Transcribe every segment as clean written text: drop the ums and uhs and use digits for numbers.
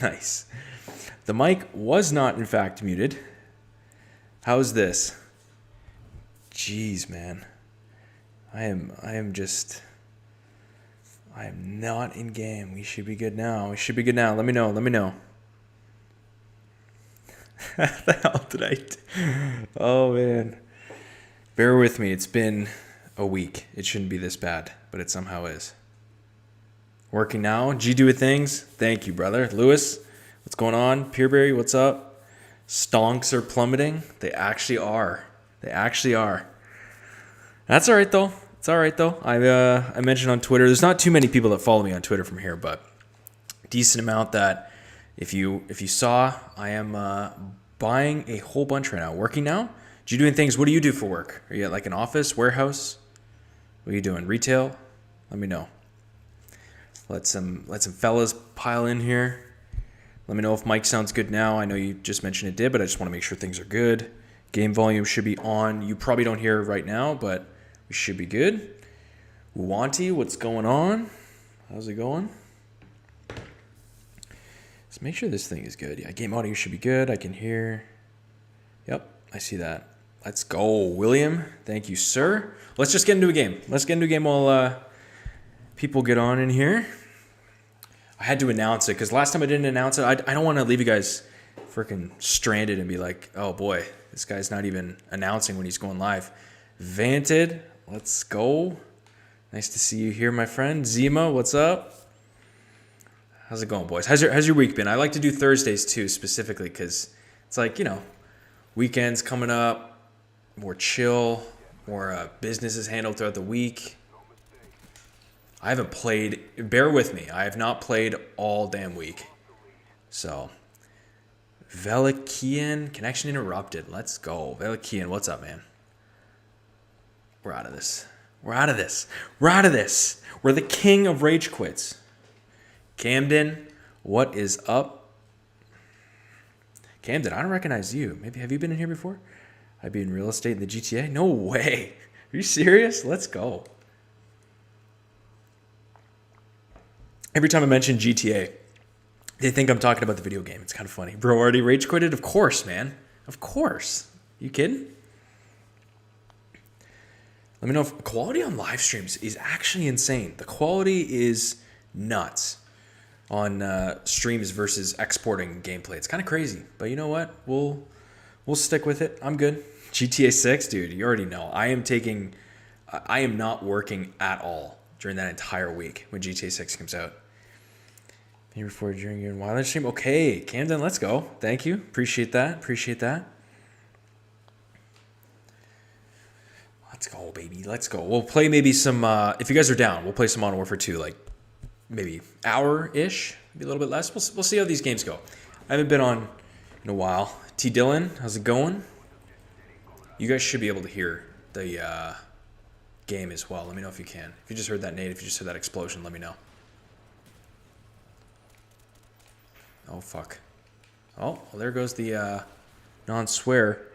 Nice. The mic was not, in fact, muted. How's this? Jeez, man. I am not in game. We should be good now. Let me know. What the hell did I do? Oh, man. Bear with me. It's been a week. It shouldn't be this bad, but it somehow is. Working now. G do things. Thank you, brother. Lewis, what's going on? Peerberry, what's up? Stonks are plummeting. They actually are. That's all right, though. I mentioned on Twitter, there's not too many people that follow me on Twitter from here, but decent amount that if you saw, I am buying a whole bunch right now. Working now? G doing things. What do you do for work? Are you at like an office, warehouse? What are you doing? Retail? Let me know. Let some fellas pile in here. Let me know if mic sounds good now. I know you just mentioned it did, but I just want to make sure things are good. Game volume should be on. You probably don't hear right now, but we should be good. Wanty, what's going on? How's it going? Let's make sure this thing is good. Yeah, game audio should be good. I can hear. Yep, I see that. Let's go, William. Thank you, sir. Let's just get into a game. While people get on in here. I had to announce it because last time I didn't announce it. I don't want to leave you guys freaking stranded and be like, oh boy, this guy's not even announcing when he's going live. Vanted, let's go. Nice to see you here, my friend. Zima, what's up? How's it going, boys? How's your week been? I like to do Thursdays too, specifically because it's like, weekends coming up, more chill, more business is handled throughout the week. I haven't played, bear with me, I have not played all damn week. So, Velikian, connection interrupted. Let's go. Velikian, what's up, man? We're out of this. We're the king of rage quits. Camden, what is up? Camden, I don't recognize you. Maybe, have you been in here before? I'd be in real estate in the GTA? No way. Are you serious? Let's go. Every time I mention GTA, they think I'm talking about the video game. It's kind of funny. Bro, already rage quitted? Of course, man. Of course. You kidding? Let me know if quality on live streams is actually insane. The quality is nuts on streams versus exporting gameplay. It's kind of crazy. But you know what? We'll stick with it. I'm good. GTA 6, dude, you already know. I am not working at all during that entire week when GTA 6 comes out. Maybe before, during, your Wildland stream. Okay, Camden, let's go. Thank you. Appreciate that. Let's go, baby. Let's go. We'll play maybe some, if you guys are down, we'll play some Modern Warfare 2, like maybe hour-ish, maybe a little bit less. We'll see how these games go. I haven't been on in a while. T. Dillon, how's it going? You guys should be able to hear the game as well. Let me know if you can. If you just heard that nade, if you just heard that explosion, let me know. Oh, fuck. Oh, well, there goes the non-swear.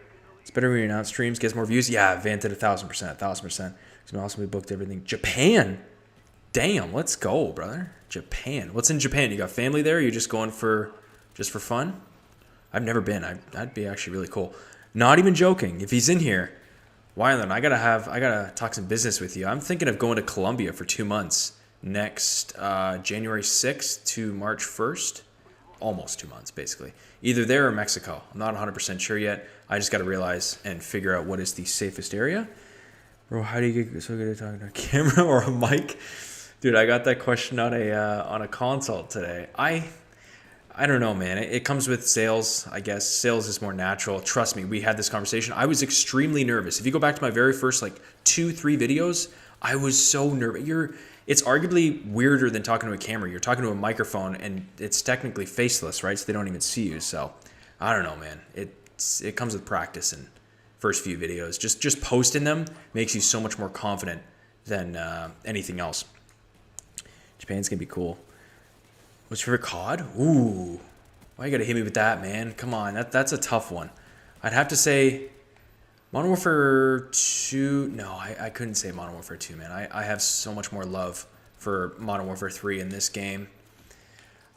It's better when you're not streams, gets more views. Yeah, Vanted 1,000%, 1,000%. Because also we booked everything. Japan. Damn, let's go, brother. Japan. What's in Japan? You got family there? Or you just going for fun? I've never been. That'd be actually really cool. Not even joking. If he's in here, Wyland, I gotta talk some business with you. I'm thinking of going to Colombia for 2 months next January 6th to March 1st. Almost 2 months, basically. Either there or Mexico. I'm not 100% sure yet. I just got to realize and figure out what is the safest area. Bro, how do you get so good at talking to a camera or a mic? Dude, I got that question on a consult today. I don't know, man. It comes with sales, I guess. Sales is more natural. Trust me, we had this conversation. I was extremely nervous. If you go back to my very first 2-3 videos, I was so nervous. It's arguably weirder than talking to a camera. You're talking to a microphone, and it's technically faceless, right? So they don't even see you. So I don't know, man. It comes with practice and first few videos. Just posting them makes you so much more confident than anything else. Japan's gonna be cool. What's your favorite COD? Ooh, why you gotta hit me with that, man? Come on, that's a tough one. I'd have to say Modern Warfare 2. No, I couldn't say Modern Warfare 2, man. I have so much more love for Modern Warfare 3 in this game.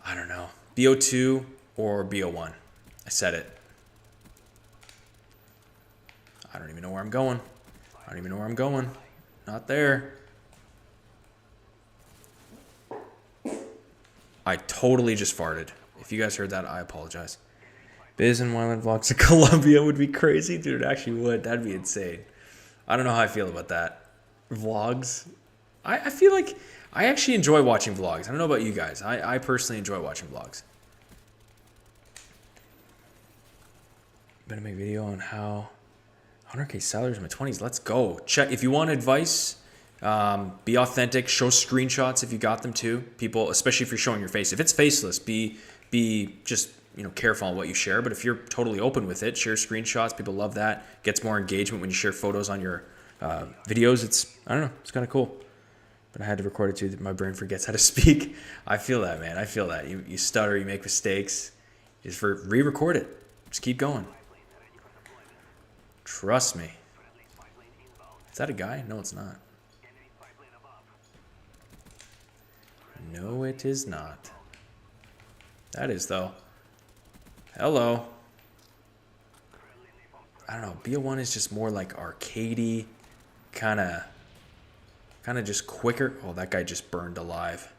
I don't know. BO2 or BO1. I said it. I don't even know where I'm going. I don't even know where I'm going. Not there. I totally just farted. If you guys heard that, I apologize. Biz and Wildland vlogs in Colombia would be crazy. Dude, it actually would. That'd be insane. I don't know how I feel about that. Vlogs. I feel like I actually enjoy watching vlogs. I don't know about you guys. I personally enjoy watching vlogs. Better make a video on how 100K salaries in my 20s. Let's go. Check if you want advice. Be authentic. Show screenshots if you got them too. People, especially if you're showing your face. If it's faceless, be just careful on what you share. But if you're totally open with it, share screenshots. People love that. Gets more engagement when you share photos on your videos. I don't know. It's kind of cool. But I had to record it too. My brain forgets how to speak. I feel that, man. I feel that. You stutter. You make mistakes. Just re-record it. Just keep going. Trust me. Is that a guy? No, it's not. No, it is not. That is, though. Hello. I don't know. BO1 is just more like arcadey, kind of just quicker. Oh, that guy just burned alive.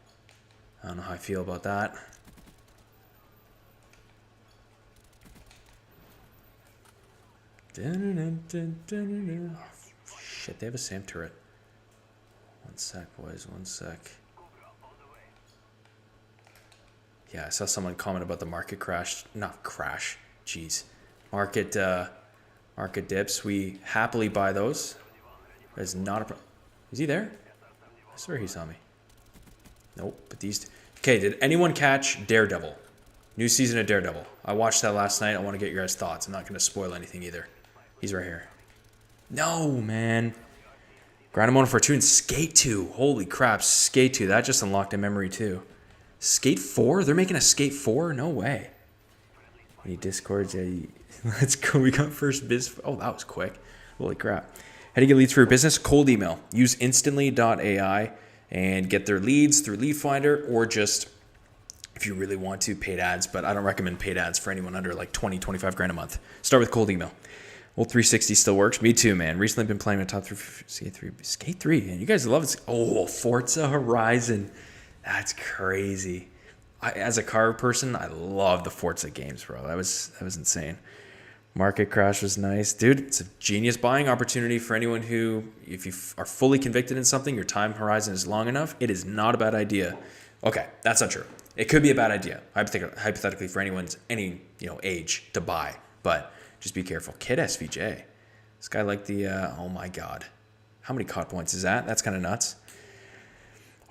I don't know how I feel about that. Oh, shit, they have a SAM turret. One sec, boys. One sec. Yeah, I saw someone comment about the market crash. Not crash. Jeez. Market dips. We happily buy those. That is not a problem. Is he there? I swear he saw me. Nope. But these... Okay, did anyone catch Daredevil? New season of Daredevil. I watched that last night. I want to get your guys' thoughts. I'm not going to spoil anything either. He's right here. No, man. Grind him on for 2 and Skate 2. Holy crap. Skate 2. That just unlocked a memory too. Skate 4? They're making a Skate 4? No way. Any Discords? Yeah, let's go. We got first biz. Oh, that was quick. Holy crap. How do you get leads for your business? Cold email. Use instantly.ai and get their leads through Lead Finder, or just, if you really want to, paid ads. But I don't recommend paid ads for anyone under like 20, 25 grand a month. Start with cold email. Old 360 still works. Me too, man. Recently been playing my top 3 Skate 3. And you guys love it. Oh, Forza Horizon. That's crazy. As a car person, I love the Forza games, bro. That was insane. Market crash was nice. Dude, it's a genius buying opportunity for anyone who, if you are fully convicted in something, your time horizon is long enough, it is not a bad idea. Okay, that's not true. It could be a bad idea, hypothetically, for any age to buy, but just be careful. Kid SVJ. This guy liked the, oh my God. How many COD points is that? That's kind of nuts.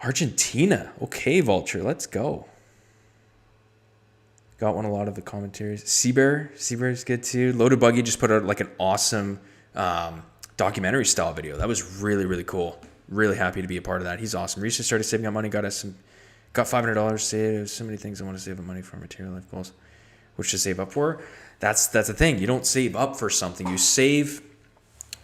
Argentina. Okay, Vulture, let's go. Got one a lot of the commentaries. Seabear is good too. Loaded Buggy just put out like an awesome documentary style video. That was really, really cool. Really happy to be a part of that. He's awesome. Recently started saving up money. Got $500 saved. So many things I want to save up money for. Material life goals. Which to save up for. That's the thing. You don't save up for something. You save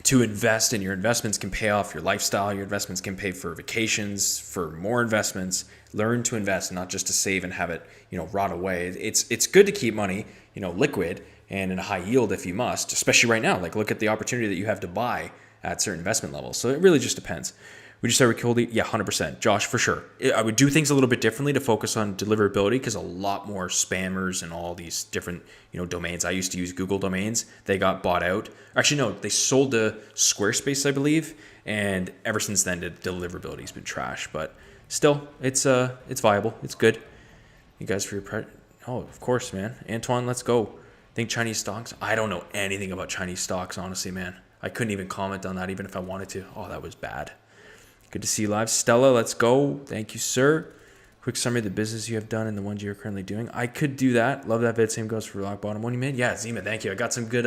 to invest, and your investments can pay off your lifestyle. Your investments can pay for vacations, for more investments. Learn to invest, not just to save and have it, rot away. It's good to keep money, liquid and in a high yield if you must, especially right now. Like, look at the opportunity that you have to buy at certain investment levels. So it really just depends. Would you start with cold? Yeah, 100%. Josh, for sure. I would do things a little bit differently to focus on deliverability, because a lot more spammers and all these different, domains. I used to use Google domains. They got bought out. Actually, no, they sold to Squarespace, I believe. And ever since then, the deliverability has been trash. But still, it's viable. It's good. You guys for your oh, of course, man. Antoine, let's go. Think Chinese stocks? I don't know anything about Chinese stocks, honestly, man. I couldn't even comment on that, even if I wanted to. Oh, that was bad. Good to see you live. Stella, let's go. Thank you, sir. Quick summary of the business you have done and the ones you're currently doing. I could do that. Love that vid. Same goes for Rock Bottom. One you made? Yeah, Zima, thank you. I got some good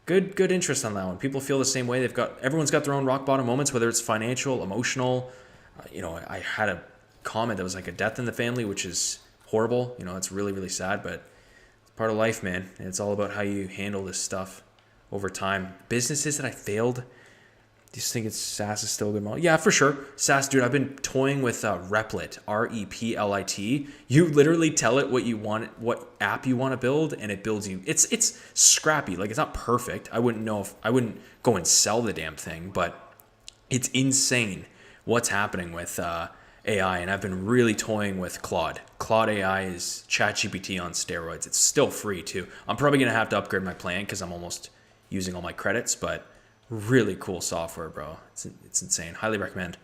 interest on that one. People feel the same way. Everyone's got their own rock bottom moments, whether it's financial, emotional. I had a comment that was like a death in the family, which is horrible. It's really, really sad, but it's part of life, man. And it's all about how you handle this stuff over time. Businesses that I failed, Do you think SaaS is still a good model? Yeah, for sure. SaaS, dude, I've been toying with Replit, Replit. You literally tell it what you want, what app you want to build, and it builds you. It's scrappy. Like, it's not perfect. I wouldn't go and sell the damn thing, but it's insane what's happening with AI, and I've been really toying with Claude. Claude AI is ChatGPT on steroids. It's still free too. I'm probably gonna have to upgrade my plan because I'm almost using all my credits, but really cool software, bro. It's insane. Highly recommend.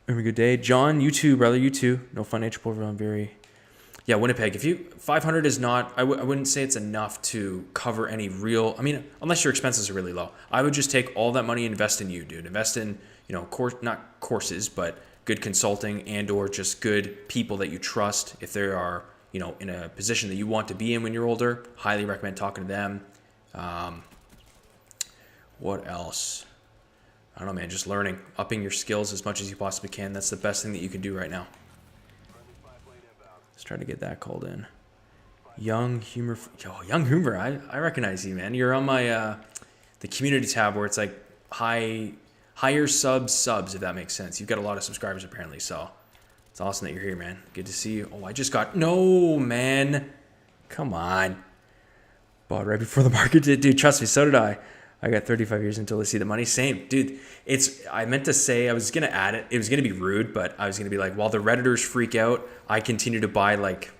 Have a good day, John. You too, brother. You too. No financial profit. I'm very. Yeah, Winnipeg. If you 500 is not, I wouldn't say it's enough to cover any real. I mean, unless your expenses are really low, I would just take all that money and invest in you, dude. Invest in not courses, but good consulting and or just good people that you trust. If they are in a position that you want to be in when you're older, highly recommend talking to them. What else? I don't know, man. Just learning, upping your skills as much as you possibly can. That's the best thing that you can do right now. Let's try to get that called in. Young Humor. Young Humor. I recognize you, man. You're on my the community tab where it's like higher subs, if that makes sense. You've got a lot of subscribers apparently, so it's awesome that you're here, man. Good to see you. Oh, I just got no, man. Come on. Bought right before the market did, dude. Trust me, so did I. I got 35 years until I see the money. Same, dude. I meant to say, I was going to add it. It was going to be rude, but I was going to be like, while the Redditors freak out, I continue to buy like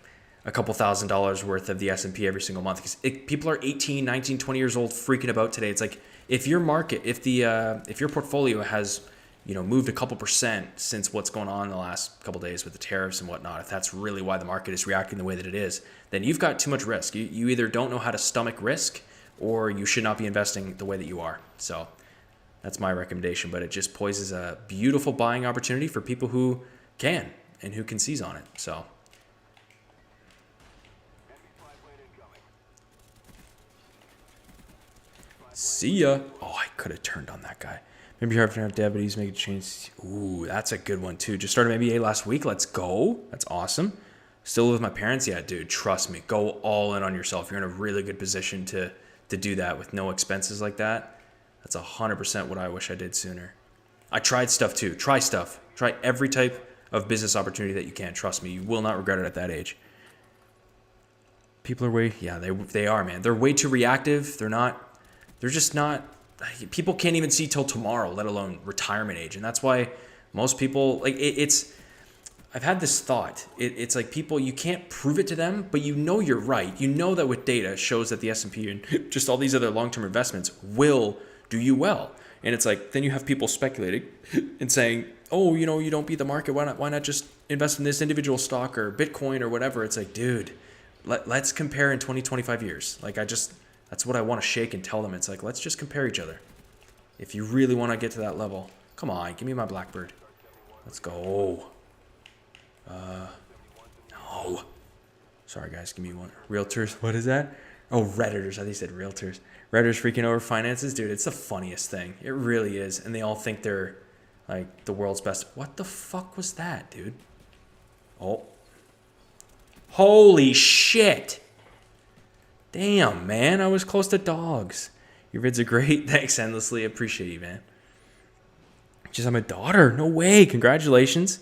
a couple $1,000s worth of the S&P every single month. Because people are 18, 19, 20 years old freaking about today. It's like, if your portfolio has, moved a couple percent since what's going on in the last couple days with the tariffs and whatnot, if that's really why the market is reacting the way that it is, then you've got too much risk. You either don't know how to stomach risk, or you should not be investing the way that you are. So that's my recommendation, but it just poises a beautiful buying opportunity for people who can and who can seize on it. So see ya. Oh, I could have turned on that guy. Maybe you're having to dev, but he's making a change. Ooh, that's a good one too. Just started MBA last week. Let's go. That's awesome. Still with my parents? Yeah, dude, trust me. Go all in on yourself. You're in a really good position to do that with no expenses like that. That's 100% what I wish I did sooner. I tried stuff too. Try stuff. Try every type of business opportunity that you can. Trust me, you will not regret it at that age. People are they are, man. They're way too reactive. They're just not, people can't even see till tomorrow, let alone retirement age. And that's why most people, like, I've had this thought. It's like people, you can't prove it to them, but you're right. You know that with data shows that the S&P and just all these other long-term investments will do you well. And it's like, then you have people speculating and saying, oh, you don't beat the market. Why not just invest in this individual stock or Bitcoin or whatever? It's like, dude, let's compare in 20, 25 years. Like, that's what I want to shake and tell them. It's like, let's just compare each other. If you really want to get to that level, come on, give me my Blackbird. Let's go. No. Sorry, guys. Give me one. Realtors. What is that? Oh, Redditors. I think you said realtors. Redditors freaking over finances. Dude, it's the funniest thing. It really is. And they all think they're like the world's best. What the fuck was that, dude? Oh. Holy shit. Damn, man. I was close to dogs. Your vids are great. Thanks endlessly. Appreciate you, man. Just I'm a daughter. No way. Congratulations.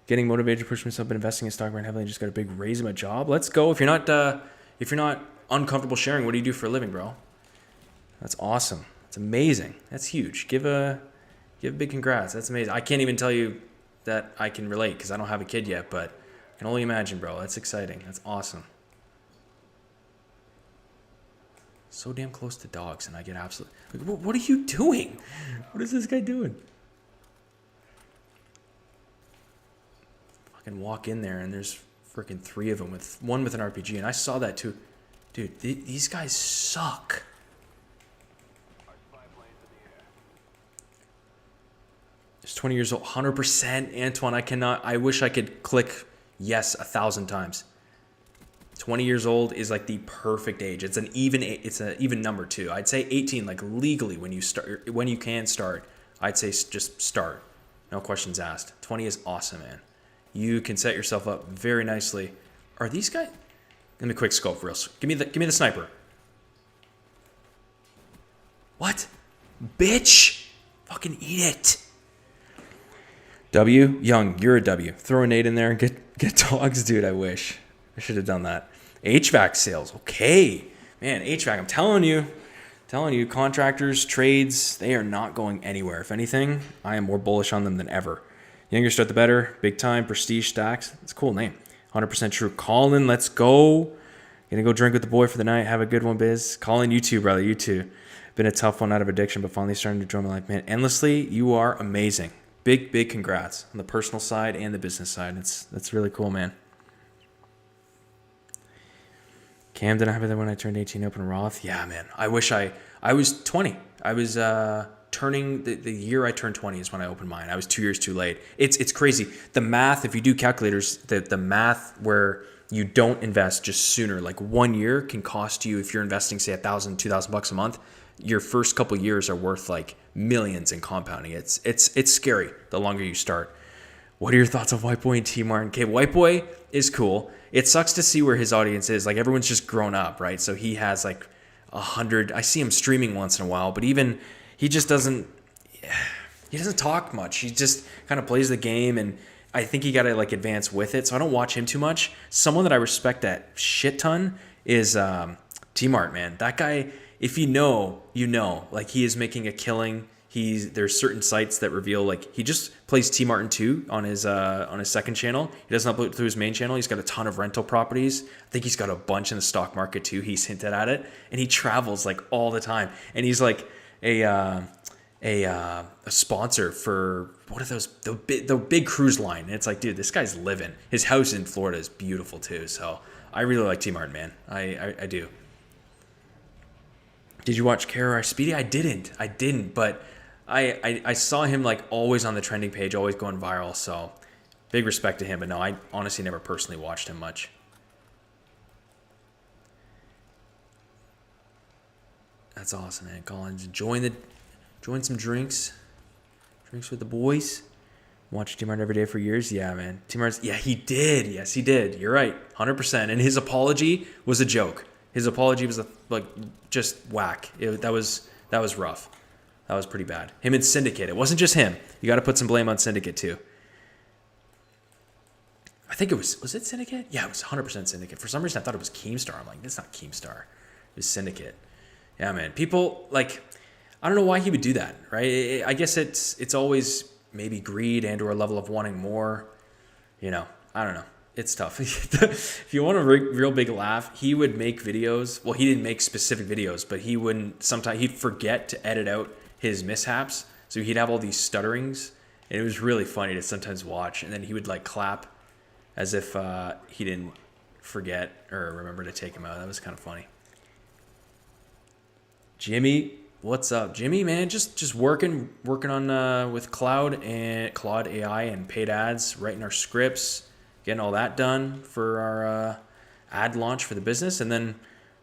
Getting motivated to push myself and investing in stock market heavily and just got a big raise in my job. Let's go. If you're not uncomfortable sharing, what do you do for a living, bro? That's awesome. It's amazing. That's huge. Give a big congrats. That's amazing. I can't even tell you that I can relate because I don't have a kid yet, but I can only imagine, bro. That's exciting. That's awesome. So damn close to dogs, and I get absolutely. Like, what are you doing? What is this guy doing? Fucking walk in there, and there's freaking 3 of them with one with an RPG, and I saw that too. Dude, these guys suck. It's 20 years old, 100%, Antoine. I wish I could click yes 1,000 times. 20 years old is like the perfect age. It's an even number too. I'd say 18, like legally when you can start. I'd say just start. No questions asked. 20 is awesome, man. You can set yourself up very nicely. Are these guys? Let me quick scope real. Give me the sniper. What? Bitch. Fucking eat it. W, Young, you're a W. Throw a Nate in there and get dogs, dude. I wish. I should have done that. HVAC sales. Okay. Man, HVAC, I'm telling you, contractors, trades, they are not going anywhere. If anything, I am more bullish on them than ever. The younger start, the better. Big time, prestige stacks. It's a cool name. 100% true. Colin, let's go. Gonna go drink with the boy for the night. Have a good one, Biz. Colin, you too, brother. You too. Been a tough one out of addiction, but finally starting to enjoy my life, man. Endlessly, you are amazing. Big congrats on the personal side and the business side. That's really cool, man. Cam, did I have it when I turned 18 open Roth? Yeah, man. I wish I was 20. I was turning the year I turned 20 is when I opened mine. I was 2 years too late. It's crazy. The math, if you do calculators, the math where you don't invest just sooner, like 1 year can cost you, if you're investing say $1,000, $2,000 a month, your first couple years are worth like millions in compounding. It's scary the longer you start. What are your thoughts on White Boy and T Martin? Okay, White Boy is cool. It sucks to see where his audience is. Like everyone's just grown up, right? So he has like 100. I see him streaming once in a while, but even he just doesn't talk much. He just kind of plays the game, and I think he got to like advance with it. So I don't watch him too much. Someone that I respect that shit ton is T Mart, man. That guy, if you know, like he is making a killing. There's certain sites that reveal like he just plays T Martin 2 on his second channel. He doesn't upload through his main channel. He's got a ton of rental properties. I think he's got a bunch in the stock market too. He's hinted at it, and he travels like all the time. And he's like a sponsor for what are those the big cruise line. And it's like, dude, this guy's living. His house in Florida is beautiful too. So I really like T Martin, man. I do. Did you watch Kara or Speedy? I didn't, but I saw him like always on the trending page, always going viral. So big respect to him. But no, I honestly never personally watched him much. That's awesome, man. Colin, join some drinks with the boys. Watch T Martin every day for years. Yeah, man. T Martin, yeah, he did. Yes, he did. You're right, 100%. And his apology was a joke. His apology was just whack. That was rough. That was pretty bad. Him and Syndicate. It wasn't just him. You got to put some blame on Syndicate too. I think it was it Syndicate? Yeah, it was 100% Syndicate. For some reason, I thought it was Keemstar. I'm like, it's not Keemstar. It was Syndicate. Yeah, man. People, like, I don't know why he would do that, right? I guess it's always maybe greed and or a level of wanting more. You know, I don't know. It's tough. If you want a real big laugh, he would make videos. Well, he didn't make specific videos, but he'd forget to edit out his mishaps. So he'd have all these stutterings, and it was really funny to sometimes watch. And then he would like clap as if he didn't forget or remember to take him out. That was kind of funny. Jimmy, what's up? Jimmy, man, just working on with Claude AI and paid ads, writing our scripts, getting all that done for our ad launch for the business. And then,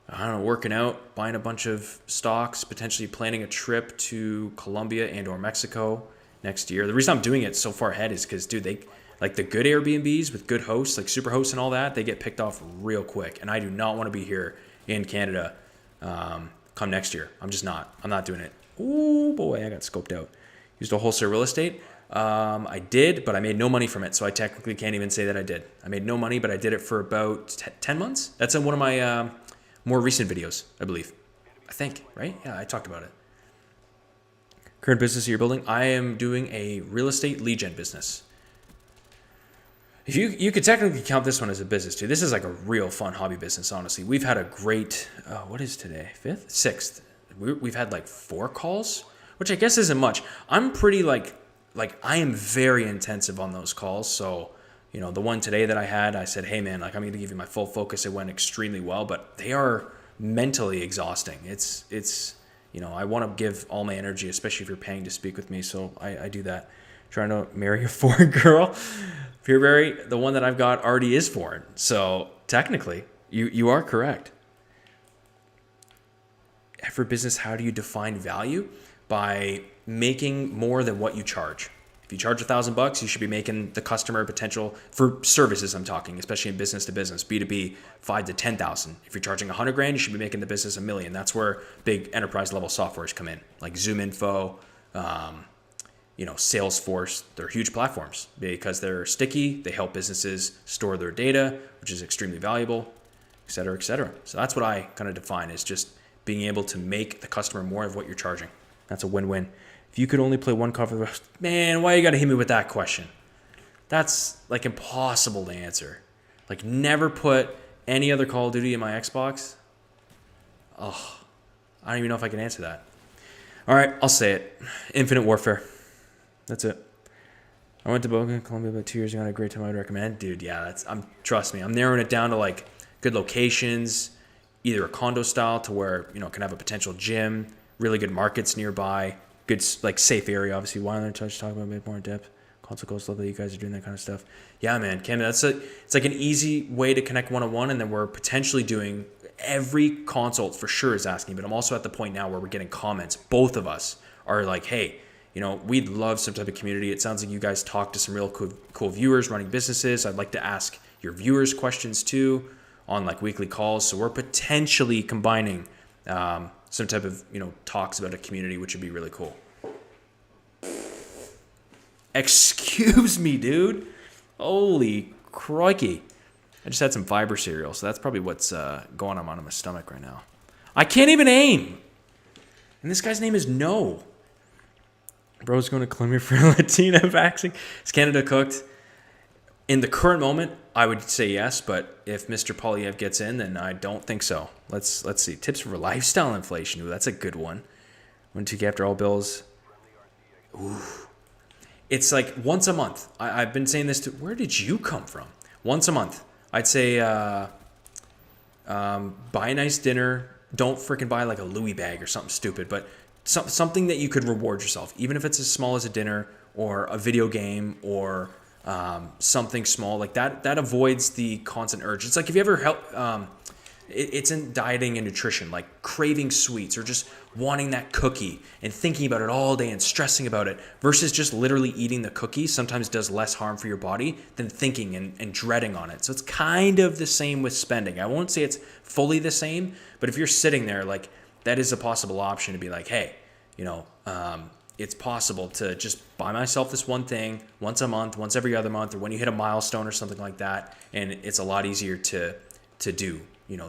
I don't know, working out, buying a bunch of stocks, potentially planning a trip to Colombia and or Mexico next year. The reason I'm doing it so far ahead is because, dude, they like the good Airbnbs with good hosts, like super hosts and all that, they get picked off real quick. And I do not want to be here in Canada come next year. I'm not doing it. Ooh, boy, I got scoped out. Used a wholesale real estate. I did, but I made no money from it. So I technically can't even say that I did. I made no money, but I did it for about 10 months. That's in one of my more recent videos, I believe. I think, right? Yeah, I talked about it. Current business you're building? I am doing a real estate lead gen business. If you could technically count this one as a business too. This is like a real fun hobby business, honestly. We've had a great, what is today? 5th? 6th. We've had like 4 calls, which I guess isn't much. I'm pretty like I am very intensive on those calls. So, you know, the one today that I had, I said, hey man, like I'm going to give you my full focus. It went extremely well, but they are mentally exhausting. It's you know, I want to give all my energy, especially if you're paying to speak with me. So I do that. Trying to marry a foreign girl. Peerberry, the one that I've got already is foreign. So technically, you are correct. For business, how do you define value? By making more than what you charge. If you charge $1,000, you should be making the customer potential for services. I'm talking, especially in business to business, B2B, 5 to 10,000. If you're charging $100,000, you should be making the business $1 million. That's where big enterprise level softwares come in, like Zoom Info, Salesforce, they're huge platforms because they're sticky. They help businesses store their data, which is extremely valuable, et cetera, et cetera. So that's what I kind of define as just being able to make the customer more of what you're charging. That's a win-win. If you could only play one call for the rest, man, why you got to hit me with that question? That's like impossible to answer. Like never put any other Call of Duty in my Xbox. Oh, I don't even know if I can answer that. All right, I'll say it. Infinite Warfare. That's it. I went to Boca, Colombia about 2 years ago. I had a great time. I'd recommend. Dude, yeah, trust me. I'm narrowing it down to like good locations, either a condo style to where, can have a potential gym, really good markets nearby, good like safe area. Obviously, Wyland Touch, talk about a bit more in depth. Console goals, love that you guys are doing that kind of stuff. Yeah, man, Canada, it's like an easy way to connect one-on-one, and then we're potentially doing every console for sure is asking, but I'm also at the point now where we're getting comments. Both of us are like, hey, we'd love some type of community. It sounds like you guys talk to some real cool viewers running businesses. I'd like to ask your viewers questions too on like weekly calls. So we're potentially combining some type of, talks about a community, which would be really cool. Excuse me, dude. Holy crikey. I just had some fiber cereal, so that's probably what's going on in my stomach right now. I can't even aim. And this guy's name is No. Bro's going to Colombia for Latina vaccine. Is Canada cooked? In the current moment, I would say yes, but if Mr. Polyev gets in, then I don't think so. Let's see. Tips for lifestyle inflation. Ooh, that's a good one. 1 2K after all bills. Ooh. It's like once a month. I've been saying this where did you come from? Once a month. I'd say buy a nice dinner. Don't freaking buy like a Louis bag or something stupid, but something that you could reward yourself, even if it's as small as a dinner or a video game or something small like that. That avoids the constant urge. It's like if you ever it's in dieting and nutrition, like craving sweets or just wanting that cookie and thinking about it all day and stressing about it versus just literally eating the cookie sometimes does less harm for your body than thinking and dreading on it. So it's kind of the same with spending. I won't say it's fully the same, but if you're sitting there, like that is a possible option to be like, hey, it's possible to just buy myself this one thing once a month, once every other month, or when you hit a milestone or something like that. And it's a lot easier to do,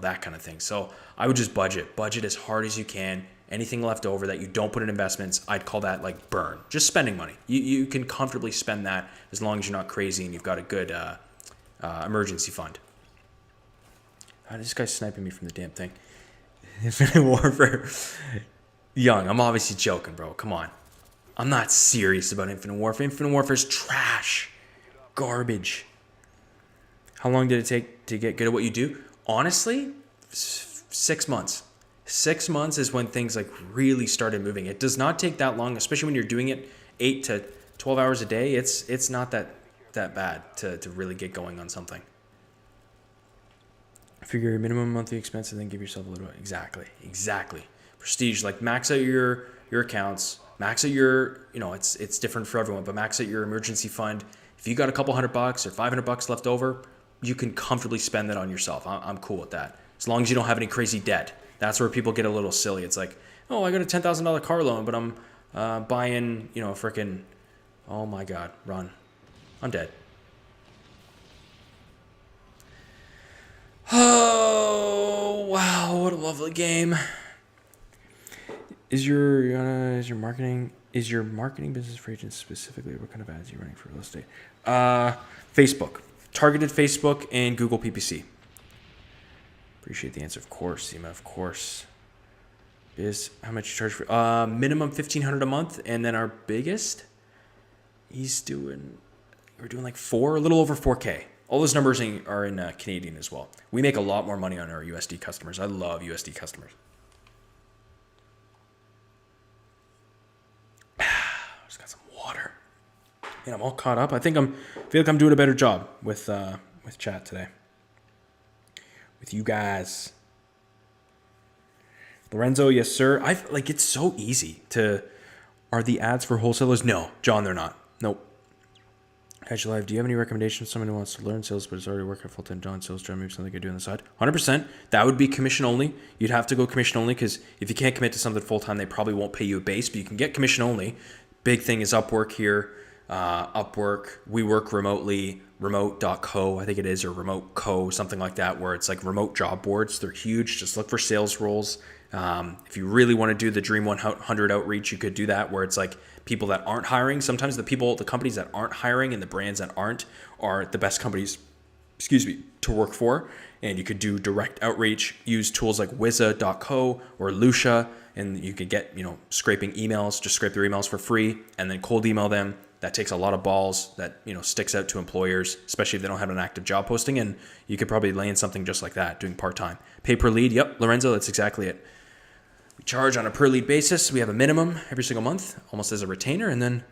that kind of thing. So I would just budget as hard as you can. Anything left over that you don't put in investments, I'd call that like burn. Just spending money. You can comfortably spend that as long as you're not crazy and you've got a good emergency fund. This guy's sniping me from the damn thing. Infinite Warfare. Young, I'm obviously joking, bro. Come on. I'm not serious about Infinite Warfare. Infinite Warfare is trash. Garbage. How long did it take to get good at what you do? Honestly, 6 months. 6 months is when things like really started moving. It does not take that long, especially when you're doing it 8 to 12 hours a day. It's not that bad to really get going on something. Figure your minimum monthly expense and then give yourself a little bit. Exactly. Prestige, like max out your accounts, max out your, it's different for everyone, but max out your emergency fund. If you got a couple $100 or $500 left over, you can comfortably spend that on yourself. I'm cool with that. As long as you don't have any crazy debt. That's where people get a little silly. It's like, oh, I got a $10,000 car loan, but I'm buying, freaking, oh my God, run. I'm dead. Oh, wow, what a lovely game. Is your marketing business for agents specifically? What kind of ads are you running for real estate? Facebook, targeted Facebook and Google PPC. Appreciate the answer, of course. Seema, of course. Is how much you charge for? Minimum $1,500 a month, and then our biggest, we're doing like a little over 4K. All those numbers are in Canadian as well. We make a lot more money on our USD customers. I love USD customers. Just got some water. And I'm all caught up. I feel like I'm doing a better job with chat today. With you guys. Lorenzo, yes, sir. It's so easy to. Are the ads for wholesalers? No, John, they're not. Nope. Catch Live, do you have any recommendations for someone who wants to learn sales but is already working a full-time job in sales, trying to move something I could do on the side? 100%. That would be commission only. You'd have to go commission only because if you can't commit to something full-time, they probably won't pay you a base, but you can get commission only. Big thing is Upwork here. Upwork, we work remotely, remote.co, I think it is, or remote co, something like that, where it's like remote job boards. They're huge. Just look for sales roles. If you really want to do the Dream 100 outreach, you could do that, where it's like people that aren't hiring. Sometimes the companies that aren't hiring and the brands that aren't are the best companies, to work for. And you could do direct outreach, use tools like Wizza.co or Lucia, and you could get, scraping emails, just scrape their emails for free and then cold email them. That takes a lot of balls that, sticks out to employers, especially if they don't have an active job posting. And you could probably land something just like that, doing part-time. Pay per lead. Yep, Lorenzo, that's exactly it. We charge on a per lead basis. We have a minimum every single month, almost as a retainer. And then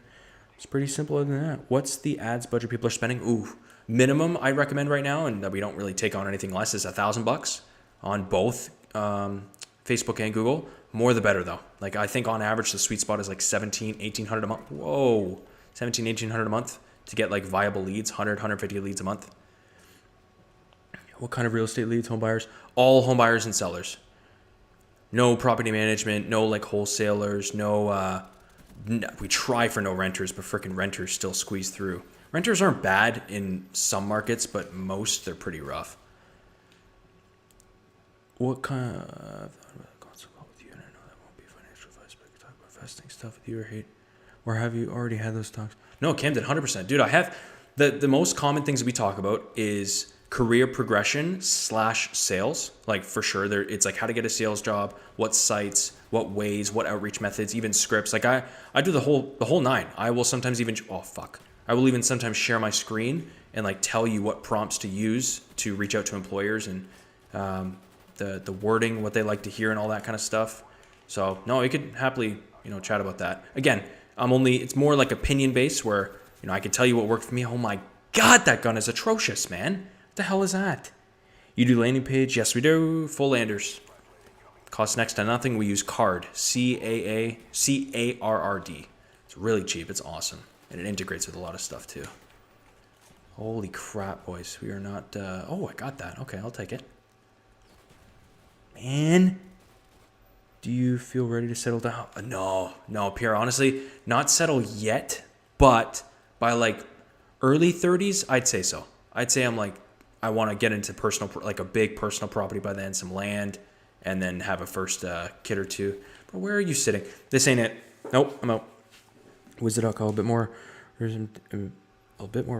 it's pretty simple other than that. What's the ads budget people are spending? Ooh, minimum I recommend right now, and that we don't really take on anything less, is $1,000 on both Facebook and Google. More the better though. Like I think on average the sweet spot is like $1,700-$1,800 a month. Whoa, $1,700-$1,800 a month to get like viable leads, 150 leads a month. What kind of real estate leads? Home buyers? All home buyers and sellers. No property management, no like wholesalers, no, we try for no renters, but freaking renters still squeeze through. Renters aren't bad in some markets, but most they're pretty rough. What kind of with you? And I know that won't be financial advice, but I can talk about investing stuff with you or have you already had those talks? No, Camden, 100%. Dude, I have the most common things that we talk about is career progression / sales. Like for sure, it's like how to get a sales job, what sites, what ways, what outreach methods, even scripts. Like I do the whole nine. I will sometimes even I will even sometimes share my screen and like tell you what prompts to use to reach out to employers and the wording, what they like to hear and all that kind of stuff. So no, we could happily, chat about that. Again, it's more like opinion based where, I can tell you what worked for me. Oh my God, that gun is atrocious, man. What the hell is that? You do landing page? Yes, we do. Full landers. Costs next to nothing. We use Card, CARRD. It's really cheap. It's awesome. And it integrates with a lot of stuff too. Holy crap, boys. We are not... I got that. Okay, I'll take it. Man. Do you feel ready to settle down? No, Pierre. Honestly, not settle yet. But by like early 30s, I'd say so. I'd say I'm like, I want to get into a big personal property by then, some land, and then have a first kid or two. But where are you sitting? This ain't it. Nope, I'm out. Wizza.co, a bit more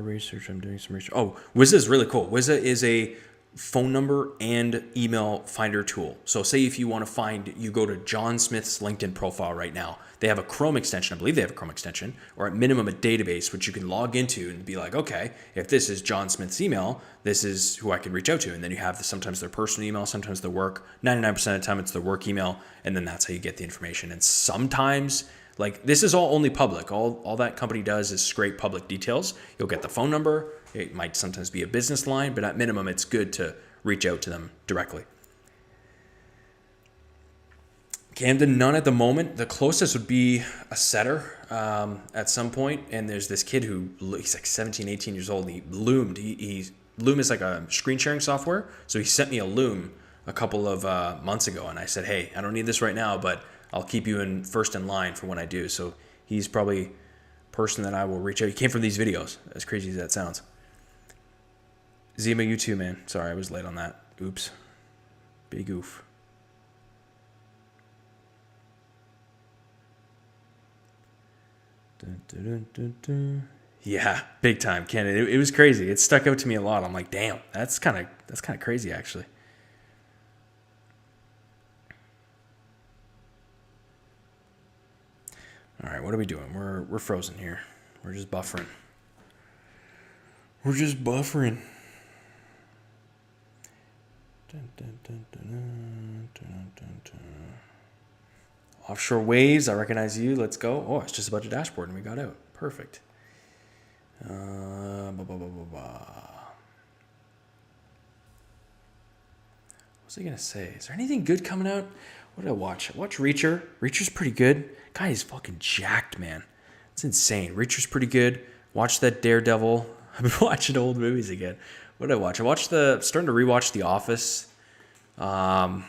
research. I'm doing some research. Oh, Wizza is really cool. Wizza is a phone number and email finder tool. So say if you want to you go to John Smith's LinkedIn profile right now. They have a Chrome extension. I believe they have a Chrome extension, or at minimum a database, which you can log into and be like, okay, if this is John Smith's email, this is who I can reach out to. And then you have sometimes their personal email, sometimes their work. 99% of the time it's their work email. And then that's how you get the information. And sometimes like this is all only public. All that company does is scrape public details. You'll get the phone number. It might sometimes be a business line, but at minimum, it's good to reach out to them directly. Camden, none at the moment. The closest would be a setter at some point. And there's this kid he's like 17, 18 years old. He loomed. Loom is like a screen sharing software. So he sent me a Loom a couple of months ago. And I said, hey, I don't need this right now, but I'll keep you first in line for when I do. So he's probably a person that I will reach out. He came from these videos, as crazy as that sounds. Zima, you too, man. Sorry, I was late on that. Oops. Big oof. Dun, dun, dun, dun, dun. Yeah, big time, Ken. It was crazy. It stuck out to me a lot. I'm like, damn, that's kind of crazy, actually. All right, what are we doing? We're frozen here. We're just buffering. Dun, dun, dun, dun, dun, dun, dun, dun. Offshore waves, I recognize you. Let's go. Oh, it's just about your dashboard and we got out. Perfect. What was I going to say? Is there anything good coming out? What did I watch? I watched Reacher. Reacher's pretty good. Guy is fucking jacked, man. It's insane. Reacher's pretty good. Watch that Daredevil. I've been watching old movies again. What did I watch? Starting to rewatch The Office. What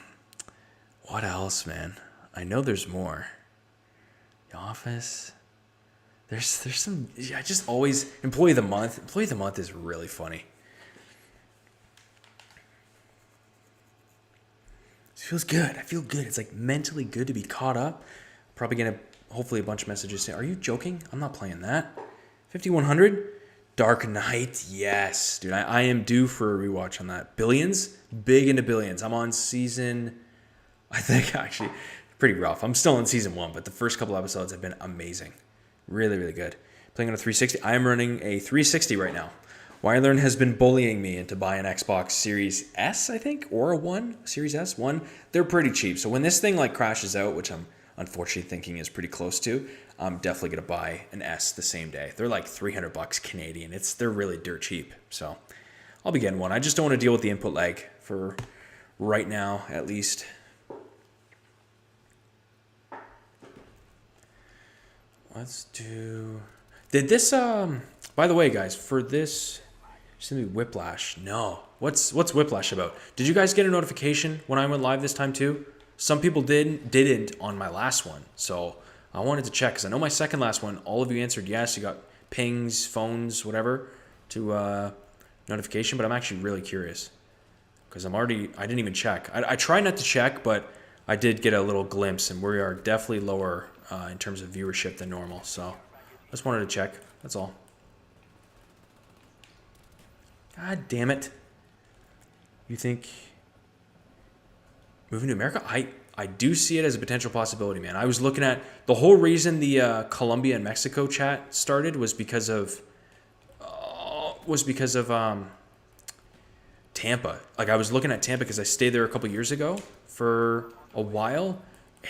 else, man? I know there's more. The Office. There's some. I just always employee of the month. Employee of the month is really funny. It feels good. I feel good. It's like mentally good to be caught up. Probably gonna hopefully a bunch of messages say, "Are you joking? I'm not playing that." 5100 Dark Knight. Yes, dude. I am due for a rewatch on that. Billions. Big into Billions. I'm on season. I think actually pretty rough. I'm still in season 1, but the first couple episodes have been amazing. Really, really good. Playing on a 360. I am running a 360 right now. Wylearn has been bullying me into buying an Xbox Series S, I think, or a One, Series S, One. They're pretty cheap. So when this thing like crashes out, which I'm unfortunately thinking is pretty close to, I'm definitely gonna buy an S the same day. They're like $300 Canadian. They're really dirt cheap. So I'll be getting one. I just don't want to deal with the input lag for right now, at least. Let's do. Did this? By the way, guys, for this. Just gonna be Whiplash. No. What's Whiplash about? Did you guys get a notification when I went live this time too? Some people didn't on my last one. So I wanted to check because I know my second last one, all of you answered yes. You got pings, phones, whatever to notification. But I'm actually really curious because I didn't even check. I try not to check, but I did get a little glimpse, and we are definitely lower in terms of viewership than normal. So I just wanted to check. That's all. God damn it. You think moving to America? I do see it as a potential possibility, man. I was looking at the whole reason the Colombia and Mexico chat started was because of Tampa. Like I was looking at Tampa because I stayed there a couple years ago for a while,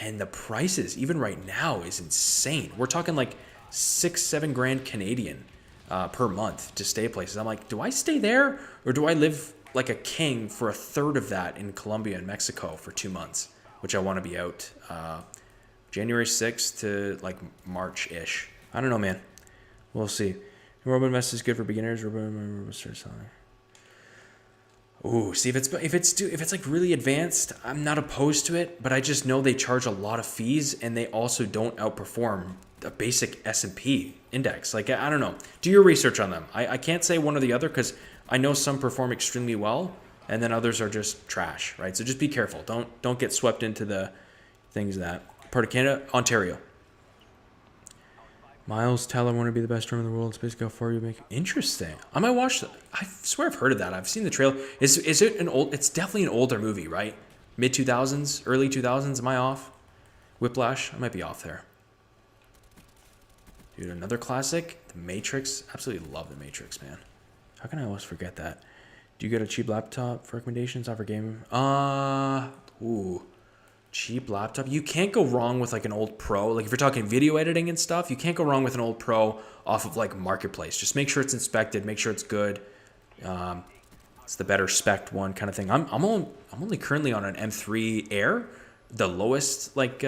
and the prices even right now is insane. We're talking like 6-7 grand Canadian per month to stay places. I'm like, do I stay there or do I live like a king for a third of that in Colombia and Mexico for 2 months, which I want to be out January 6th to like March-ish. I don't know, man. We'll see. RoboInvest is good for beginners. RoboInvest start selling. Ooh, see if it's like really advanced, I'm not opposed to it, but I just know they charge a lot of fees and they also don't outperform a basic S&P index. Like I don't know. Do your research on them. I can't say one or the other because I know some perform extremely well and then others are just trash, right? So just be careful. Don't get swept into the things that part of Canada, Ontario. Miles Teller want to be the best drummer in the world. It's basically how far you make. Interesting. I might watch that. I swear I've heard of that. I've seen the trailer. Is it an old? It's definitely an older movie, right? Mid 2000s, early 2000s. Am I off? Whiplash. I might be off there. Dude, another classic. The Matrix. Absolutely love The Matrix, man. How can I always forget that? Do you get a cheap laptop for recommendations? Not for gaming. Ooh. Cheap laptop. You can't go wrong with like an old Pro. Like if you're talking video editing and stuff, you can't go wrong with an old Pro off of like Marketplace. Just make sure it's inspected, make sure it's good. It's the better spec one kind of thing. I'm only currently on an M3 Air, the lowest like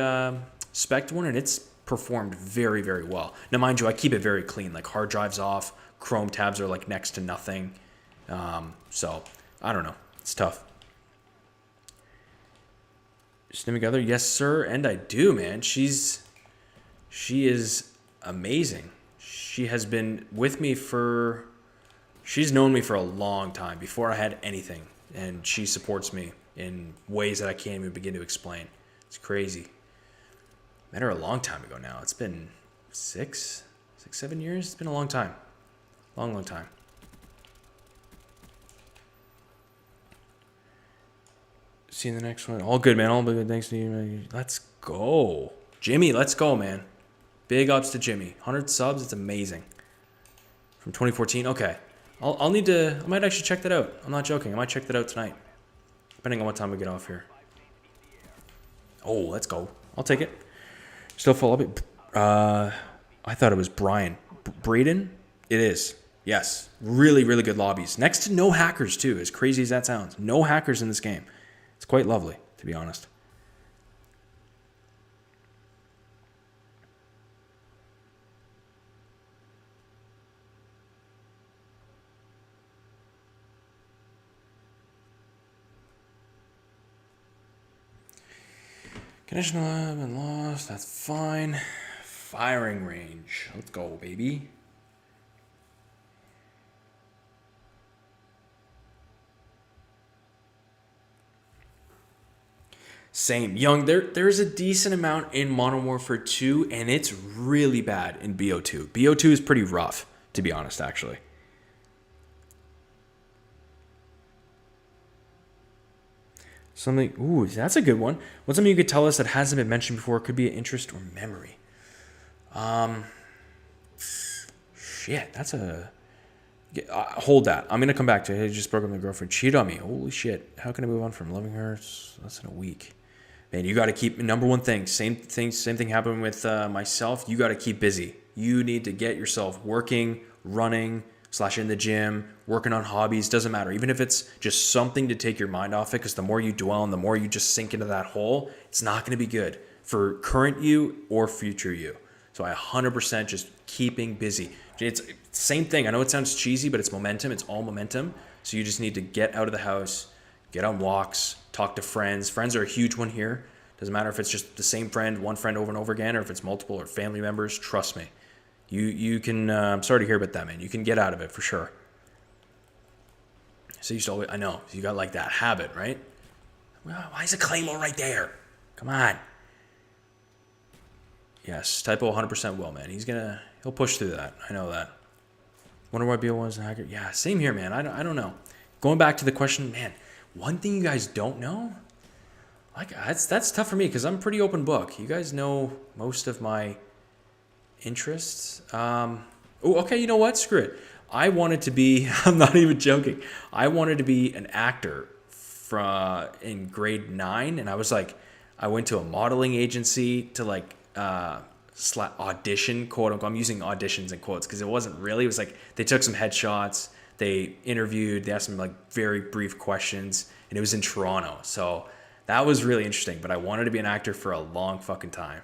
spec one, and it's performed very, very well. Now mind you, I keep it very clean. Like hard drives off, Chrome tabs are like next to nothing. So I don't know. It's tough. Stim together, yes sir, and I do, man. She is amazing. She has been with me she's known me for a long time before I had anything, and she supports me in ways that I can't even begin to explain. It's crazy. Met her a long time ago now. It's been 7 years. It's been a long time, long time. See you in the next one. All good, man. All good. Thanks to you. Let's go. Jimmy, let's go, man. Big ups to Jimmy. 100 subs. It's amazing. From 2014. Okay. I might actually check that out. I'm not joking. I might check that out tonight. Depending on what time we get off here. Oh, let's go. I'll take it. Still full of it. I thought it was Brian. Braden? It is. Yes. Really, really good lobbies. Next to no hackers, too. As crazy as that sounds. No hackers in this game. It's quite lovely, to be honest. Conditional have been lost. That's fine. Firing range. Let's go, baby. Same. Young, there's a decent amount in Modern Warfare 2, and it's really bad in BO2. BO2 is pretty rough, to be honest, actually. Something, ooh, that's a good one. What's something you could tell us that hasn't been mentioned before? Could be an interest or memory. Shit, that's a... hold that. I'm going to come back to it. I just broke up with my girlfriend. Cheated on me. Holy shit. How can I move on from loving her? It's less than a week. Man, you got to keep, number one thing, same thing happened with myself. You got to keep busy. You need to get yourself working, running, / in the gym, working on hobbies, doesn't matter. Even if it's just something to take your mind off it, because the more you dwell and the more you just sink into that hole, it's not going to be good for current you or future you. So I 100% just keeping busy. It's same thing. I know it sounds cheesy, but it's momentum. It's all momentum. So you just need to get out of the house, get on walks, talk to friends. Friends are a huge one here. Doesn't matter if it's just the same friend, one friend over and over again, or if it's multiple or family members. Trust me. You can, I'm sorry to hear about that, man. You can get out of it for sure. So you used to always, I know, you got like that habit, right? Well, why is a Claymore right there? Come on. Yes, typo 100% will, man. He'll push through that. I know that. Wonder why Beal was a hacker. Yeah, same here, man. I don't know. Going back to the question, man, one thing you guys don't know, like that's tough for me because I'm a pretty open book. You guys know most of my interests. Okay, you know what? Screw it. I wanted to be, I'm not even joking. I wanted to be an actor in grade 9. And I was like, I went to a modeling agency to like audition, quote unquote. I'm using auditions in quotes because it wasn't really. It was like they took some headshots, they interviewed, they asked some like very brief questions, and it was in Toronto. So that was really interesting. But I wanted to be an actor for a long fucking time.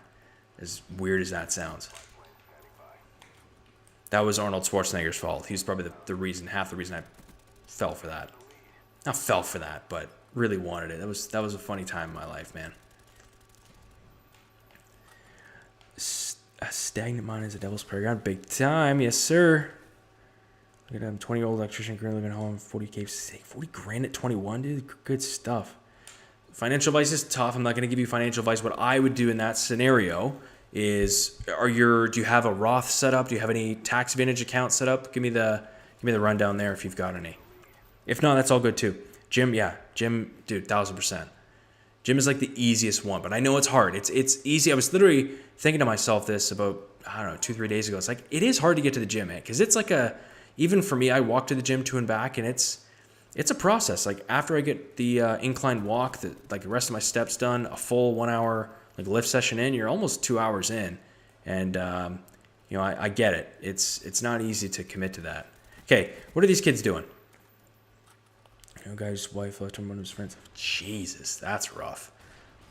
As weird as that sounds. That was Arnold Schwarzenegger's fault. He was probably half the reason I fell for that. Not fell for that, but really wanted it. That was a funny time in my life, man. A stagnant mind is a devil's playground. Big time, yes sir. Look at him, 20-year-old electrician currently living at home, 40K, 40 grand at 21, dude. Good stuff. Financial advice is tough. I'm not going to give you financial advice. What I would do in that scenario is, do you have a Roth set up? Do you have any tax advantage account set up? Give me the rundown there if you've got any. If not, that's all good too. Gym, dude, 1000%. Gym is like the easiest one, but I know it's hard. It's easy. I was literally thinking to myself this about, I don't know, 2-3 days ago. It's like, it is hard to get to the gym, man, because it's like even for me, I walk to the gym to and back, and it's a process. Like after I get the incline walk, the rest of my steps done, a full 1 hour like lift session in, you're almost 2 hours in, and I get it. It's not easy to commit to that. Okay, what are these kids doing? Guy's wife left him, one of his friends. Jesus, that's rough.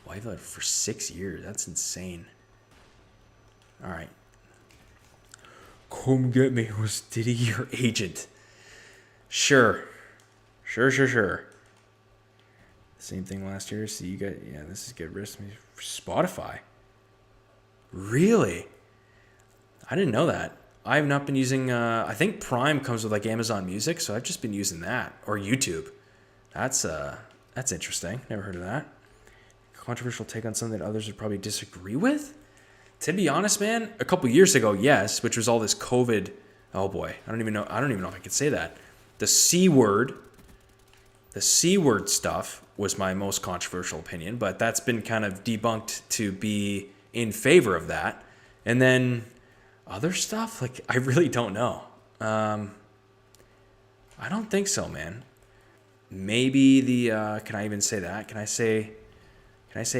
Wife left for 6 years. That's insane. All right. Come get me. Was Diddy your agent? Sure. Same thing last year. See, you got, this is good risk. Spotify. Really? I didn't know that. I have not been using, I think Prime comes with like Amazon Music, so I've just been using that. Or YouTube. That's interesting. Never heard of that. Controversial take on something that others would probably disagree with? To be honest, man, a couple years ago, yes, which was all this COVID. Oh boy, I don't even know if I could say that. The C word stuff was my most controversial opinion, but that's been kind of debunked to be in favor of that. And then other stuff, like I really don't know. I don't think so, man. Maybe can I even say that? Can I say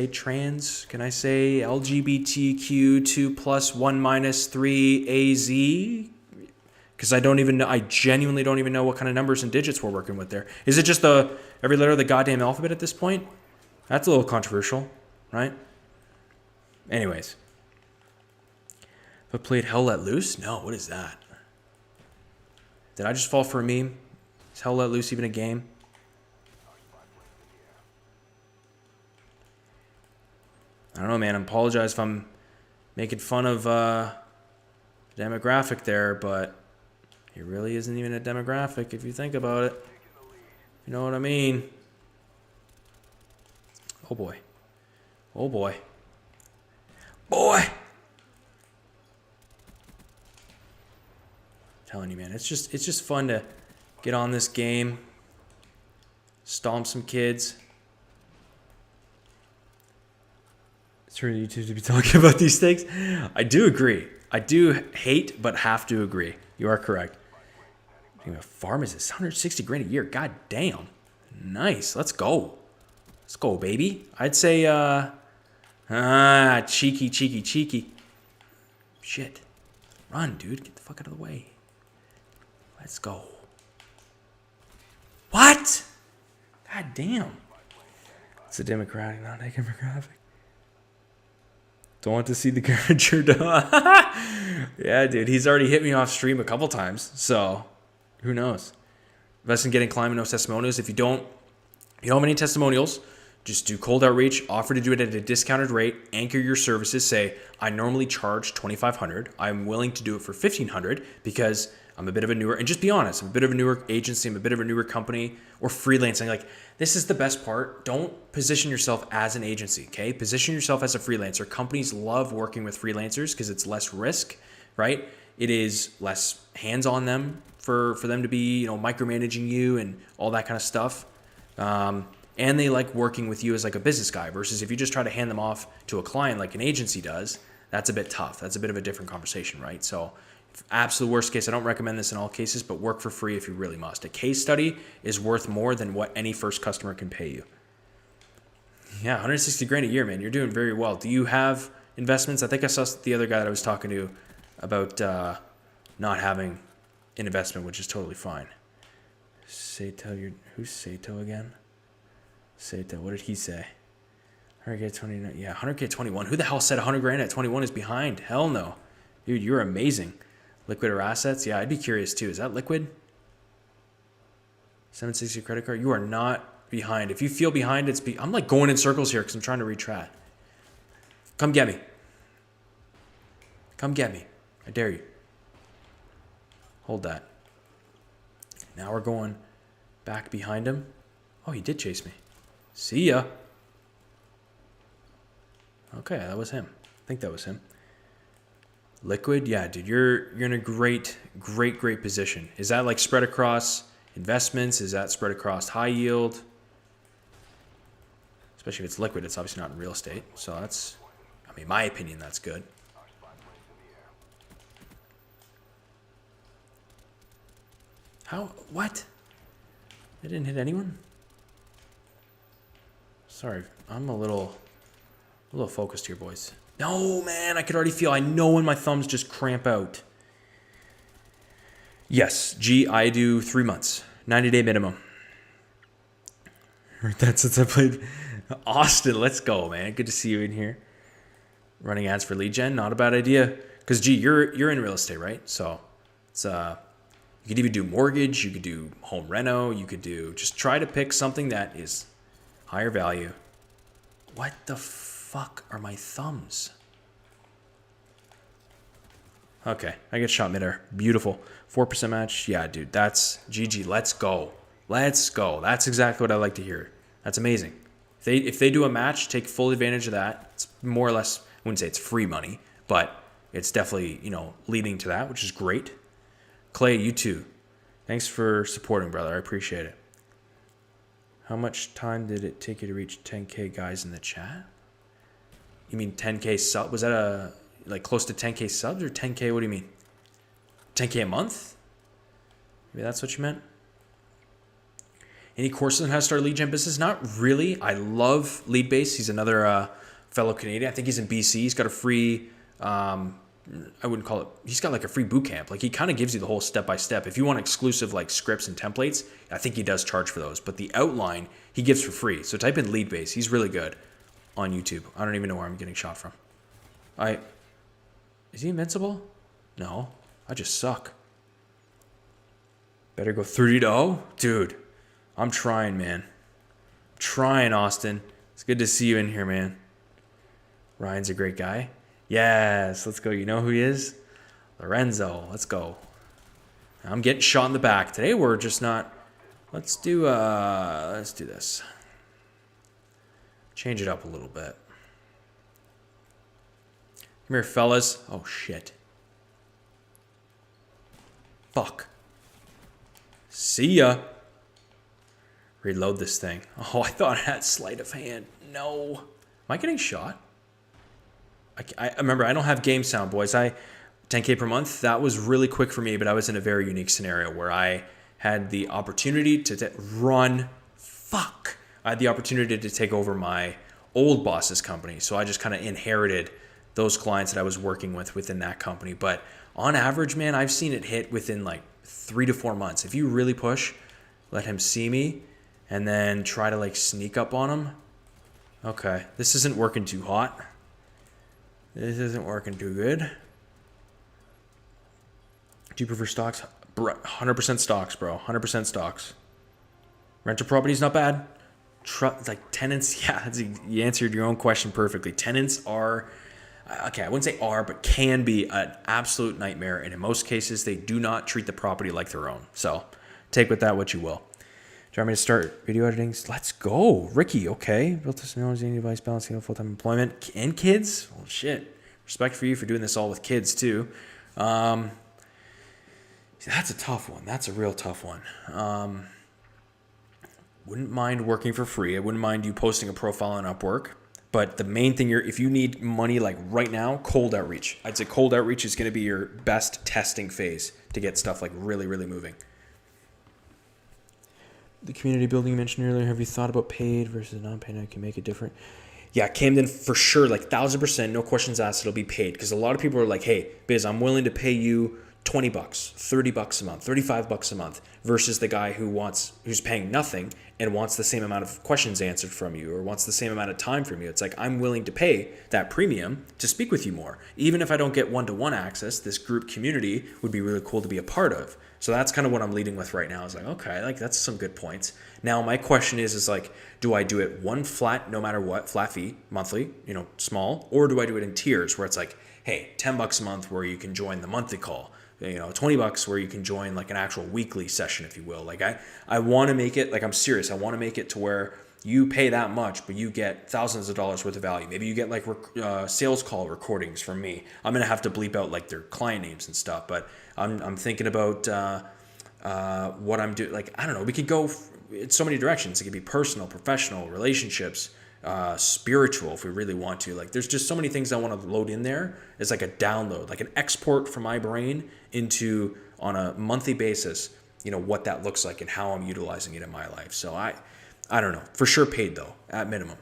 trans? Can I say LGBTQ 2+1 - 3 AZ? Because I genuinely don't even know what kind of numbers and digits we're working with there. Is it just every letter of the goddamn alphabet at this point? That's a little controversial, right? Anyways. But played Hell Let Loose? No, what is that? Did I just fall for a meme? Is Hell Let Loose even a game? I don't know, man. I apologize if I'm making fun of demographic there, but he really isn't even a demographic if you think about it. You know what I mean? Oh boy. Oh boy. Boy! Telling you, man, it's just fun to get on this game, stomp some kids. It's for YouTube to be talking about these things. I do agree. I do hate, but have to agree. You are correct. A farm is this 160 grand a year. God damn. Nice. Let's go. Let's go, baby. I'd say, cheeky. Shit. Run, dude. Get the fuck out of the way. Let's go. What? God damn. It's a democratic, not a demographic. Don't want to see the curvature. Yeah, dude. He's already hit me off stream a couple times. So, who knows? Invest in getting climbing, no testimonials. If you don't have any testimonials, just do cold outreach, offer to do it at a discounted rate, anchor your services, say, I normally charge $2,500. I'm willing to do it for $1,500 because I'm a bit of a newer, and just be honest, I'm a bit of a newer agency, I'm a bit of a newer company, or freelancing. Like, this is the best part. Don't position yourself as an agency, okay? Position yourself as a freelancer. Companies love working with freelancers because it's less risk, right? It is less hands on them for them to be, micromanaging you and all that kind of stuff. And they like working with you as like a business guy versus if you just try to hand them off to a client like an agency does, that's a bit tough. That's a bit of a different conversation, right? So absolute worst case, I don't recommend this in all cases, but work for free if you really must. A case study is worth more than what any first customer can pay you. Yeah, 160 grand a year, man. You're doing very well. Do you have investments? I think I saw the other guy that I was talking to about not having an investment, which is totally fine. Who's Sato again? Sato, what did he say? 100K 29, yeah, 100K 21. Who the hell said 100 grand at 21 is behind? Hell no. Dude, you're amazing. Liquid or assets? Yeah, I'd be curious too. Is that liquid? 760 credit card? You are not behind. If you feel behind, I'm like going in circles here because I'm trying to retrat. Come get me. Come get me. I dare you. Hold that. Now we're going back behind him. Oh, he did chase me. See ya. Okay, that was him. I think that was him. Liquid, yeah, dude, you're in a great position. Is that like spread across investments? Is that spread across high yield? Especially if it's liquid, it's obviously not in real estate. So that's, my opinion, that's good. How? What? They didn't hit anyone? Sorry, I'm a little focused here, boys. No, man, I could already feel. I know when my thumbs just cramp out. Yes, I do 3 months, 90-day minimum. That's since I played Austin. Let's go, man. Good to see you in here. Running ads for lead gen, not a bad idea. Because you're in real estate, right? So it's you could even do mortgage. You could do home reno. You could do just try to pick something that is higher value. What the fuck are my thumbs? Okay, I get shot midair. Beautiful. 4% match. Yeah, dude, that's GG. Let's go. Let's go. That's exactly what I like to hear. That's amazing. If they do a match, take full advantage of that. It's more or less, I wouldn't say it's free money, but it's definitely, leading to that, which is great. Clay, you too. Thanks for supporting, brother. I appreciate it. How much time did it take you to reach 10K guys in the chat? You mean 10K sub? Was that close to 10K subs or 10K? What do you mean? 10K a month? Maybe that's what you meant? Any courses on how to start a lead gen business? Not really. I love Leadbase. He's another fellow Canadian. I think he's in BC. He's got a free, I wouldn't call it, he's got like a free boot camp. Like he kind of gives you the whole step-by-step. If you want exclusive like scripts and templates, I think he does charge for those. But the outline he gives for free. So type in Leadbase. He's really good on YouTube. I don't even know where I'm getting shot from. Is he invincible? No. I just suck. Better go 3-0? Dude, I'm trying, man. I'm trying, Austin. It's good to see you in here, man. Ryan's a great guy. Yes, let's go. You know who he is? Lorenzo. Let's go. I'm getting shot in the back. Today we're just not. Let's do this. Change it up a little bit. Come here, fellas. Oh, shit. Fuck. See ya. Reload this thing. Oh, I thought I had sleight of hand. No. Am I getting shot? I remember, I don't have game sound, boys. 10K per month, that was really quick for me, but I was in a very unique scenario where I had the opportunity to run. Fuck. I had the opportunity to take over my old boss's company. So I just kind of inherited those clients that I was working with within that company. But on average, man, I've seen it hit within like 3 to 4 months. If you really push, let him see me, and then try to like sneak up on him. Okay, this isn't working too hot. This isn't working too good. Do you prefer stocks? 100% stocks, bro. 100% stocks. Rental property's not bad. Like tenants, yeah, you answered your own question perfectly. Tenants are, okay, I wouldn't say are, but can be an absolute nightmare. And in most cases, they do not treat the property like their own. So take with that what you will. Do you want me to start video editing? Let's go. Ricky, okay. Built this knowledge, any device, balancing full-time employment and kids. Well, shit. Respect for you for doing this all with kids, too. That's a tough one. That's a real tough one. Wouldn't mind working for free. I wouldn't mind you posting a profile on Upwork. But the main thing if you need money like right now, cold outreach. I'd say cold outreach is going to be your best testing phase to get stuff like really, really moving. The community building you mentioned earlier, have you thought about paid versus non-paid? I can make it different. Yeah, Camden, for sure, like 1,000%, no questions asked, it'll be paid. Because a lot of people are like, hey, Biz, I'm willing to pay you $20, $30 a month, $35 a month, versus the guy who's paying nothing and wants the same amount of questions answered from you or wants the same amount of time from you. It's like, I'm willing to pay that premium to speak with you more. Even if I don't get one-to-one access, this group community would be really cool to be a part of. So that's kind of what I'm leading with right now. Is like, okay, like that's some good points. Now my question is like, do I do it one flat, no matter what, flat fee, monthly, small, or do I do it in tiers where it's like, hey, $10 a month where you can join the monthly call, $20 where you can join like an actual weekly session, if you will. Like I want to make it, like I'm serious. I want to make it to where you pay that much, but you get thousands of dollars worth of value. Maybe you get like sales call recordings from me. I'm going to have to bleep out like their client names and stuff, but I'm thinking about what I'm doing. Like, I don't know, we could go in so many directions. It could be personal, professional, relationships, spiritual if we really want to. Like there's just so many things I want to load in there. It's like a download, like an export from my brain into on a monthly basis, what that looks like and how I'm utilizing it in my life. So I don't know, for sure paid though, at minimum,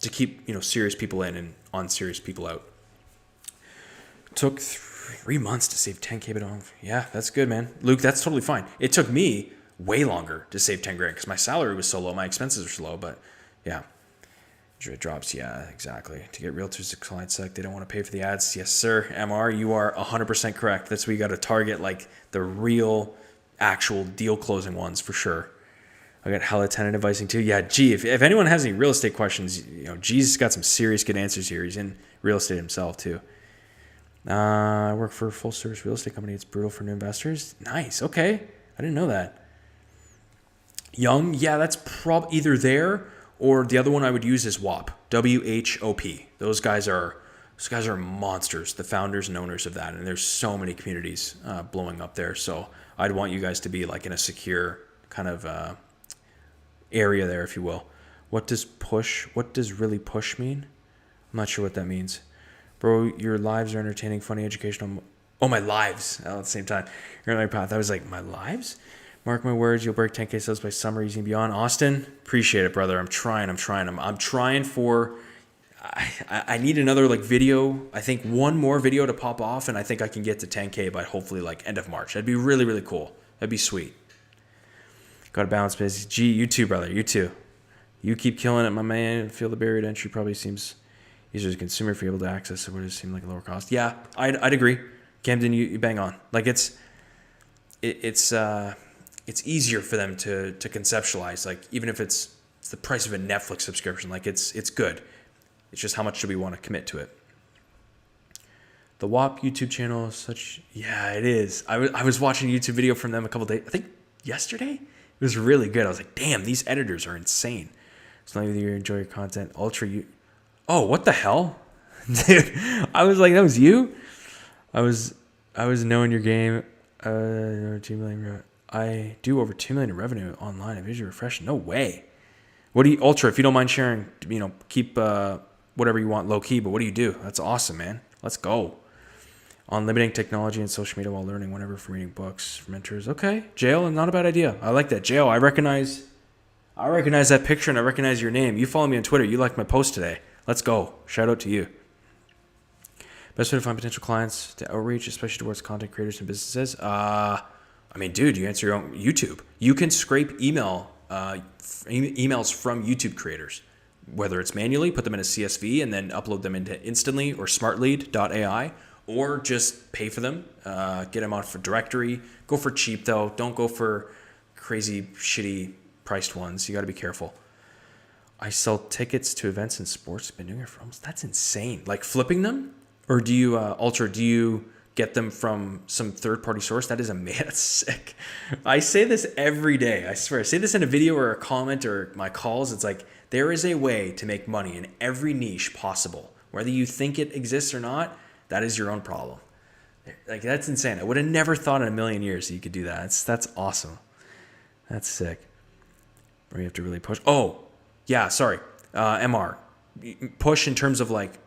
to keep, serious people in and unserious people out. Took 3 months to save 10K, but yeah, that's good, man. Luke, that's totally fine. It took me way longer to save 10 grand because my salary was so low, my expenses were so low, but yeah. Drops, yeah, exactly. To get realtors to client select, they don't want to pay for the ads. Yes, sir. MR, you are 100% correct. That's where you got to target like the real, actual deal closing ones for sure. I got hella tenant advising too. Yeah, G, if anyone has any real estate questions, G's got some serious good answers here. He's in real estate himself too. I work for a full service real estate company. It's brutal for new investors. Nice. Okay. I didn't know that. Young, yeah, that's probably either there. Or the other one I would use is WHOP, W-H-O-P. Those guys are monsters, the founders and owners of that. And there's so many communities blowing up there. So I'd want you guys to be like in a secure kind of area there, if you will. What does really push mean? I'm not sure what that means. Bro, your lives are entertaining, funny, educational. Oh, my lives at the same time. You're on my path. I was like, my lives? Mark my words, you'll break 10K sales by summer, easy and beyond. Austin, appreciate it, brother. I'm trying for, I need another like video. I think one more video to pop off, and I think I can get to 10K by hopefully like end of March. That'd be really, really cool. That'd be sweet. Got to balance busy. Gee, you too, brother. You too. You keep killing it, my man. Feel the barrier to entry probably seems easier as a consumer if you're able to access it. Would it seem like a lower cost? Yeah, I'd agree. Camden, you bang on. Like it's easier for them to conceptualize, like even if it's the price of a Netflix subscription, like it's good. It's just how much do we want to commit to it? The WAP YouTube channel is such, yeah, it is. I was watching a YouTube video from them a couple days, I think yesterday. It was really good. I was like, damn, these editors are insane. As long as you enjoy your content, oh, what the hell? Dude, I was like, that was you? I was knowing your game. 2 million. I do over 2 million in revenue online at Visual Refresh. No way. What do you, Ultra, if you don't mind sharing, keep whatever you want low key, but what do you do? That's awesome, man. Let's go. On limiting technology and social media while learning, whenever from reading books, from mentors. Okay. Jail, not a bad idea. I like that. Jail, I recognize that picture and I recognize your name. You follow me on Twitter. You liked my post today. Let's go. Shout out to you. Best way to find potential clients to outreach, especially towards content creators and businesses. Dude, you answer your own YouTube. You can scrape emails from YouTube creators, whether it's manually, put them in a CSV and then upload them into Instantly or smartlead.ai, or just pay for them, get them off a directory. Go for cheap though. Don't go for crazy, shitty priced ones. You got to be careful. I sell tickets to events and sports. Been doing it for almost, that's insane. Like flipping them? Or do you, Ultra, do you get them from some third-party source? That is amazing. That's sick. I say this every day. I swear. I say this in a video or a comment or my calls. It's like, there is a way to make money in every niche possible. Whether you think it exists or not, that is your own problem. Like, that's insane. I would have never thought in a million years that you could do that. That's awesome. That's sick. Or you have to really push. Oh, yeah, sorry. MR. Push in terms of like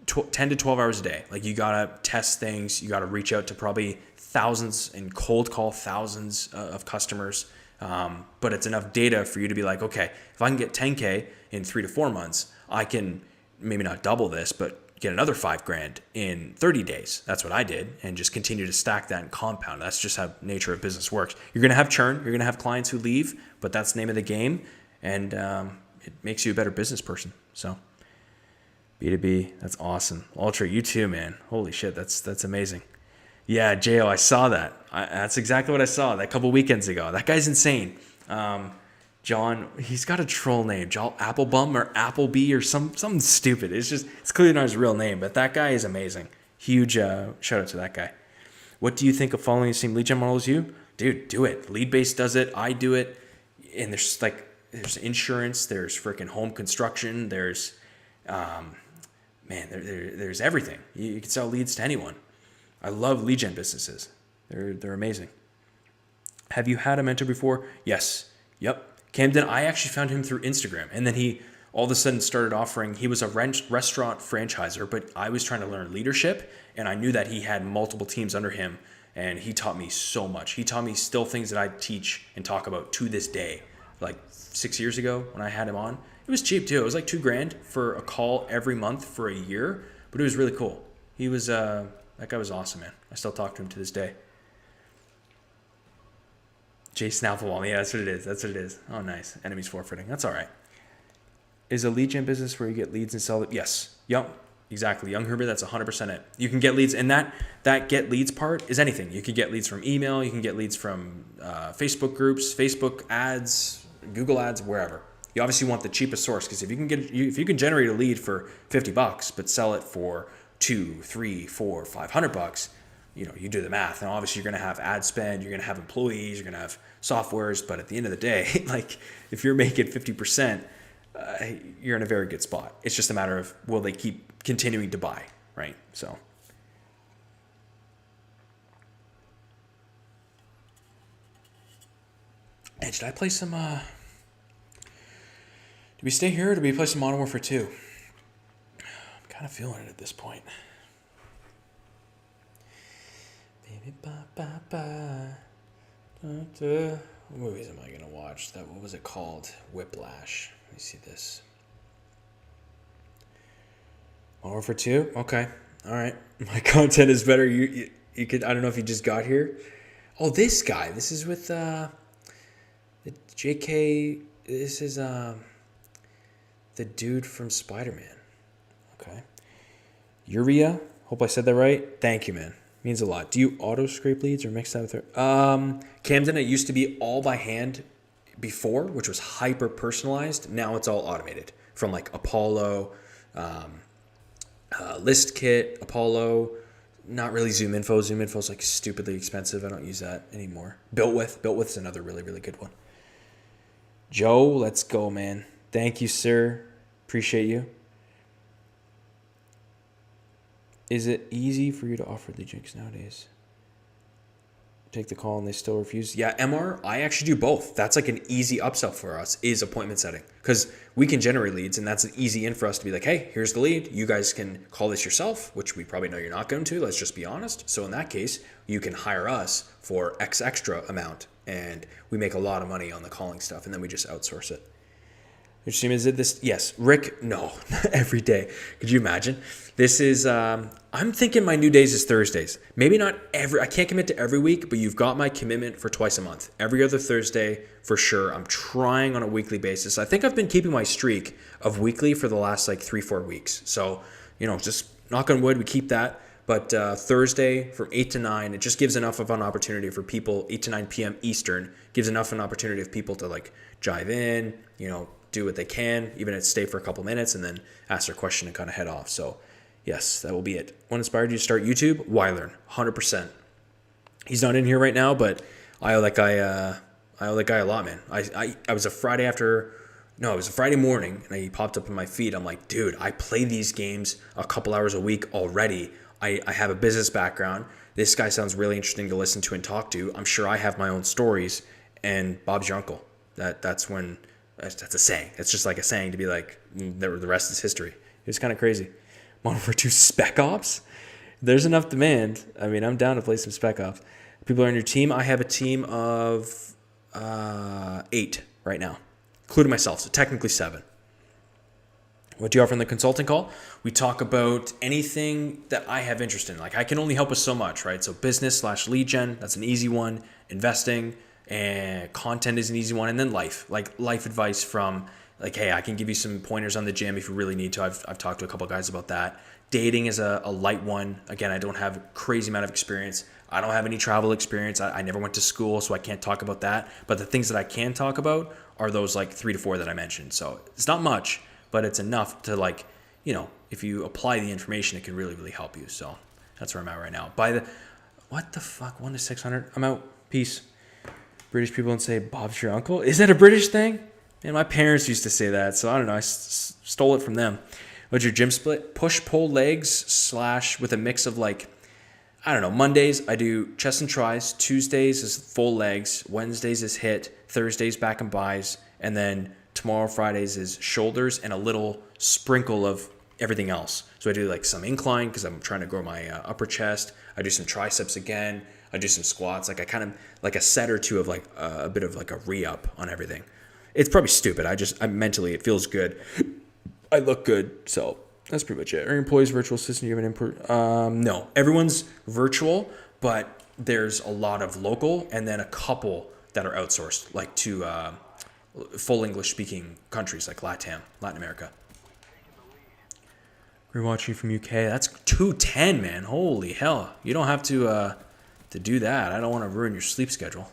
10 to 12 hours a day. Like you got to test things. You got to reach out to probably thousands and cold call thousands of customers. But it's enough data for you to be like, okay, if I can get 10K in 3 to 4 months, I can maybe not double this, but get another $5,000 in 30 days. That's what I did, and just continue to stack that and compound. That's just how nature of business works. You're going to have churn. You're going to have clients who leave, but that's the name of the game. And it makes you a better business person. So B2B, that's awesome. Ultra, you too, man. Holy shit, that's amazing. Yeah, Jo, I saw that. That's exactly what I saw that a couple weekends ago. That guy's insane. John, he's got a troll name, John Applebum or Applebee or something stupid. It's clearly not his real name, but that guy is amazing. Huge shout out to that guy. What do you think of following the same lead gen model as you? Dude, do it. Leadbase does it. I do it. And there's insurance. There's freaking home construction. There's, there's everything. You can sell leads to anyone. I love lead gen businesses. They're amazing. Have you had a mentor before? Yes. Yep. Camden, I actually found him through Instagram. And then he all of a sudden started offering, he was a restaurant franchisor, but I was trying to learn leadership. And I knew that he had multiple teams under him. And he taught me so much. He taught me still things that I teach and talk about to this day. Like 6 years ago when I had him on. It was cheap too. It was like $2,000 for a call every month for a year. But it was really cool. He was, that guy was awesome, man. I still talk to him to this day. Jason Applewall. Yeah, that's what it is. Oh, nice. Enemies forfeiting. That's all right. Is a lead gen business where you get leads and sell it? Yes. Yep. Exactly. Young Herbert, that's 100% it. You can get leads, and that get leads part is anything. You can get leads from email. You can get leads from Facebook groups, Facebook ads, Google ads, wherever. You obviously want the cheapest source, because if you can generate a lead for $50 but sell it for $200, $300, $400, $500, you do the math. And obviously you're going to have ad spend, you're going to have employees, you're going to have softwares. But at the end of the day, like if you're making 50%, you're in a very good spot. It's just a matter of, will they keep continuing to buy, right? So. Hey, should I play some, do we stay here or do we play some Modern Warfare 2? I'm kind of feeling it at this point. What movies am I going to watch? What was it called? Whiplash. Let me see this. Modern Warfare 2? Okay. All right. My content is better. You could, I don't know if you just got here. Oh, this guy. This is with the JK. This is the dude from Spider-Man. Okay. Uria. Hope I said that right. Thank you, man. Means a lot. Do you auto scrape leads or mix that with her? Camden, it used to be all by hand before, which was hyper personalized. Now it's all automated from like Apollo, List Kit, Apollo, Not really Zoom Info. Zoom Info is like stupidly expensive. I don't use that anymore. Built with is another really, really good one. Joe, let's go, man. Thank you, sir. Appreciate you. Is it easy for you to offer lead jinx nowadays? Take the call and they still refuse? Yeah, MR, I actually do both. That's like an easy upsell for us, is appointment setting. Because we can generate leads, and that's an easy in for us to be like, hey, here's the lead. You guys can call this yourself, which we probably know you're not going to. Let's just be honest. So in that case, you can hire us for X extra amount, and we make a lot of money on the calling stuff, and then we just outsource it. Your stream is it this? Yes. Rick, no. Every day. Could you imagine? This is, I'm thinking my new days is Thursdays. Maybe not I can't commit to every week, but you've got my commitment for twice a month. Every other Thursday for sure. I'm trying on a weekly basis. I think I've been keeping my streak of weekly for the last like 3-4 weeks. So, just knock on wood, we keep that. But Thursday from 8 to 9, it just gives enough of an opportunity for people, 8 to 9 p.m. Eastern, gives enough of an opportunity of people to like jive in, do what they can, even if stay for a couple minutes and then ask their question and kind of head off. So yes, that will be it. What inspired you to start YouTube? Wylearn, 100%. He's not in here right now, but I owe that guy a lot, man. I was a Friday morning and he popped up in my feed. I'm like, dude, I play these games a couple hours a week already. I have a business background. This guy sounds really interesting to listen to and talk to. I'm sure I have my own stories, and Bob's your uncle. That's a saying. It's just like a saying to be like, the rest is history. It was kind of crazy. Modern Warfare 2 Spec Ops? There's enough demand. I mean, I'm down to play some Spec Ops. People are on your team. I have a team of 8 right now, including myself, so technically 7. What do you offer in the consulting call? We talk about anything that I have interest in. Like, I can only help with so much, right? So business/lead gen, that's an easy one. Investing and content is an easy one. And then life advice from like, hey, I can give you some pointers on the gym if you really need to. I've talked to a couple of guys about that. Dating is a light one. Again, I don't have a crazy amount of experience. I don't have any travel experience. I never went to school, so I can't talk about that. But the things that I can talk about are those like 3 to 4 that I mentioned. So it's not much, but it's enough to like, if you apply the information, it can really, really help you. So that's where I'm at right now. What the fuck? 1 to 600? I'm out. Peace. British people don't say Bob's your uncle. Is that a British thing? And my parents used to say that, so I don't know. I stole it from them. What's your gym split? Push, pull, legs / with a mix of like, I don't know. Mondays I do chest and tris. Tuesdays is full legs. Wednesdays is hit. Thursdays back and buys, and then tomorrow Fridays is shoulders and a little sprinkle of everything else. So I do like some incline because I'm trying to grow my upper chest. I do some triceps again. I do some squats. Like I kind of like a set or two of like a bit of like a re-up on everything. It's probably stupid. I mentally, it feels good. I look good. So that's pretty much it. Are your employees virtual assistant? You have an input? No, everyone's virtual, but there's a lot of local and then a couple that are outsourced, like to full English speaking countries like Latin America. We're watching from UK. That's 2:10, man. Holy hell. You don't have to do that. I don't want to ruin your sleep schedule.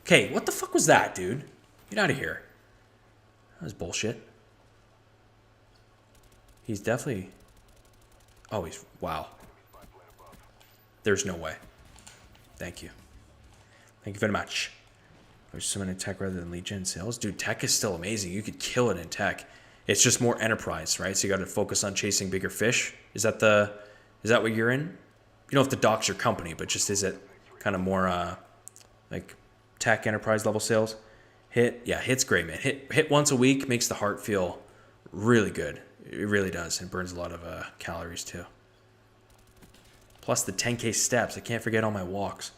Okay, what the fuck was that, dude? Get out of here. That was bullshit. He's definitely... Oh, wow. There's no way. Thank you. Thank you very much. There's someone in tech rather than lead gen sales. Dude, tech is still amazing. You could kill it in tech. It's just more enterprise, right? So you got to focus on chasing bigger fish. Is that what you're in? You don't have to dox your company, but just is it kind of more like tech enterprise level sales? Hit's great, man. Hit once a week makes the heart feel really good. It really does. It burns a lot of calories too. Plus the 10K steps. I can't forget all my walks.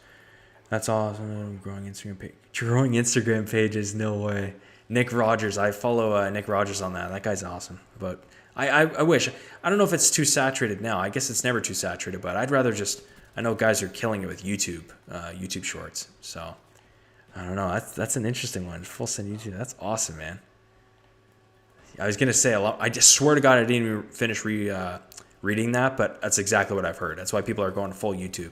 That's awesome. Growing Instagram pages. No way. Nick Rogers. I follow Nick Rogers on that. That guy's awesome. But I wish. I don't know if it's too saturated now. I guess it's never too saturated. But I'd rather just. I know guys are killing it with YouTube Shorts. So I don't know. That's an interesting one. Full send YouTube. That's awesome, man. I was gonna say a lot. I just swear to God, I didn't even finish reading that, but that's exactly what I've heard. That's why people are going full YouTube.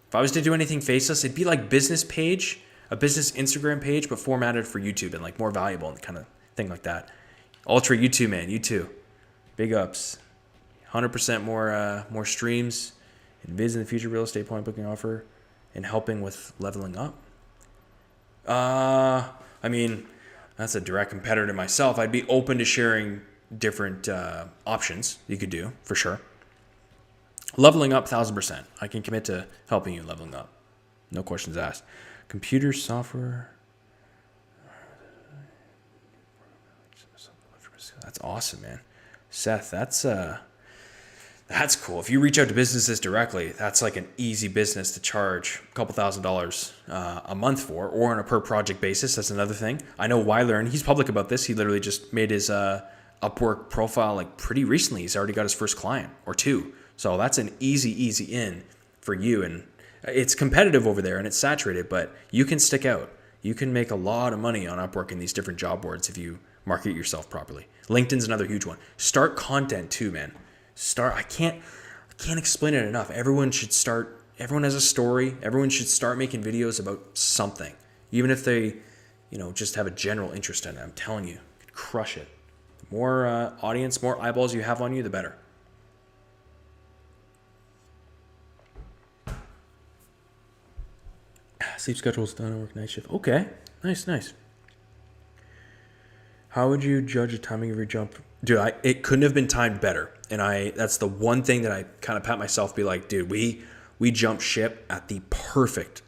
If I was to do anything faceless, it'd be like a business Instagram page, but formatted for YouTube and like more valuable and kind of thing like that. Ultra YouTube, man. You too. Big ups. 100% more streams, invis in the future real estate point booking offer, and helping with leveling up. I mean, that's a direct competitor to myself. I'd be open to sharing different options you could do for sure. Leveling up 1,000%. I can commit to helping you leveling up. No questions asked. Computer software. That's awesome, man. Seth, that's cool. If you reach out to businesses directly, that's like an easy business to charge a couple $1,000s a month for, or on a per project basis. That's another thing. I know Weiler, and he's public about this. He literally just made his Upwork profile like pretty recently. He's already got his first client or two. So that's an easy in for you. And it's competitive over there and it's saturated, but you can stick out. You can make a lot of money on Upwork in these different job boards if you market yourself properly. LinkedIn's another huge one. Start content too, man. I can't explain it enough. Everyone has a story. Everyone should start making videos about something. Even if they, just have a general interest in it. I'm telling you, you could crush it. The more audience, more eyeballs you have on you, the better. Sleep schedule's done. I work night shift. Okay. Nice. How would you judge the timing of your jump? Dude, it couldn't have been timed better. And that's the one thing that I kind of pat myself, be like, dude, we jumped ship at the perfect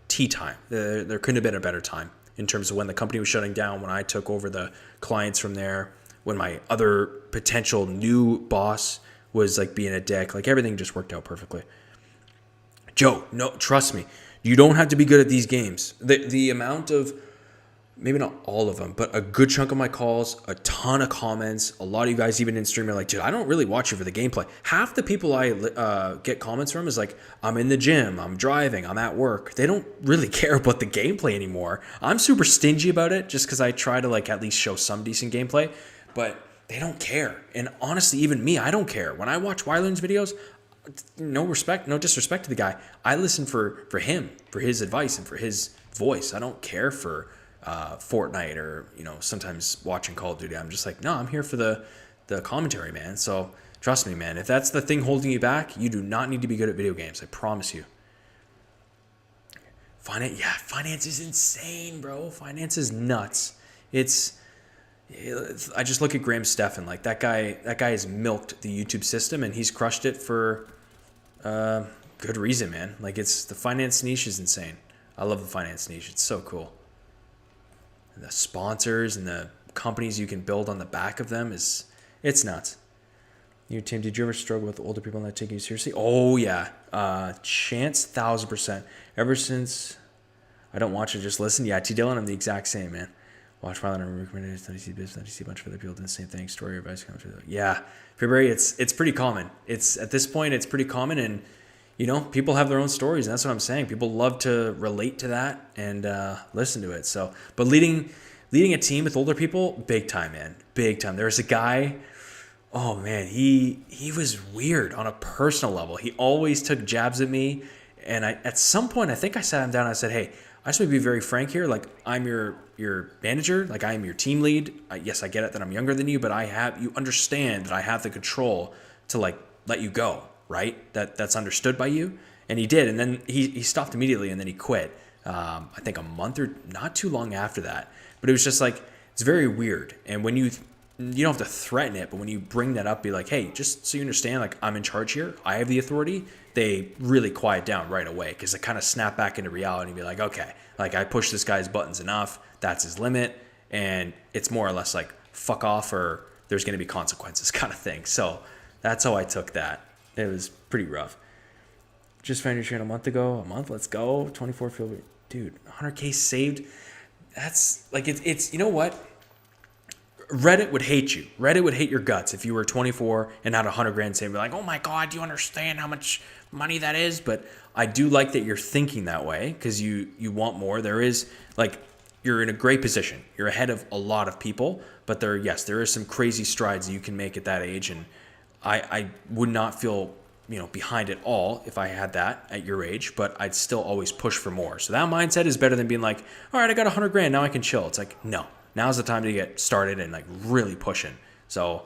tea time. There couldn't have been a better time in terms of when the company was shutting down, when I took over the clients from there, when my other potential new boss was being a dick. Everything just worked out perfectly. Joe, no, trust me. You don't have to be good at these games. The amount of, maybe not all of them, but a good chunk of my calls, a ton of comments, a lot of you guys even in stream are like, dude, I don't really watch you for the gameplay. Half the people I get comments from is like, I'm in the gym, I'm driving, I'm at work. They don't really care about the gameplay anymore. I'm super stingy about it just because I try to at least show some decent gameplay, but they don't care. And honestly, even me, I don't care. When I watch Wyland's videos, no disrespect to the guy. I listen for him, for his advice and for his voice. I don't care for Fortnite or sometimes watching Call of Duty. I'm just no, I'm here for the commentary, man. So trust me, man, if that's the thing holding you back, you do not need to be good at video games. I promise you. Finance is insane, bro. Finance is nuts. I just look at Graham Stephan. That guy has milked the YouTube system and he's crushed it for good reason, man. It's the finance niche is insane. I love the finance niche. It's so cool. The sponsors and the companies you can build on the back of them it's nuts. Tim, did you ever struggle with older people not taking you seriously? Oh yeah, chance 1,000%. Ever since I don't watch it, just listen. Yeah, T Dillon, I'm the exact same, man. Watch while I'm recommended. Study see business. Study see a bunch of other people doing the same thing. Story advice comes through. Yeah, February. It's pretty common. It's at this point it's pretty common, and people have their own stories, and that's what I'm saying. People love to relate to that and listen to it. So, but leading a team with older people, big time, man, big time. There was a guy. Oh man, he was weird on a personal level. He always took jabs at me, and at some point I think I sat him down and I said, hey, I just want to be very frank here. I'm your manager. I am your team lead. Yes, I get it that I'm younger than you, but you understand that I have the control to let you go, right? That's understood by you. And he did. And then he stopped immediately and then he quit. I think a month or not too long after that. But it was just it's very weird. And when you don't have to threaten it, but when you bring that up, be like, hey, just so you understand, I'm in charge here. I have the authority. They really quiet down right away because they kind of snap back into reality and be like, okay, I push this guy's buttons enough. That's his limit. And it's more or less fuck off or there's going to be consequences kind of thing. So that's how I took that. It was pretty rough. Just found your channel a month, let's go. 24 field, dude, 100K saved. That's it's you know what? Reddit would hate you. Reddit would hate your guts if you were 24 and had 100 grand saved. Be like, oh my God, do you understand how much money that is? But I do like that you're thinking that way because you want more. There is you're in a great position. You're ahead of a lot of people, but there is some crazy strides that you can make at that age. And I would not feel, behind it all if I had that at your age, but I'd still always push for more. So that mindset is better than being all right, I got 100 grand. Now I can chill. It's no. Now's the time to get started and really pushing. So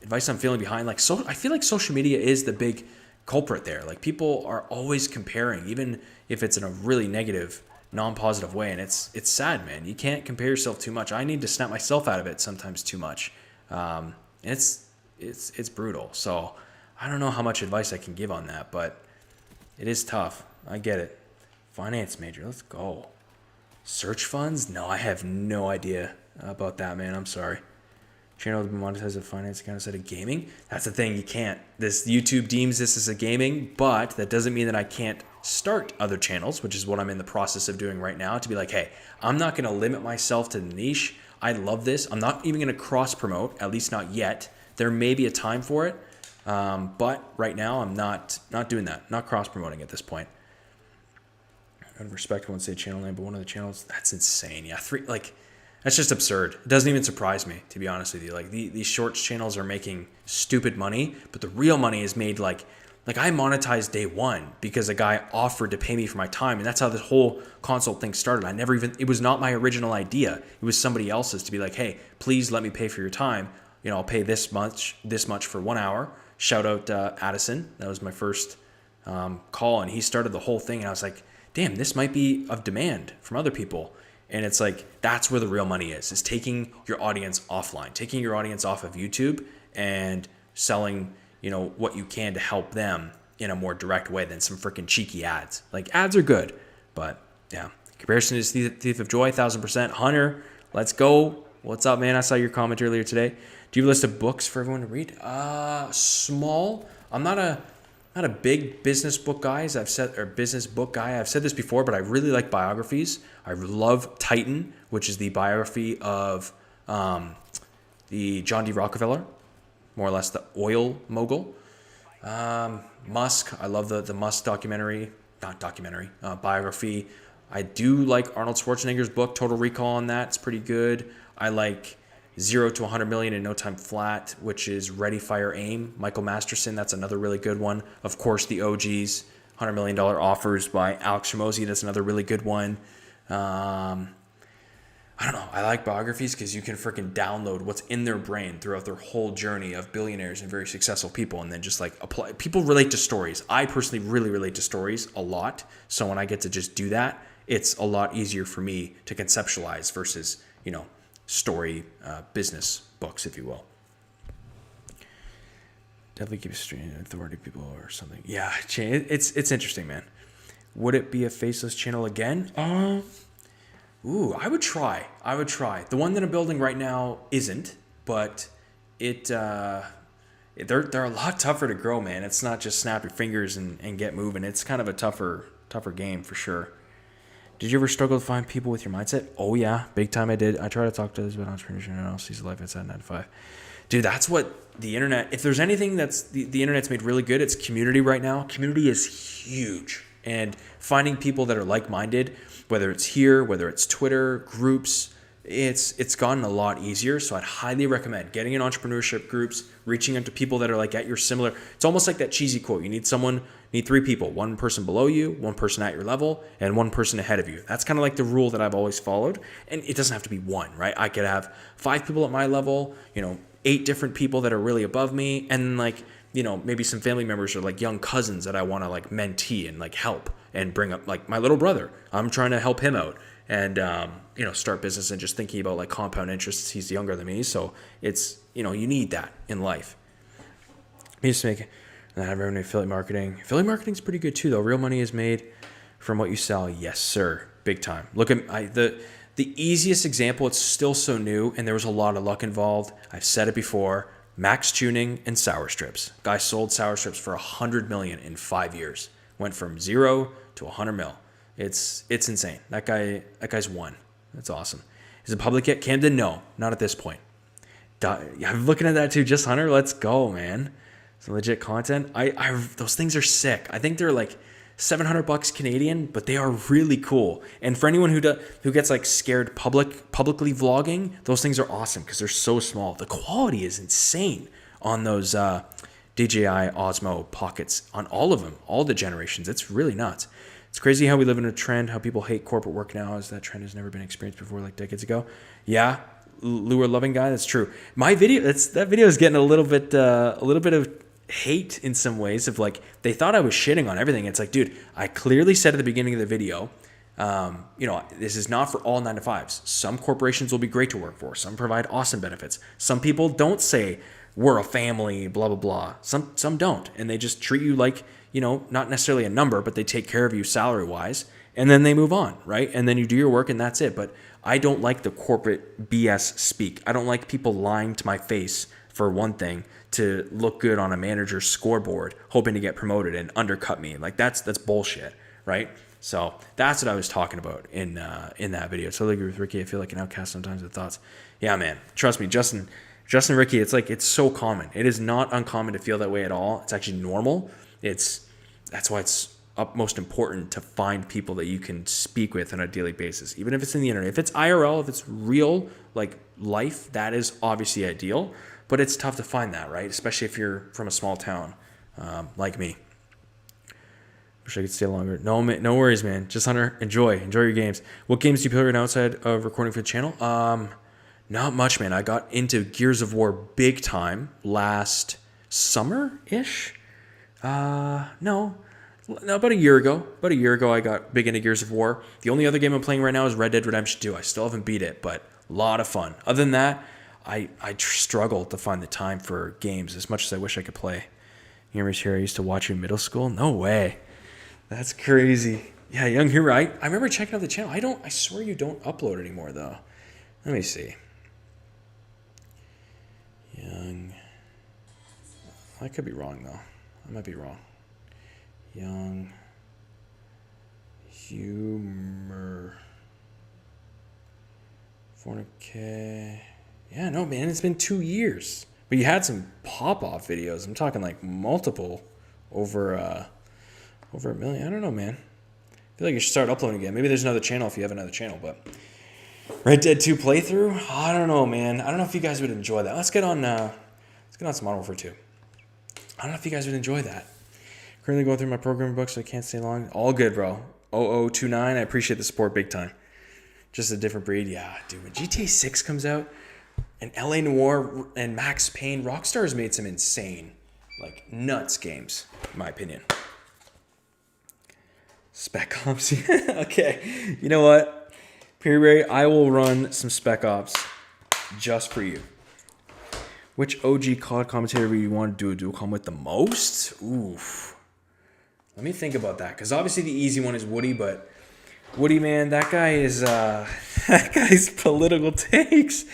advice I'm feeling behind. Like, so I feel like social media is the big culprit there. Like, people are always comparing, even if it's in a really negative, non-positive way. And it's sad, man. You can't compare yourself too much. I need to snap myself out of it sometimes too much. And it's brutal. So I don't know how much advice I can give on that, but it is tough. I get it. Finance major. Let's go. Search funds? No, I have no idea about that, man. I'm sorry. Channel to be monetized as a finance account instead of gaming. That's the thing. You can't. This YouTube deems this as a gaming, but that doesn't mean that I can't start other channels, which is what I'm in the process of doing right now, to be like, hey, I'm not going to limit myself to the niche. I love this. I'm not even going to cross promote, at least not yet. There may be a time for it, but right now I'm not doing that. Not cross promoting at this point. I would respect one say channel name, but one of the channels, that's insane. Yeah, that's just absurd. It doesn't even surprise me, to be honest with you. Like, these shorts channels are making stupid money, but the real money is made like I monetized day one because a guy offered to pay me for my time, and that's how this whole consult thing started. It was not my original idea. It was somebody else's, to be like, hey, please let me pay for your time. You know, I'll pay this much for 1 hour. Shout out Addison. That was my first call, and he started the whole thing, and I was like, damn, this might be of demand from other people. And it's like, that's where the real money is taking your audience offline, taking your audience off of YouTube and selling, you know, what you can to help them in a more direct way than some freaking cheeky ads. Like, ads are good, but yeah. Comparison is the thief of joy, 1,000%. Hunter, let's go. What's up, man? I saw your comment earlier today. Do you have a list of books for everyone to read? Small. I'm not a big business book guy, business book guy. I've said this before, but I really like biographies. I love Titan, which is the biography of the John D. Rockefeller, more or less the oil mogul. Musk, I love the Musk biography. I do like Arnold Schwarzenegger's book, Total Recall, on that. It's pretty good. I like 0 to 100 million in no time flat, which is Ready, Fire, Aim. Michael Masterson, that's another really good one. Of course, the OGs, $100 million offers by Alex Hormozi. That's another really good one. I don't know. I like biographies because you can freaking download what's in their brain throughout their whole journey of billionaires and very successful people, and then just like apply. People relate to stories. I personally really relate to stories a lot. So when I get to just do that, it's a lot easier for me to conceptualize versus, you know, story business books, if you will. Definitely keep streaming authority people or something. Yeah, it's interesting, man. Would it be a faceless channel again? I would try. The one that I'm building right now isn't, but they're a lot tougher to grow, man. It's not just snap your fingers and get moving. It's kind of a tougher game for sure. Did you ever struggle to find people with your mindset? Oh yeah, big time I did. I try to talk to others about entrepreneurship and else sees life outside 9 to 5. Dude, that's what the internet, if there's anything that's the internet's made really good, it's community right now. Community is huge. And finding people that are like-minded, whether it's here, whether it's Twitter, groups, it's gotten a lot easier. So I'd highly recommend getting in entrepreneurship groups, reaching out to people that are like at your similar. It's almost like that cheesy quote. You need 3 people, one person below you, one person at your level, and one person ahead of you. That's kind of like the rule that I've always followed. And it doesn't have to be one, right? I could have 5 people at my level, 8 different people that are really above me, and like, maybe some family members or like young cousins that I want to like mentee and like help and bring up, like my little brother. I'm trying to help him out and, start business and just thinking about like compound interests. He's younger than me. So it's, you need that in life. I used to make revenue affiliate marketing. Affiliate marketing is pretty good too, though. Real money is made from what you sell. Yes, sir. Big time. Look at the easiest example. It's still so new and there was a lot of luck involved. I've said it before. Max Tuning and sour strips. Guy sold sour strips for $100 million in 5 years. Went from 0 to 100 mil. It's insane. That guy's won. That's awesome. Is it public yet? Camden? No, not at this point. I'm looking at that too. Just Hunter. Let's go, man. Some legit content. Those things are sick. I think they're like $700 Canadian, but they are really cool. And for anyone who gets like scared publicly vlogging, those things are awesome because they're so small. The quality is insane on those DJI Osmo Pockets, on all of them, all the generations. It's really nuts. It's crazy how we live in a trend, how people hate corporate work now, as that trend has never been experienced before, like decades ago. Yeah, lure loving guy. That's true. My video, that video is getting a little bit of hate in some ways of like, they thought I was shitting on everything. It's like, dude, I clearly said at the beginning of the video, this is not for all 9-to-5s. Some corporations will be great to work for. Some provide awesome benefits. Some people don't say we're a family, blah, blah, blah. Some don't. And they just treat you like, not necessarily a number, but they take care of you salary wise. And then they move on, right? And then you do your work and that's it. But I don't like the corporate BS speak. I don't like people lying to my face for one thing to look good on a manager's scoreboard, hoping to get promoted and undercut me. Like that's bullshit, right? So that's what I was talking about in that video. Totally agree with Ricky. I feel like an outcast sometimes with thoughts. Yeah, man. Trust me, Justin, Ricky, it's so common. It is not uncommon to feel that way at all. It's actually normal. That's why it's utmost important to find people that you can speak with on a daily basis, even if it's in the internet. If it's IRL, if it's real, like life, that is obviously ideal, but it's tough to find that, right? Especially if you're from a small town like me. Wish I could stay longer. No worries, man. Just Hunter, enjoy your games. What games do you play right now outside of recording for the channel? Not much, man. I got into Gears of War big time last summer-ish. No, about a year ago. I got big into Gears of War. The only other game I'm playing right now is Red Dead Redemption 2. I still haven't beat it, but a lot of fun. Other than that, I struggle to find the time for games as much as I wish I could play. Humor's here. I used to watch you in middle school. No way. That's crazy. Yeah, Young Humor. I remember checking out the channel. I swear you don't upload anymore, though. Let me see. Young. I could be wrong, though. I might be wrong. Young Humor. 400K. Yeah, no, man. It's been 2 years. But you had some pop-off videos. I'm talking like multiple over a million. I don't know, man. I feel like you should start uploading again. Maybe there's another channel if you have another channel, but Red Dead 2 playthrough? I don't know, man. I don't know if you guys would enjoy that. Let's get on some Modern Warfare 2. I don't know if you guys would enjoy that. Currently going through my programming book, so I can't stay long. All good, bro. 0029. I appreciate the support big time. Just a different breed. Yeah, dude. When GTA 6 comes out and LA Noire and Max Payne, Rockstar's made some insane, like, nuts games, in my opinion. Spec Ops. Okay. You know what? Perry, I will run some Spec Ops just for you. Which OG COD commentator would you want to do a dual com with the most? Oof. Let me think about that, because obviously the easy one is Woody, but Woody, man, that guy's political takes.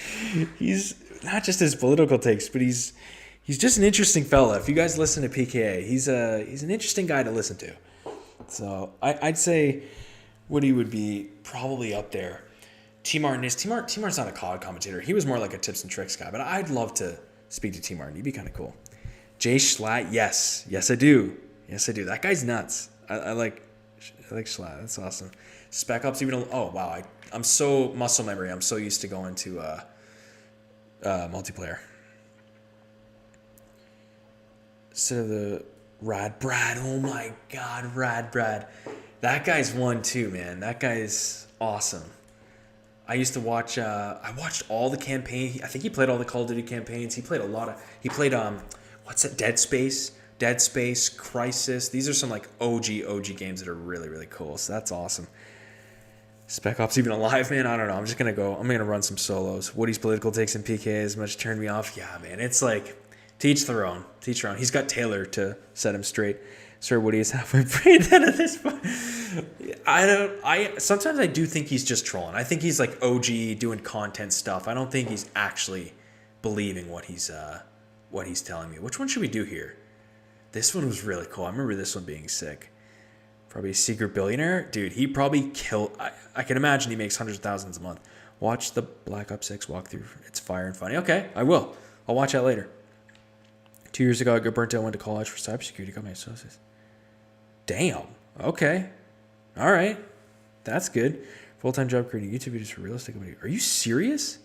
He's not just his political takes, but he's just an interesting fella. If you guys listen to PKA, he's an interesting guy to listen to. So I'd say Woody would be probably up there. T-Martin is T-Martin's not a COD commentator. He was more like a tips and tricks guy, but I'd love to speak to T-Martin. He'd be kind of cool. Jay Schlatt, yes I do. That guy's nuts. I like Schlatt. That's awesome. Spec Ops, oh wow, I'm so muscle memory. I'm so used to going to multiplayer. Instead of the Rad Brad, oh my god, Rad Brad. That guy's one too, man. That guy's awesome. I used to watch, I watched all the campaign. I think he played all the Call of Duty campaigns. He played, what's that, Dead Space, Crisis. These are some like OG games that are really, really cool. So that's awesome. Spec Ops even alive, man? I don't know. I'm going to run some solos. Woody's political takes in PK as much turned me off. Yeah, man. It's like, teach their own. He's got Taylor to set him straight. Sir Woody is halfway brain at this point. Sometimes I do think he's just trolling. I think he's like OG doing content stuff. I don't think he's actually believing what he's telling me. Which one should we do here? This one was really cool. I remember this one being sick. Probably a secret billionaire. Dude, he probably killed... I can imagine he makes hundreds of thousands a month. Watch the Black Ops 6 walkthrough. It's fire and funny. Okay, I will. I'll watch that later. 2 years ago, I got burnt out. Went to college for cybersecurity. Got my associates. Damn. Okay. All right. That's good. Full-time job creating YouTube videos for real estate company. Are you serious?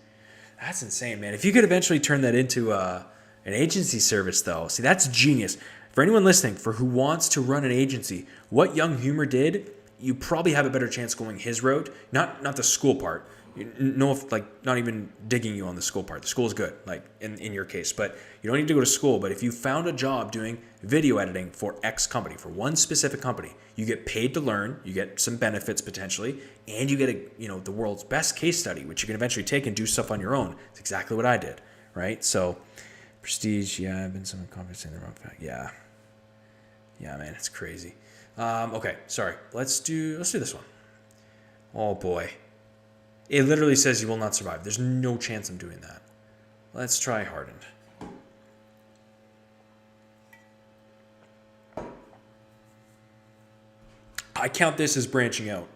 That's insane, man. If you could eventually turn that into an agency service, though. See, that's genius. For anyone listening, for who wants to run an agency, what Young Humor did, you probably have a better chance going his route. Not the school part. No, like not even digging you on the school part. The school is good, like in your case, but you don't need to go to school. But if you found a job doing video editing for X company, for one specific company, you get paid to learn, you get some benefits potentially, and you get the world's best case study, which you can eventually take and do stuff on your own. It's exactly what I did, right? So, prestige, yeah, I've been somewhat confident in the wrong fact, yeah, man, it's crazy. Okay, sorry, let's do this one. Oh boy. It literally says you will not survive. There's no chance I'm doing that. Let's try hardened. I count this as branching out.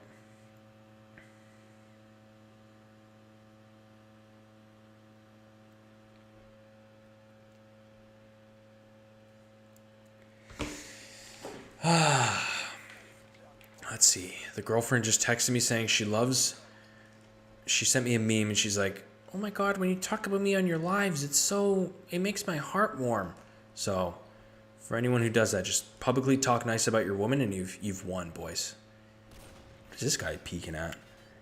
Let's see. The girlfriend just texted me saying she sent me a meme and she's like, oh my God, when you talk about me on your lives, it makes my heart warm. So for anyone who does that, just publicly talk nice about your woman and you've won, boys. What is this guy peeking at?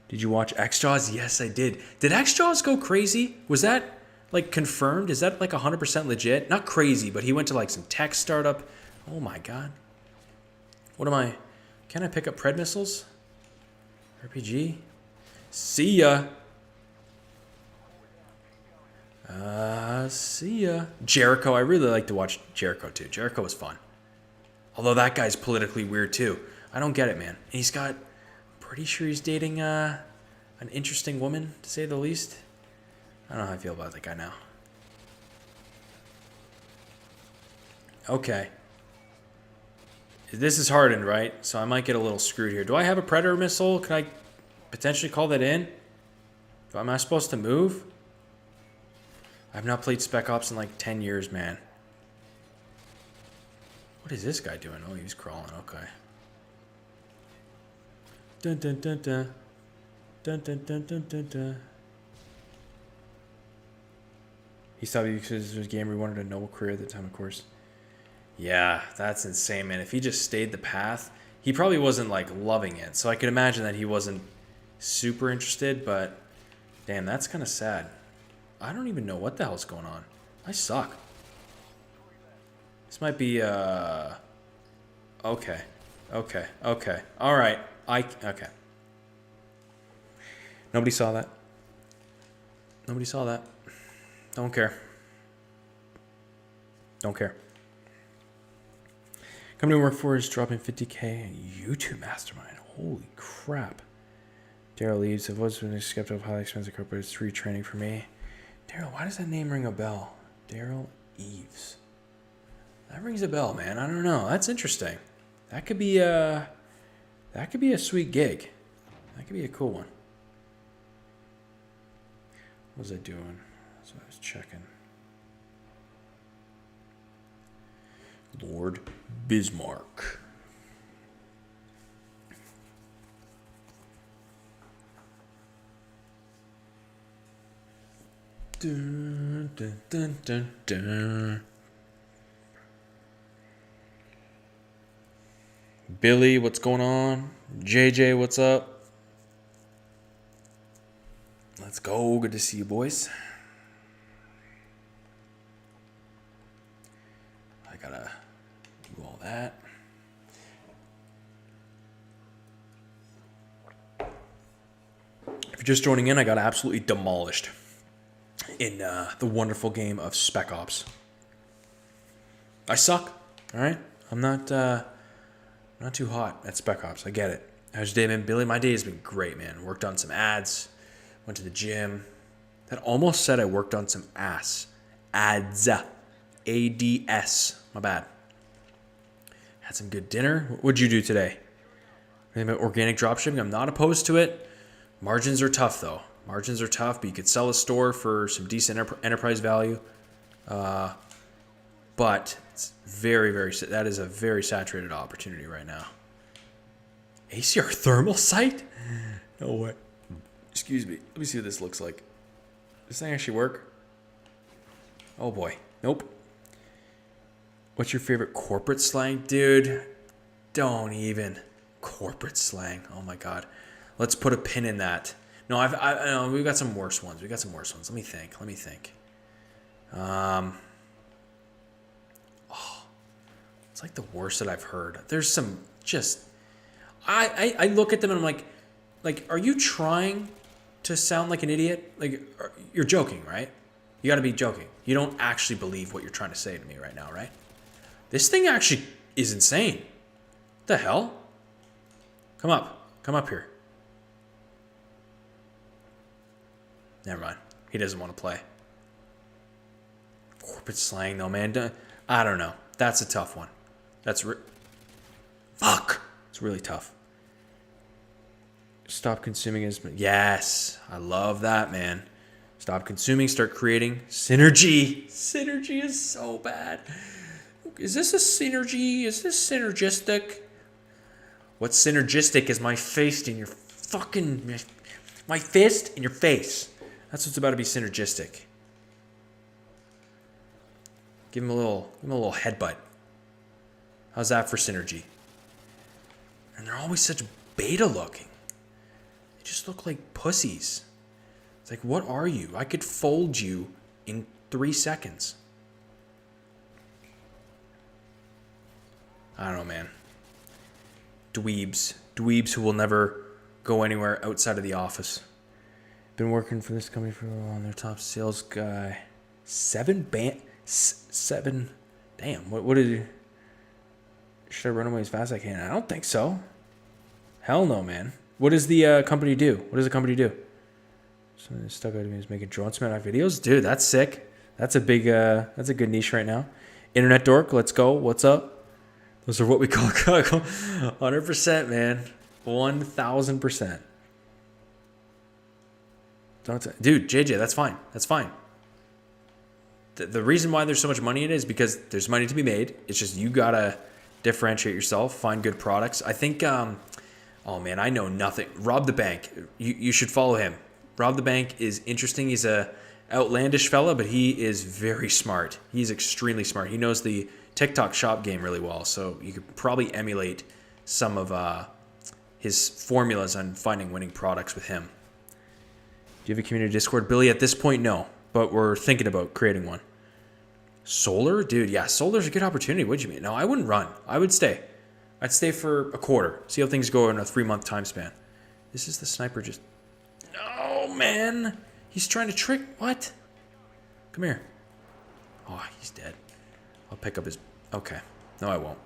Did you watch X-Jaws? Yes, I did. Did X-Jaws go crazy? Was that like confirmed? Is that like 100% legit? Not crazy, but he went to like some tech startup. Oh my God. Can I pick up Pred missiles? RPG? See ya. See ya. Jericho. I really like to watch Jericho too. Jericho was fun. Although that guy's politically weird too. I don't get it, man. And pretty sure he's dating an interesting woman, to say the least. I don't know how I feel about that guy now. Okay. This is hardened, right? So I might get a little screwed here. Do I have a Predator missile? Can I potentially call that in? Am I supposed to move? I've not played Spec Ops in like 10 years, man. What is this guy doing? Oh, he's crawling. Okay. Dun dun dun dun. Dun dun dun dun dun dun. He stopped because his gamer wanted a noble career at the time, of course. Yeah, that's insane, man. If he just stayed the path, he probably wasn't like loving it. So I could imagine that he wasn't super interested, but damn, that's kind of sad. I don't even know what the hell's going on. I suck. This might be okay. All right. Okay. Nobody saw that. Don't care. Company I work for is dropping 50K YouTube mastermind. Holy crap. Daryl leaves. I was really skeptical of highly expensive corporate. It's retraining for me. Daryl, why does that name ring a bell? Daryl Eves. That rings a bell, man. I don't know. That's interesting. That could be a sweet gig. That could be a cool one. What was I doing? So I was checking. Lord Bismarck. Dun, dun, dun, dun, dun. Billy, what's going on? JJ, what's up? Let's go. Good to see you, boys. I gotta do all that. If you're just joining in, I got absolutely demolished in the wonderful game of Spec Ops. I suck. All right, I'm not too hot at Spec Ops. I get it. How's your day been, Billy? My day has been great, man. Worked on some ads. Went to the gym. That almost said I worked on some ads. ADS. My bad. Had some good dinner. What'd you do today? Anything about organic dropshipping? I'm not opposed to it. Margins are tough, though. Margins are tough, but you could sell a store for some decent enterprise value. But it's that is a very saturated opportunity right now. ACR thermal sight? No way. Excuse me. Let me see what this looks like. Does this thing actually work? Oh boy. Nope. What's your favorite corporate slang? Dude, don't even. Corporate slang. Oh my God. Let's put a pin in that. No, no, we've got some worse ones. Let me think. Oh, it's like the worst that I've heard. There's some just, I look at them and I'm like, are you trying to sound like an idiot? Like, you're joking, right? You got to be joking. You don't actually believe what you're trying to say to me right now, right? This thing actually is insane. What the hell? Come up here. Never mind. He doesn't want to play. Corporate slang, though, man. I don't know. That's a tough one. Fuck. It's really tough. Stop consuming as... Yes. I love that, man. Stop consuming. Start creating. Synergy. Synergy is so bad. Is this a synergy? Is this synergistic? What's synergistic is my fist in your fucking... My fist in your face. That's what's about to be synergistic. Give him a little headbutt. How's that for synergy? And they're always such beta looking. They just look like pussies. It's like, what are you? I could fold you in 3 seconds. I don't know, man. Dweebs who will never go anywhere outside of the office. Been working for this company for a while. Their top sales guy. 7. Damn. What did you? Should I run away as fast as I can? I don't think so. Hell no, man. What does the company do? What does the company do? So stuck out of me is making drone smack videos. Dude, that's sick. That's a good niche right now. Internet dork, let's go. What's up? Those are what we call 100%, man. 1000%. Dude, JJ, that's fine. That's fine. The reason why there's so much money in it is because there's money to be made. It's just you gotta differentiate yourself, find good products. I think, oh man, I know nothing. Rob the Bank. You should follow him. Rob the Bank is interesting. He's a outlandish fella, but he is very smart. He's extremely smart. He knows the TikTok shop game really well, so you could probably emulate some of his formulas on finding winning products with him. Do you have a community Discord? Billy, at this point, no, but we're thinking about creating one. Solar? Dude, yeah, solar's a good opportunity. What'd you mean? No, I wouldn't run. I would stay. I'd stay for a quarter. See how things go in a 3-month time span. This is the sniper just... No, man. He's trying to trick... What? Come here. Oh, he's dead. I'll pick up his... Okay. No, I won't.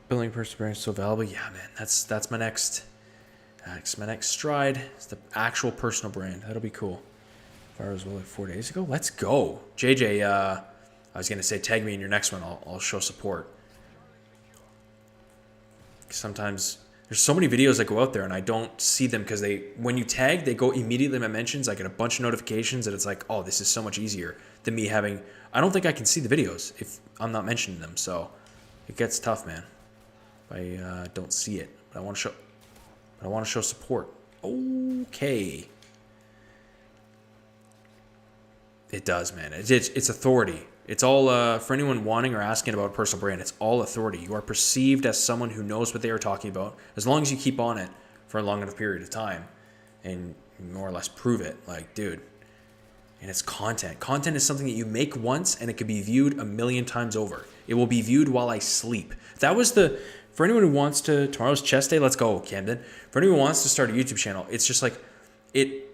Building perseverance so valuable. Yeah, man. That's my next... That's my next stride. It's the actual personal brand. That'll be cool. Fire was like 4 days ago. Let's go. JJ, I was going to say tag me in your next one. I'll show support. Sometimes there's so many videos that go out there and I don't see them because when you tag, they go immediately in my mentions. I get a bunch of notifications and it's like, oh, this is so much easier than me having... I don't think I can see the videos if I'm not mentioning them. So it gets tough, man. I don't see it. But I want to show support. Okay. It does, man. It's authority. It's all, for anyone wanting or asking about a personal brand, it's all authority. You are perceived as someone who knows what they are talking about. As long as you keep on it for a long enough period of time and more or less prove it, like, dude. And it's content. Content is something that you make once and it could be viewed 1,000,000 times over. It will be viewed while I sleep. That was for anyone who wants to, tomorrow's chest day, let's go, Camden. For anyone who wants to start a YouTube channel, it's just like, it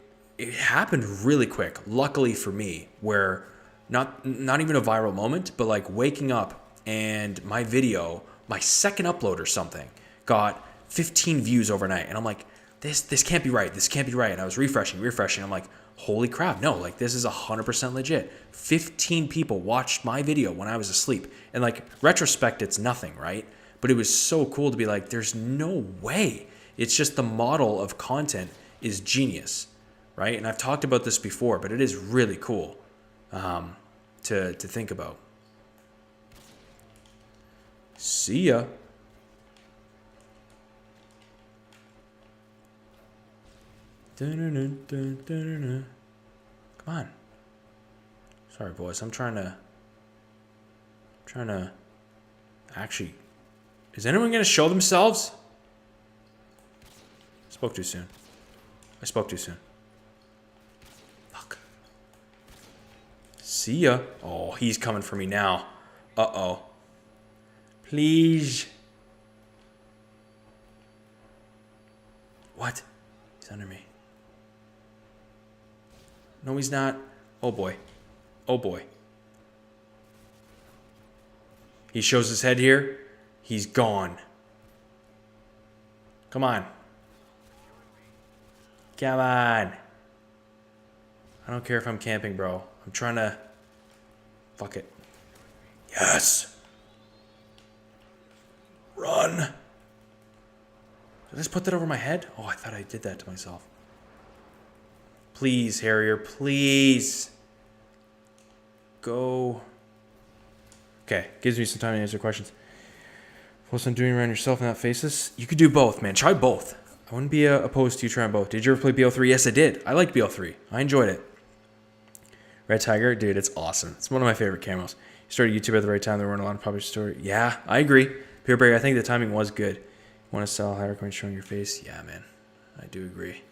happened really quick, luckily for me, where not even a viral moment, but like waking up and my video, my second upload or something, got 15 views overnight. And I'm like, this can't be right. This can't be right. And I was refreshing. I'm like, holy crap. No, like this is 100% legit. 15 people watched my video when I was asleep. And like retrospect, it's nothing, right? But it was so cool to be like, there's no way. It's just the model of content is genius. Right? And I've talked about this before, but it is really cool to think about. See ya. Come on. Sorry, boys. I'm trying to actually... Is anyone going to show themselves? Spoke too soon. I spoke too soon. Fuck. See ya. Oh, he's coming for me now. Uh-oh. Please. What? He's under me. No, he's not. Oh, boy. Oh, boy. He shows his head here. He's gone. Come on. Come on. I don't care if I'm camping, bro. I'm trying to... Fuck it. Yes. Run. Did I just put that over my head? Oh, I thought I did that to myself. Please, Harrier, please. Go. Okay, gives me some time to answer questions. What's on doing around yourself and not faceless? You could do both, man. Try both. I wouldn't be opposed to you trying both. Did you ever play BO3? Yes, I did. I liked BO3. I enjoyed it. Red Tiger, dude, it's awesome. It's one of my favorite camos. You started YouTube at the right time. There weren't a lot of published stories. Yeah, I agree. Pure Break, I think the timing was good. Want to sell higher coins showing your face? Yeah, man. I do agree.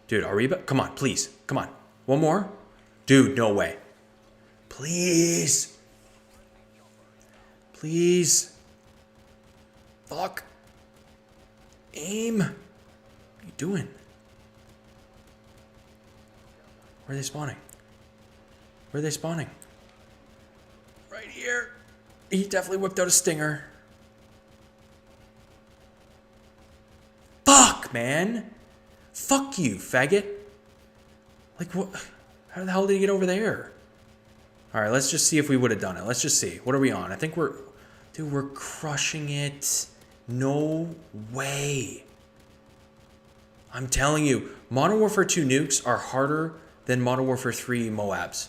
Dude, are we about... Come on, please. Come on. One more? Dude, no way. Please. Please. Fuck. Aim. What are you doing? Where are they spawning? Where are they spawning? Right here. He definitely whipped out a stinger. Fuck, man. Fuck you, faggot. Like, what? How the hell did he get over there? All right, let's just see if we would have done it. Let's just see. What are we on? I think we're... Dude, we're crushing it. No way. I'm telling you, Modern Warfare 2 nukes are harder than Modern Warfare 3 Moabs.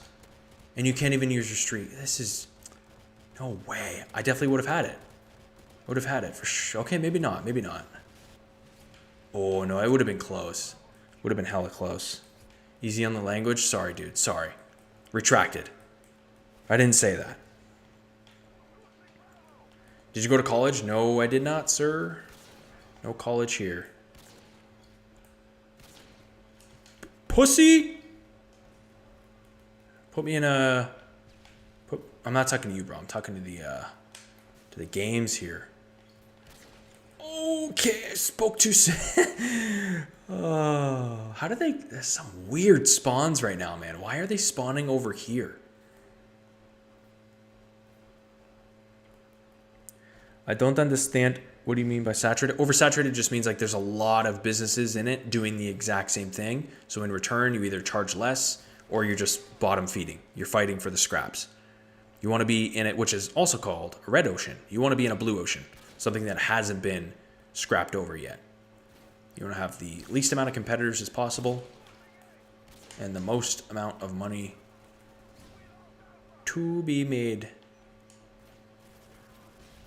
And you can't even use your streak. This is... No way. I definitely would have had it. Would have had it for sure. Okay, maybe not. Maybe not. Oh, no, it would have been close. Would have been hella close. Easy on the language? Sorry, dude. Sorry. Retracted. I didn't say that. Did you go to college? No, I did not, sir. No college here. Pussy! Put me in a... I'm not talking to you, bro. I'm talking to the games here. Okay, I spoke too soon. Oh, how do they... There's some weird spawns right now, man. Why are they spawning over here? I don't understand. What do you mean by saturated? Oversaturated just means like there's a lot of businesses in it doing the exact same thing. So in return, you either charge less or you're just bottom feeding. You're fighting for the scraps. You want to be in it, which is also called a red ocean. You want to be in a blue ocean, something that hasn't been scrapped over yet. You want to have the least amount of competitors as possible and the most amount of money to be made.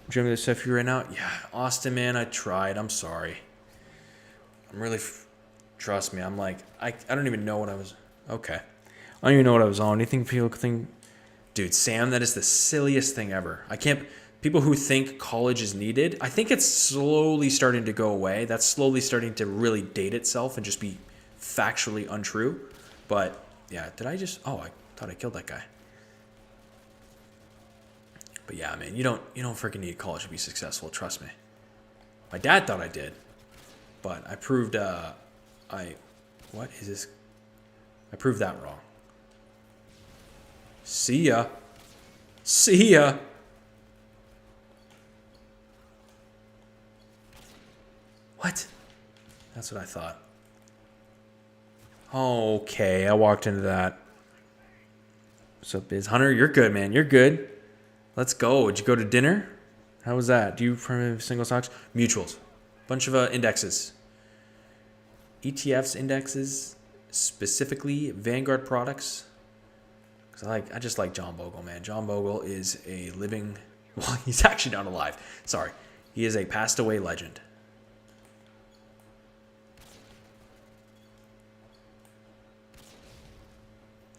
Jimmy, the stuff you ran out? Yeah, Austin, man, I tried. I'm sorry. I'm really... Trust me, I'm like... I don't even know what I was... Okay. I don't even know what I was on. Anything people think... Dude, Sam, that is the silliest thing ever. I can't... People who think college is needed, I think it's slowly starting to go away. That's slowly starting to really date itself and just be factually untrue. But, yeah, did I just... Oh, I thought I killed that guy. But yeah, man, you don't freaking need college to be successful. Trust me. My dad thought I did, but I proved what is this? I proved that wrong. See ya. See ya. What? That's what I thought. Okay, I walked into that. What's up, Biz Hunter? You're good, man. You're good. Let's go. Did you go to dinner? How was that? Do you have single stocks? Mutuals. Bunch of indexes. ETFs, indexes, specifically Vanguard products. Because I just like John Bogle, man. John Bogle is a living... Well, he's actually not alive. Sorry. He is a passed away legend.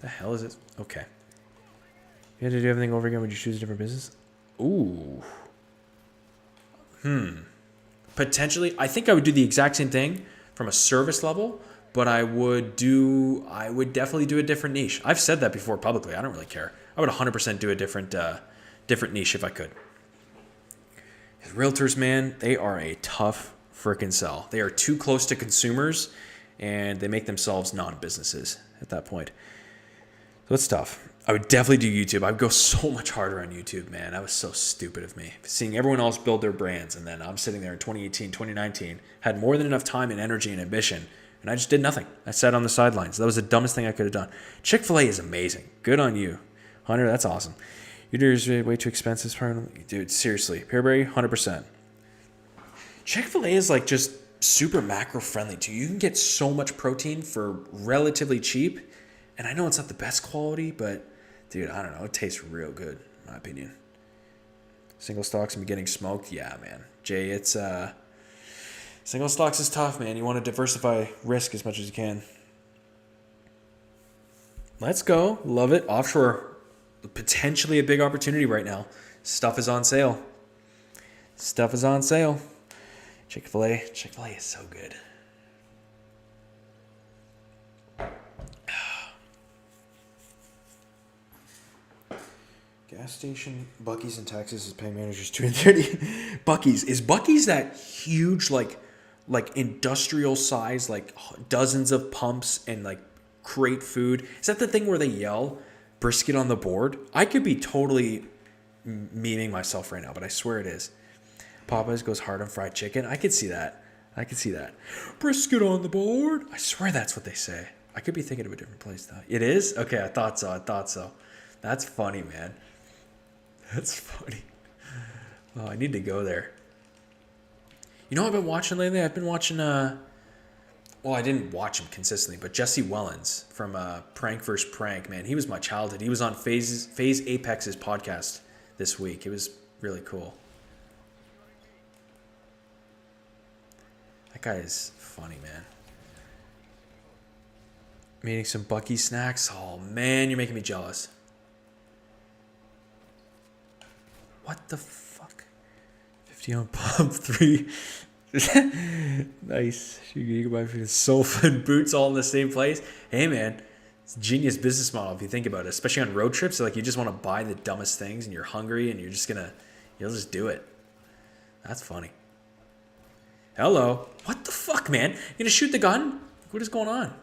The hell is it? Okay. You had to do everything over again. Would you choose a different business? Ooh. Potentially. I think I would do the exact same thing, from a service level, but I would definitely do a different niche. I've said that before publicly. I don't really care. I would 100% do a different niche if I could. Realtors, man, they are a tough freaking sell. They are too close to consumers, and they make themselves non-businesses at that point. So it's tough. I would definitely do YouTube. I would go so much harder on YouTube, man. That was so stupid of me. Seeing everyone else build their brands, and then I'm sitting there in 2018, 2019, had more than enough time and energy and ambition, and I just did nothing. I sat on the sidelines. That was the dumbest thing I could have done. Chick-fil-A is amazing. Good on you. Hunter, that's awesome. Yours are way too expensive. Dude, seriously. Pearberry, 100%. Chick-fil-A is like just super macro-friendly, too. You can get so much protein for relatively cheap, and I know it's not the best quality, but dude, I don't know. It tastes real good, in my opinion. Single stocks and getting smoked? Yeah, man. Jay, it's single stocks is tough, man. You want to diversify risk as much as you can. Let's go. Love it. Offshore, potentially a big opportunity right now. Stuff is on sale. Stuff is on sale. Chick-fil-A. Chick-fil-A is so good. Gas station, Buc-ee's in Texas is paying managers $230. Buc-ee's. Is Buc-ee's that huge, like industrial size, like dozens of pumps and like crate food? Is that the thing where they yell brisket on the board? I could be totally memeing myself right now, but I swear it is. Popeyes goes hard on fried chicken. I could see that. Brisket on the board. I swear that's what they say. I could be thinking of a different place though. It is? Okay, I thought so. That's funny, man. That's funny. Oh, I need to go there. You know what I've been watching lately? I've been watching, well, I didn't watch him consistently, but Jesse Wellens from Prank vs. Prank, man. He was my childhood. He was on Phase Apex's podcast this week. It was really cool. That guy is funny, man. I'm eating some Buc-ee snacks. Oh, man, you're making me jealous. What the fuck? 50 on pump 3. Nice. You can buy sofa and boots all in the same place. Hey, man, it's a genius business model if you think about it, especially on road trips. Like, you just want to buy the dumbest things and you're hungry and you'll just do it. That's funny. Hello. What the fuck, man? You gonna shoot the gun? What is going on?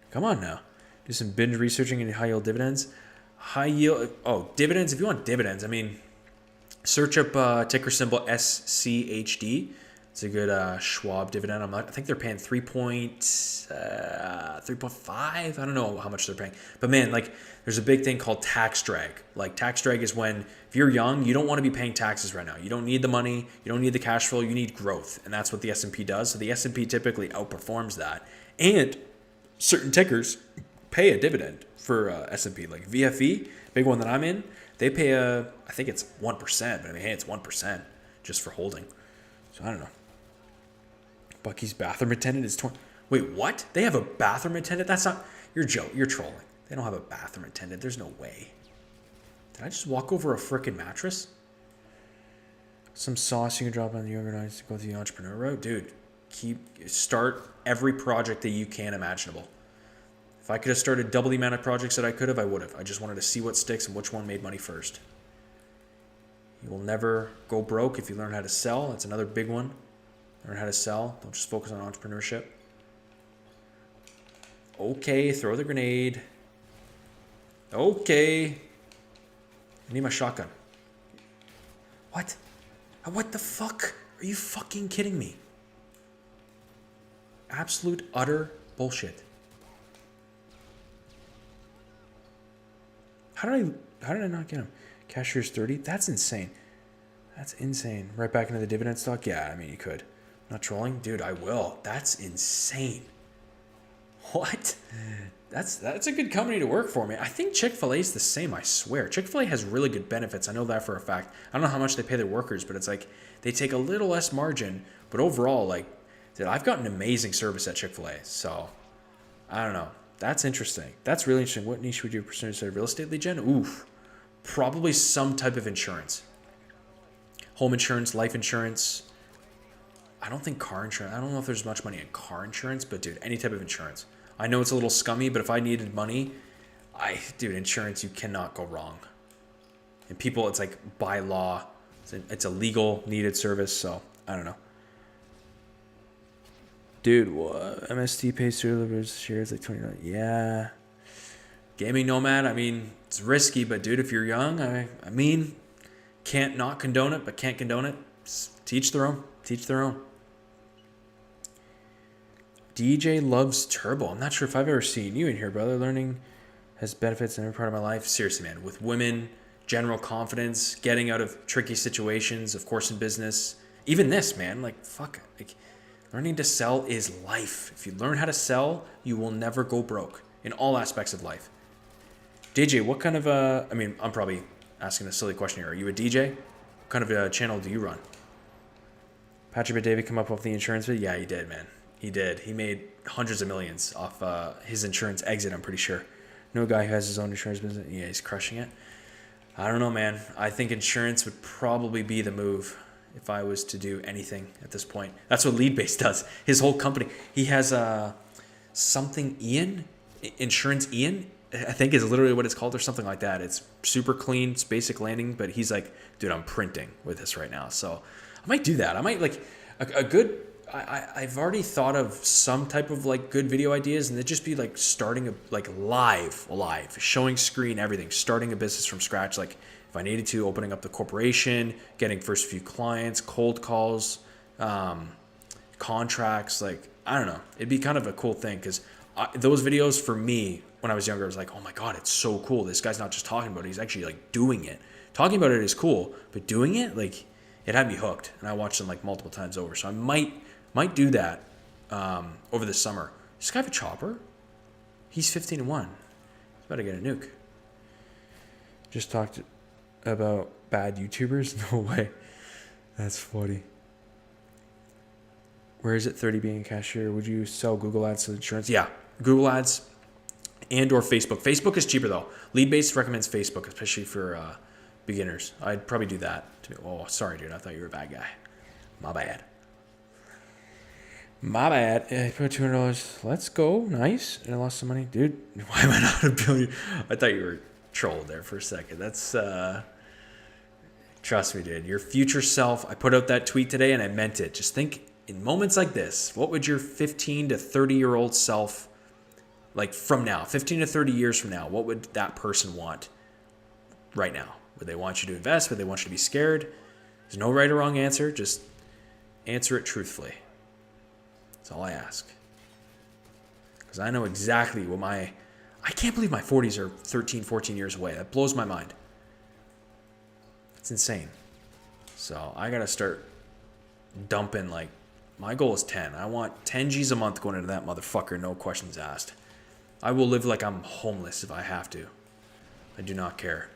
Come on now. Do some binge researching into high yield dividends. High yield. Oh, dividends. If you want dividends, I mean, search up ticker symbol SCHD. It's a good Schwab dividend. I think they're paying 3.5. I don't know how much they're paying. But man, like, there's a big thing called tax drag. Like, tax drag is when, if you're young, you don't want to be paying taxes right now. You don't need the money. You don't need the cash flow. You need growth. And that's what the S&P does. So the S&P typically outperforms that. And certain tickers pay a dividend for S&P. Like VFE, big one that I'm in, they pay I think it's 1%. But I mean, hey, it's 1% just for holding. So I don't know. Buc-ee's bathroom attendant is 20. Wait, what? They have a bathroom attendant? That's not. You're trolling. They don't have a bathroom attendant. There's no way. Did I just walk over a frickin' mattress? Some sauce you can drop on the younger guys to go through the entrepreneur route, dude. Start every project that you can imaginable. If I could have started double the amount of projects that I could have, I would have. I just wanted to see what sticks and which one made money first. You will never go broke if you learn how to sell. That's another big one. Learn how to sell. Don't just focus on entrepreneurship. Okay, throw the grenade. Okay. I need my shotgun. What? What the fuck? Are you fucking kidding me? Absolute, utter bullshit. How did I not get him? Cashier's 30? That's insane. That's insane. Right back into the dividend stock? Yeah, I mean, you could. Not trolling? Dude, I will. That's insane. What? That's a good company to work for, man. I think Chick-fil-A is the same, I swear. Chick-fil-A has really good benefits. I know that for a fact. I don't know how much they pay their workers, but it's like they take a little less margin. But overall, like, dude, I've gotten amazing service at Chick-fil-A. So, I don't know. That's interesting. That's really interesting. What niche would you pursue instead of real estate lead gen? Oof. Probably some type of insurance. Home insurance, life insurance. I don't think car insurance, I don't know if there's much money in car insurance, but dude, any type of insurance. I know it's a little scummy, but if I needed money, dude, insurance, you cannot go wrong. And people, it's like by law, it's a legal needed service. So I don't know. Dude, what? MST pays through delivers shares like $20. Yeah. Gaming nomad, I mean, it's risky, but dude, if you're young, I mean, can't not condone it, but can't condone it. Teach their own. Teach their own. DJ loves turbo. I'm not sure if I've ever seen you in here, brother. Learning has benefits in every part of my life. Seriously, man. With women, general confidence, getting out of tricky situations, of course, in business. Even this, man. Like, fuck. Like, learning to sell is life. If you learn how to sell, you will never go broke in all aspects of life. DJ, what kind of I mean, I'm probably asking a silly question here. Are you a DJ? What kind of a channel do you run? Patrick David come up with the insurance bit? Yeah, he did, man. He did. He made hundreds of millions off his insurance exit, I'm pretty sure. No guy who has his own insurance business. Yeah, he's crushing it. I don't know, man. I think insurance would probably be the move if I was to do anything at this point. That's what Leadbase does. His whole company. He has something Ian, Insurance Ian, I think is literally what it's called or something like that. It's super clean. It's basic landing, but he's like, dude, I'm printing with this right now. So I might do that. I might like a good... I've already thought of some type of like good video ideas, and it'd just be like starting a like live, showing screen, everything, starting a business from scratch. Like if I needed to, opening up the corporation, getting first few clients, cold calls, contracts. Like, I don't know. It'd be kind of a cool thing because those videos for me when I was younger, I was like, oh my God, it's so cool. This guy's not just talking about it. He's actually like doing it. Talking about it is cool, but doing it, like it had me hooked, and I watched them like multiple times over. So I might do that over the summer. Does this guy have a chopper? He's 15-1. He's about to get a nuke. Just talked about bad YouTubers? No way. That's funny. Where is it 30 being a cashier? Would you sell Google Ads to insurance? Yeah, Google Ads and or Facebook. Facebook is cheaper though. Leadbase recommends Facebook, especially for beginners. I'd probably do that. Oh, sorry, dude. I thought you were a bad guy. My bad. My bad. I put $200. Let's go. Nice. And I lost some money. Dude, why am I not a billion? I thought you were trolled there for a second. That's, trust me, dude. Your future self, I put out that tweet today and I meant it. Just think in moments like this, what would your 15 to 30-year-old self, like from now, 15 to 30 years from now, what would that person want right now? Would they want you to invest? Would they want you to be scared? There's no right or wrong answer. Just answer it truthfully. That's all I ask. Because I know exactly what I can't believe my 40s are 13, 14 years away. That blows my mind. It's insane. So I got to start dumping, like, my goal is 10. I want 10 G's a month going into that motherfucker, no questions asked. I will live like I'm homeless if I have to. I do not care.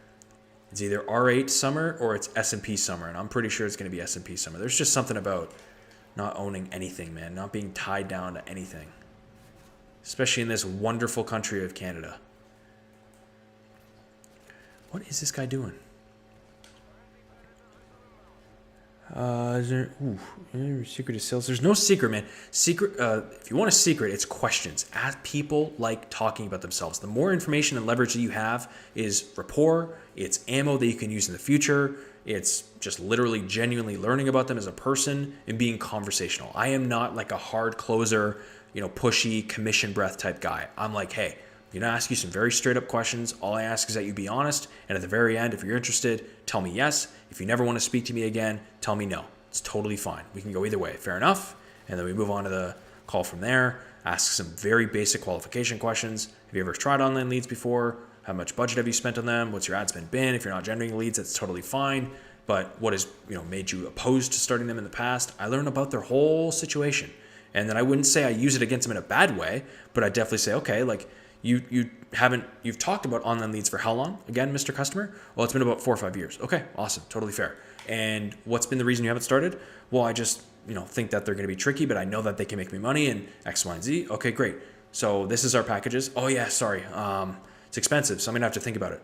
It's either R8 summer or it's S&P summer, and I'm pretty sure it's going to be S&P summer. There's just something about not owning anything, man. Not being tied down to anything. Especially in this wonderful country of Canada. What is this guy doing? Is there secret to sales? There's no secret, man. Secret. If you want a secret, it's questions. Ask people like talking about themselves. The more information and leverage that you have is rapport. It's ammo that you can use in the future. It's just literally genuinely learning about them as a person and being conversational. I am not like a hard closer, pushy commission breath type guy. I'm like, hey, I'm going to ask you some very straight up questions. All I ask is that you be honest. And at the very end, if you're interested, tell me yes. If you never want to speak to me again, tell me no. It's totally fine. We can go either way. Fair enough. And then we move on to the call from there. Ask some very basic qualification questions. Have you ever tried online leads before? How much budget have you spent on them? What's your ad spend been? If you're not generating leads, that's totally fine. But what has made you opposed to starting them in the past? I learn about their whole situation. And then I wouldn't say I use it against them in a bad way, but I definitely say, okay, like you've talked about online leads for how long? Again, Mr. Customer? Well, it's been about 4 or 5 years. Okay, awesome. Totally fair. And what's been the reason you haven't started? Well, I just, think that they're going to be tricky, but I know that they can make me money and X, Y, and Z. Okay, great. So this is our packages. Oh yeah, sorry. It's expensive, so I'm going to have to think about it.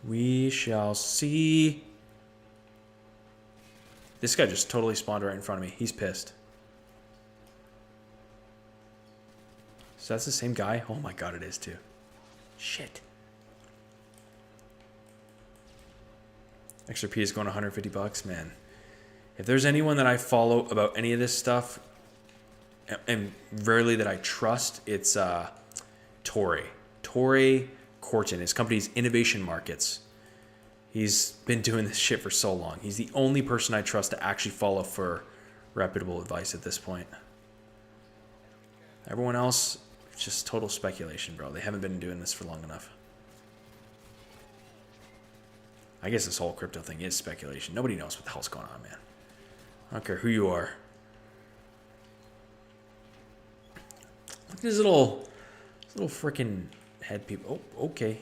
We shall see. This guy just totally spawned right in front of me. He's pissed. So that's the same guy? Oh my god, it is too. Shit. XRP is going 150 bucks, man. If there's anyone that I follow about any of this stuff, and rarely that I trust, it's Torrey Corton. His company's Innovation Markets. He's been doing this shit for so long. He's the only person I trust to actually follow for reputable advice at this point. Everyone else, it's just total speculation, bro. They haven't been doing this for long enough. I guess this whole crypto thing is speculation. Nobody knows what the hell's going on, man. I don't care who you are. Look at this little freaking head people. Oh, okay.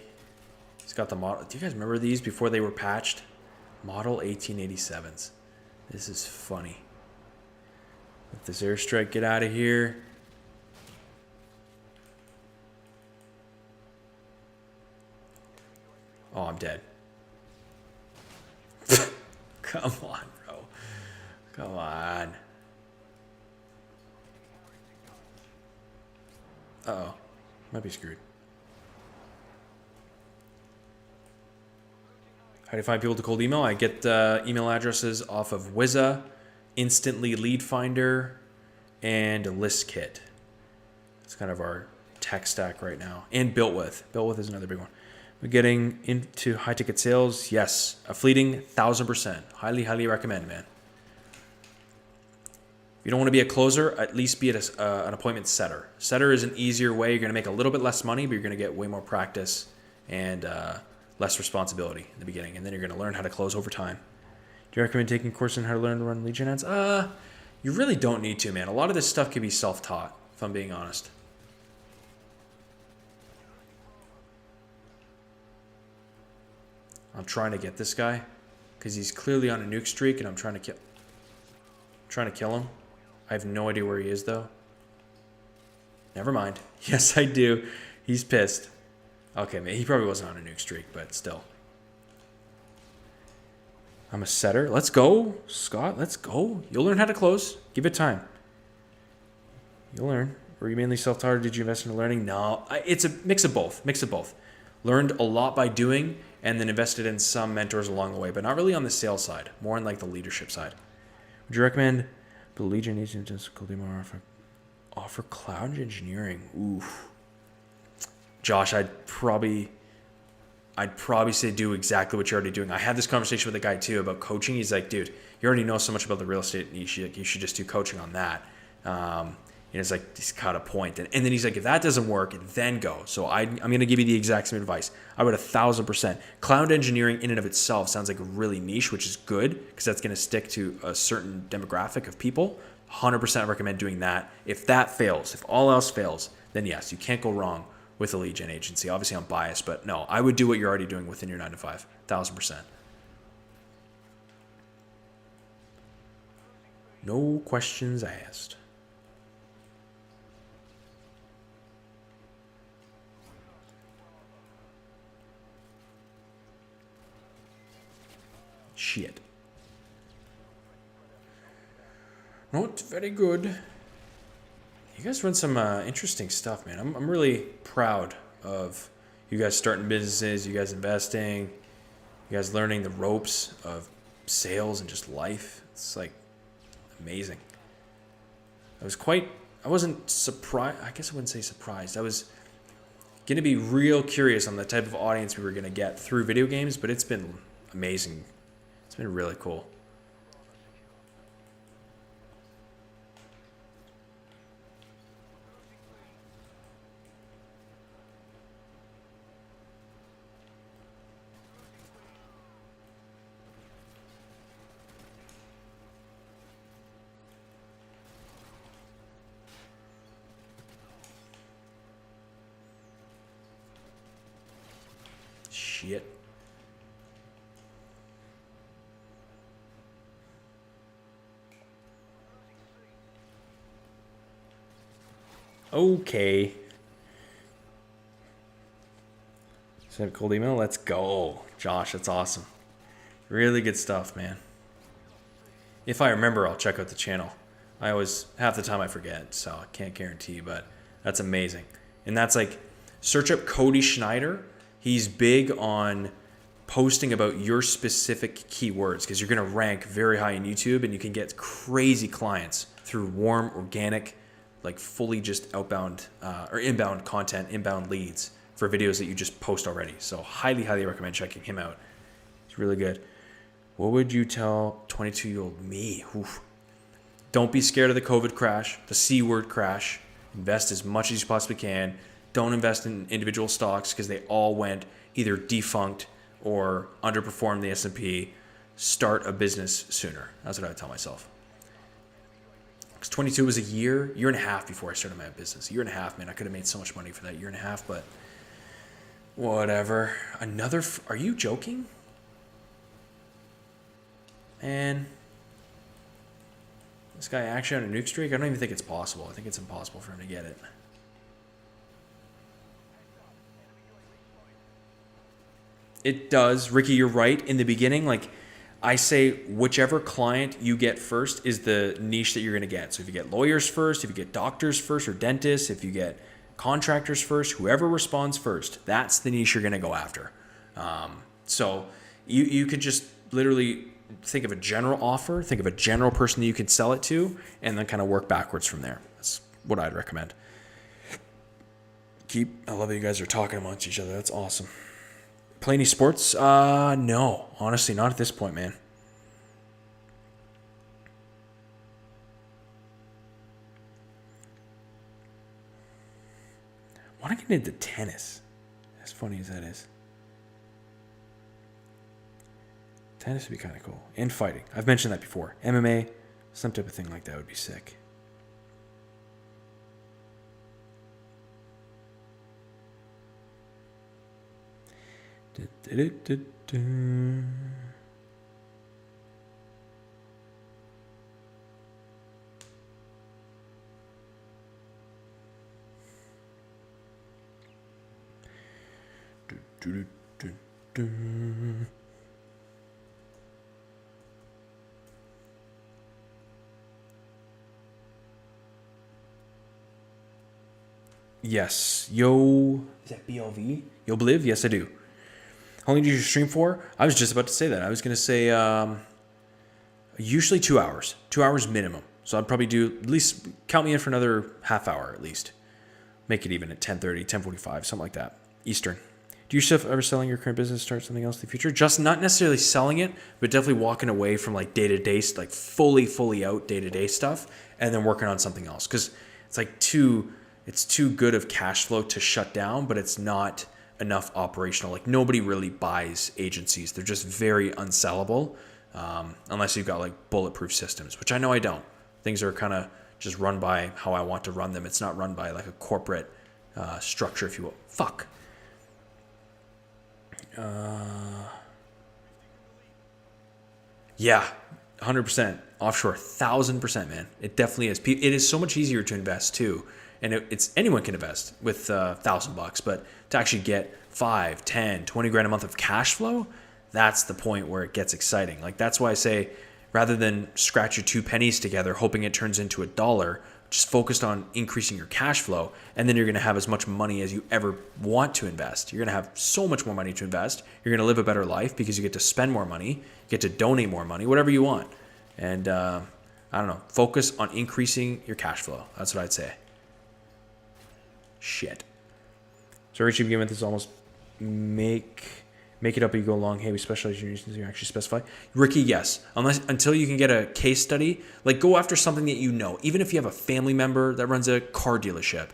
He's got the model. Do you guys remember these before they were patched? Model 1887s. This is funny. Let this airstrike get out of here. Oh, I'm dead. Come on, bro. Come on. Uh-oh. Might be screwed. How do you find people to cold email? I get email addresses off of Wizza, Instantly Lead Finder, and ListKit. It's kind of our tech stack right now. And BuiltWith. BuiltWith is another big one. We're getting into high-ticket sales. Yes. A fleeting 1,000%. Highly, highly recommend, man. If you don't want to be a closer, at least be an appointment setter. Setter is an easier way. You're going to make a little bit less money, but you're going to get way more practice and less responsibility in the beginning. And then you're going to learn how to close over time. Do you recommend taking a course on how to learn to run lead gen ads? You really don't need to, man. A lot of this stuff can be self-taught, if I'm being honest. I'm trying to get this guy because he's clearly on a nuke streak, and I'm trying to kill him. I have no idea where he is, though. Never mind. Yes, I do. He's pissed. Okay, man. He probably wasn't on a nuke streak, but still. I'm a setter. Let's go, Scott. Let's go. You'll learn how to close. Give it time. You'll learn. Were you mainly self-taught, or did you invest in learning? No. It's a mix of both. Mix of both. Learned a lot by doing, and then invested in some mentors along the way, but not really on the sales side. More on like the leadership side. Would you recommend the lead gen agent offer cloud engineering? Oof. Josh, I'd probably say do exactly what you're already doing. I had this conversation with a guy too about coaching. He's like, dude, you already know so much about the real estate niche. You should just do coaching on that. It's like, he's got a point. And then he's like, if that doesn't work, then go. So I'm going to give you the exact same advice. I would 1,000%. Cloud engineering in and of itself sounds like really niche, which is good because that's going to stick to a certain demographic of people. 100% recommend doing that. If that fails, if all else fails, then yes, you can't go wrong with a lead gen agency. Obviously, I'm biased, but no, I would do what you're already doing within your 9 to 5. 1,000%. No questions asked. Shit. Not very good. You guys run some interesting stuff, man. I'm really proud of you guys starting businesses, you guys investing, you guys learning the ropes of sales and just life. It's like amazing. I wasn't surprised. I guess I wouldn't say surprised. I was going to be real curious on the type of audience we were going to get through video games, but it's been amazing. It's been really cool. Shit. Okay. Send a cold email. Let's go. Josh, that's awesome. Really good stuff, man. If I remember, I'll check out the channel. I always, half the time I forget, so I can't guarantee, but that's amazing. And that's like, search up Cody Schneider. He's big on posting about your specific keywords because you're going to rank very high in YouTube and you can get crazy clients through warm, organic, like fully just outbound or inbound content, inbound leads for videos that you just post already. So highly, highly recommend checking him out. It's really good. What would you tell 22-year-old me? Oof. Don't be scared of the COVID crash, the C word crash. Invest as much as you possibly can. Don't invest in individual stocks because they all went either defunct or underperformed the S&P. Start a business sooner. That's what I would tell myself. Because 22 was a year and a half before I started my business. A year and a half, man. I could have made so much money for that year and a half, but whatever. Are you joking? Man, this guy actually on a nuke streak? I don't even think it's possible. I think it's impossible for him to get it. It does. Ricky, you're right. In the beginning, like I say, whichever client you get first is the niche that you're going to get. So if you get lawyers first, if you get doctors first or dentists, if you get contractors first, whoever responds first, that's the niche you're going to go after. So you could just literally think of a general offer, think of a general person that you could sell it to, and then kind of work backwards from there. That's what I'd recommend. I love that you guys are talking amongst each other. That's awesome. Play any sports? No, honestly, not at this point, man. I want to get into tennis. As funny as that is. Tennis would be kind of cool. And fighting. I've mentioned that before. MMA, some type of thing like that would be sick. Yes. Yo. Is that BLV? Yo, Bliv? Yes, I do. How long do you stream for? I was just about to say that. I was going to say usually 2 hours. 2 hours minimum. So I'd probably do at least count me in for another half hour at least. Make it even at 10:30, 10:45, something like that. Eastern. Do you yourself ever selling your current business, start something else in the future? Just not necessarily selling it, but definitely walking away from like day-to-day, like fully out day-to-day stuff and then working on something else. Because it's like it's too good of cash flow to shut down, but it's not enough operational. Like nobody really buys agencies. They're just very unsellable unless you've got like bulletproof systems, which I know I don't. Things are kind of just run by how I want to run them. It's not run by like a corporate structure, if you will. Fuck. Yeah, 100%. Offshore, 1,000%, man. It definitely is. It is so much easier to invest too. And it's anyone can invest with $1,000, but to actually get 5, 10, 20 grand a month of cash flow, that's the point where it gets exciting. Like that's why I say, rather than scratch your 2 pennies together, hoping it turns into $1, just focused on increasing your cash flow, and then you're going to have as much money as you ever want to invest. You're going to have so much more money to invest. You're going to live a better life because you get to spend more money, you get to donate more money, whatever you want. And I don't know, focus on increasing your cash flow. That's what I'd say. Shit. Sorry, cheap game methods almost make it up as you go along. Hey, we specialize in reasons you actually specify. Ricky, yes. Until you can get a case study, like go after something that you know. Even if you have a family member that runs a car dealership,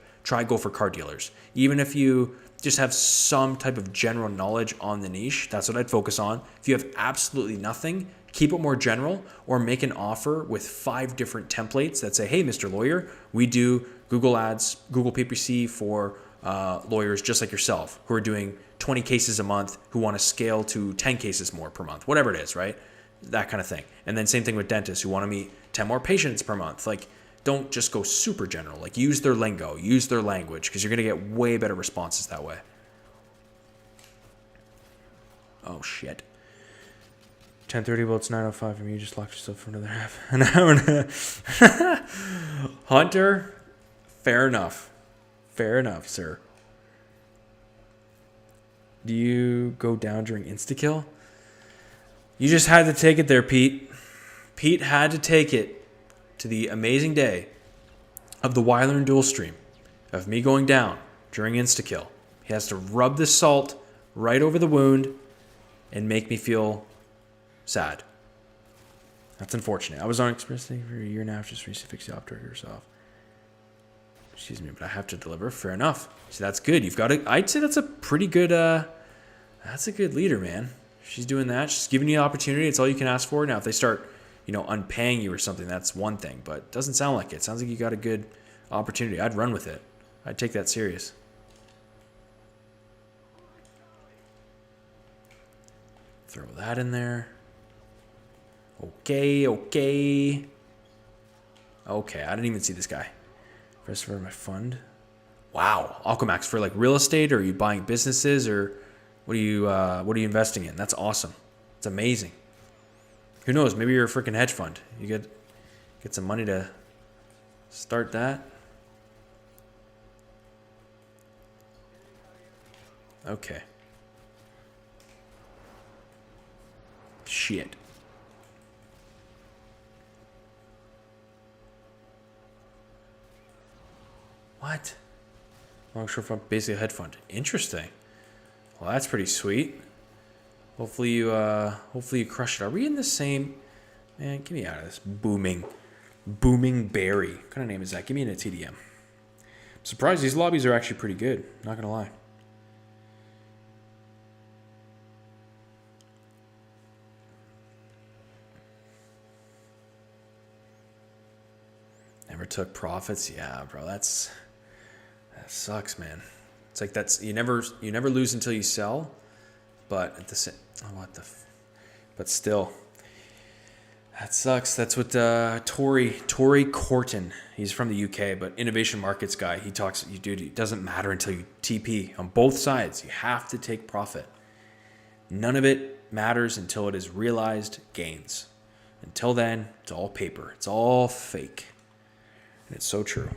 go for car dealers. Even if you just have some type of general knowledge on the niche, that's what I'd focus on. If you have absolutely nothing, keep it more general or make an offer with 5 different templates that say, hey, Mr. Lawyer, we do Google Ads, Google PPC for lawyers just like yourself who are doing 20 cases a month, who want to scale to 10 cases more per month, whatever it is, right? That kind of thing. And then same thing with dentists who want to meet 10 more patients per month. Like, don't just go super general. Like, use their lingo, use their language, because you're going to get way better responses that way. Oh, shit. 10:30, well, it's 9:05 for me. You just locked yourself for another an hour and a half. Hunter, fair enough. Fair enough, sir. Do you go down during insta-kill? You just had to take it there, Pete. Pete had to take it to the amazing day of the Weiler and Dual stream of me going down during insta-kill. He has to rub the salt right over the wound and make me feel sad. That's unfortunate. I was on Express Day for a year and a half just recently fixed the op trigger yourself. Excuse me, but I have to deliver. Fair enough. So that's good. You've got to, I'd say that's a pretty good, that's a good leader, man. She's doing that. She's giving you the opportunity. It's all you can ask for. Now, if they start, unpaying you or something, that's one thing. But it doesn't sound like it. It sounds like you got a good opportunity. I'd run with it. I'd take that serious. Throw that in there. Okay. Okay, I didn't even see this guy. Rest for my fund. Wow. Alchemax for like real estate, or are you buying businesses, or what are you investing in? That's awesome. It's amazing. Who knows? Maybe you're a freaking hedge fund. You get some money to start that. Okay. Shit. What? Long short fund, basically a hedge fund. Interesting. Well, that's pretty sweet. Hopefully you crush it. Are we in the same? Man, get me out of this. Booming Berry. What kind of name is that? Give me in a TDM. I'm surprised these lobbies are actually pretty good. Not gonna lie. Never took profits. Yeah, bro. That sucks, man. It's like you never lose until you sell, but at the same, but still, that sucks. That's what Tory Corton. He's from the UK, but innovation markets guy. He talks. It doesn't matter until you TP on both sides. You have to take profit. None of it matters until it is realized gains. Until then, it's all paper. It's all fake, and it's so true.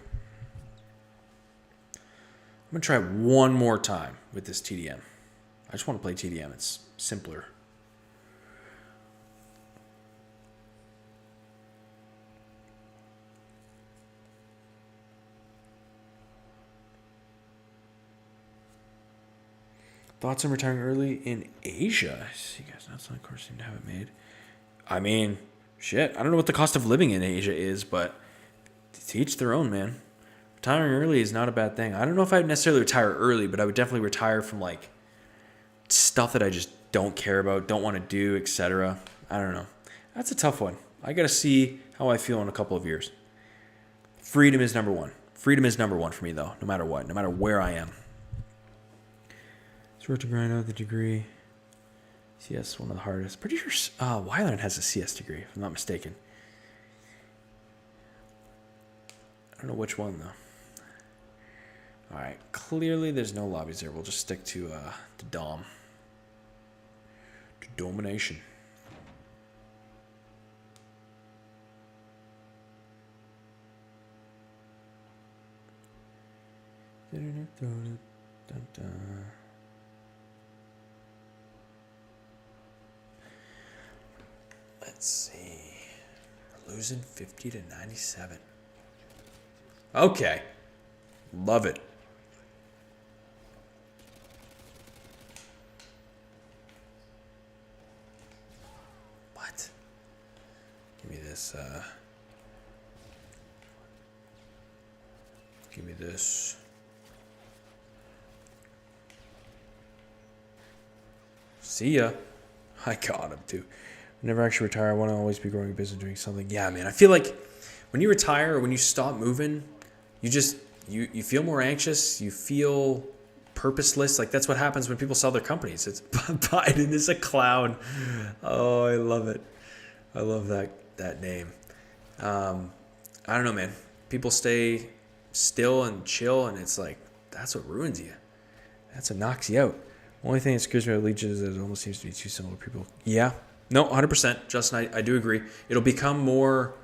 I'm going to try one more time with this TDM. I just want to play TDM. It's simpler. Thoughts on retiring early in Asia? I see you guys not of course seem to have it made. I mean, shit. I don't know what the cost of living in Asia is, but to each their own, man. Retiring early is not a bad thing. I don't know if I'd necessarily retire early, but I would definitely retire from like stuff that I just don't care about, don't want to do, etc. I don't know. That's a tough one. I got to see how I feel in a couple of years. Freedom is number one. Freedom is number one for me, though, no matter what, no matter where I am. Sort to grind out the degree. CS, one of the hardest. Pretty sure Wyland has a CS degree, if I'm not mistaken. I don't know which one, though. All right, clearly there's no lobbies there. We'll just stick to Dom. To domination. Let's see. We're losing 50 to 97. Okay. Love it. What? Give me this. Give me this. See ya. I got him too. Never actually retire. I want to always be growing a business, doing something. Yeah, man. I feel like when you retire or when you stop moving, you just you feel more anxious. You feel purposeless. Like that's what happens when people sell their companies. It's Biden is a clown. Oh, I love it. I love that name. I don't know, man. People stay still and chill, and it's like that's what ruins you. That's what knocks you out. Only thing that scares me about legion is that it almost seems to be too similar to people. Yeah. No, 100%. Justin, I do agree. It'll become more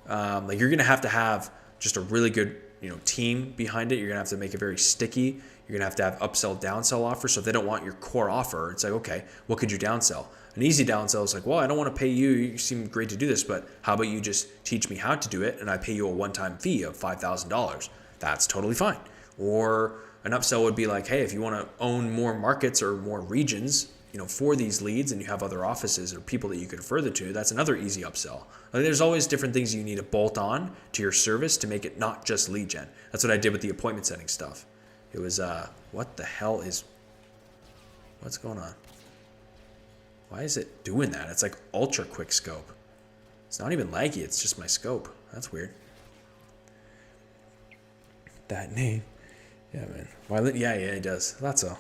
like you're going to have just a really good team behind it. You're going to have to make it very sticky. You're going to have upsell, downsell offers. So if they don't want your core offer, it's like, okay, what could you downsell? An easy downsell is like, well, I don't want to pay you. You seem great to do this, but how about you just teach me how to do it and I pay you a one-time fee of $5,000? That's totally fine. Or an upsell would be like, hey, if you want to own more markets or more regions, for these leads and you have other offices or people that you could refer them to, that's another easy upsell. Like, there's always different things you need to bolt on to your service to make it not just lead gen. That's what I did with the appointment setting stuff. It was, what's going on? Why is it doing that? It's like ultra quick scope. It's not even laggy. It's just my scope. That's weird. That name. Yeah, man. Why? Yeah, it does. That's all.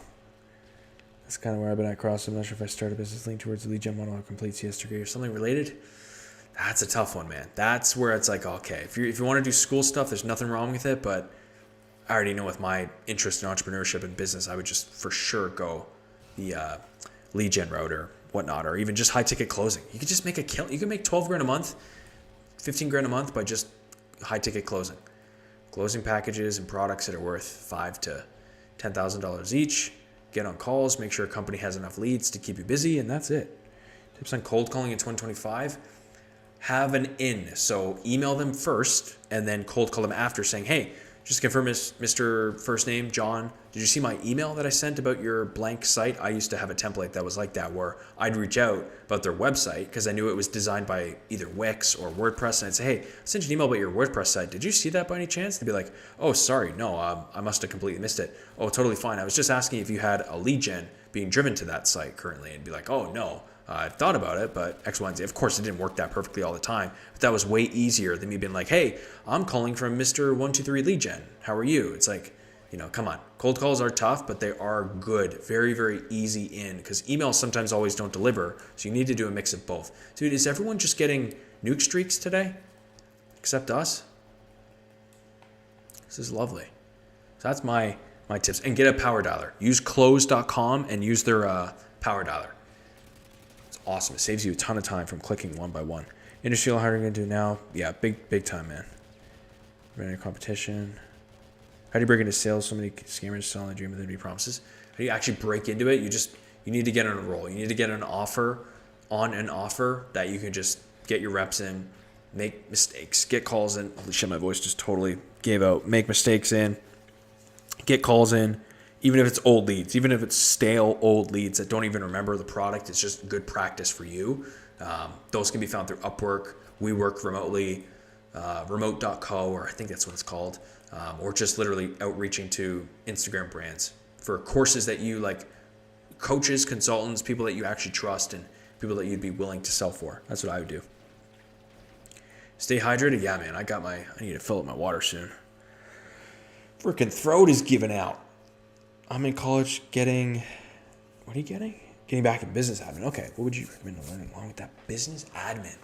That's kind of where I've been at cross. I'm not sure if I start a business linked towards the lead gen model or complete CS degree or something related. That's a tough one, man. That's where it's like, okay, if you want to do school stuff, there's nothing wrong with it. But I already know with my interest in entrepreneurship and business, I would just for sure go the lead gen route or whatnot, or even just high ticket closing. You could just make you can make 12 grand a month, 15 grand a month by just high ticket closing packages and products that are worth $5,000 to $10,000 each. Get on calls, make sure a company has enough leads to keep you busy, and that's it. Tips on cold calling in 2025. Have an in. So email them first and then cold call them after saying, hey, just confirm Mr. First Name, John, did you see my email that I sent about your blank site? I used to have a template that was like that where I'd reach out about their website because I knew it was designed by either Wix or WordPress. And I'd say, hey, I sent you an email about your WordPress site. Did you see that by any chance? They'd be like, oh, sorry. No, I must have completely missed it. Oh, totally fine. I was just asking if you had a lead gen being driven to that site currently. And be like, oh, no. I've thought about it, but X, Y, and Z. Of course, it didn't work that perfectly all the time. But that was way easier than me being like, hey, I'm calling from Mr. 123 Lead Gen. How are you? It's like, come on. Cold calls are tough, but they are good. Very, very easy in because emails sometimes always don't deliver. So you need to do a mix of both. Dude, is everyone just getting nuke streaks today? Except us? This is lovely. So that's my tips. And get a power dialer. Use close.com and use their power dialer. Awesome. It saves you a ton of time from clicking one by one. Industrial hiring going to do now? Yeah, big time, man. Running a competition. How do you break into sales? So many scammers selling the dream of the promises. How do you actually break into it? You need to get on a roll. You need to get an offer that you can just get your reps in, make mistakes, get calls in. Holy shit, my voice just totally gave out. Make mistakes in, get calls in. Even if it's old leads, even if it's stale old leads that don't even remember the product, it's just good practice for you. Those can be found through Upwork. We work remotely, remote.co, or I think that's what it's called, or just literally outreaching to Instagram brands for courses that you like, coaches, consultants, people that you actually trust, and people that you'd be willing to sell for. That's what I would do. Stay hydrated. Yeah, man, I need to fill up my water soon. Freaking throat is giving out. I'm in college what are you getting? Getting back in business admin. Okay, what would you recommend learning along with that business admin?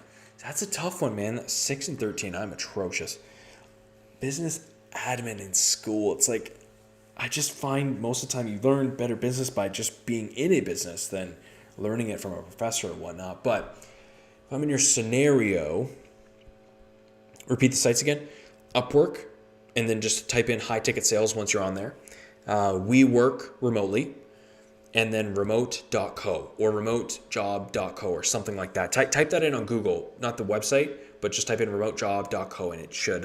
That's a tough one, man. 6 and 13, I'm atrocious. Business admin in school, it's like, I just find most of the time you learn better business by just being in a business than learning it from a professor or whatnot. But if I'm in your scenario, repeat the sites again, Upwork, and then just type in high ticket sales once you're on there. We work remotely, and then remote.co or remotejob.co or something like that. Type that in on Google, not the website, but just type in remotejob.co and it should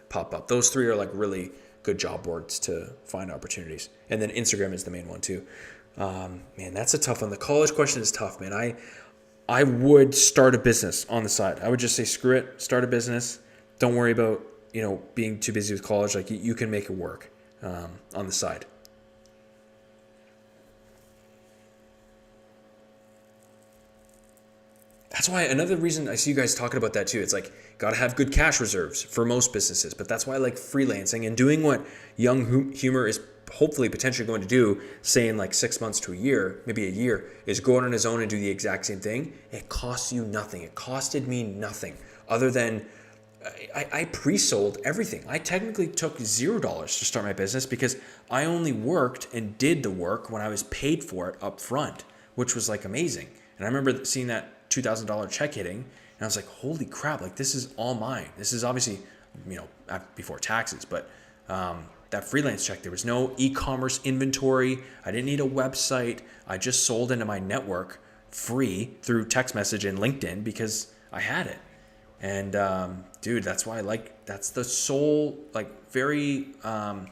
pop up. Those three are like really good job boards to find opportunities. And then Instagram is the main one too. Man, that's a tough one. The college question is tough, man. I would start a business on the side. I would just say, screw it, start a business. Don't worry about, being too busy with college. Like you can make it work on the side. That's why another reason I see you guys talking about that too. It's like, got to have good cash reserves for most businesses. But that's why I like freelancing and doing what Young Humor is hopefully potentially going to do, say in like 6 months to a year, maybe a year, is go out on his own and do the exact same thing. It costs you nothing. It costed me nothing other than I pre-sold everything. I technically took $0 to start my business because I only worked and did the work when I was paid for it up front, which was like amazing. And I remember seeing that $2,000 check hitting, and I was like, holy crap, like this is all mine. This is obviously, before taxes, but that freelance check, there was no e-commerce inventory. I didn't need a website. I just sold into my network free through text message and LinkedIn because I had it. And dude, that's why that's the sole, like very, how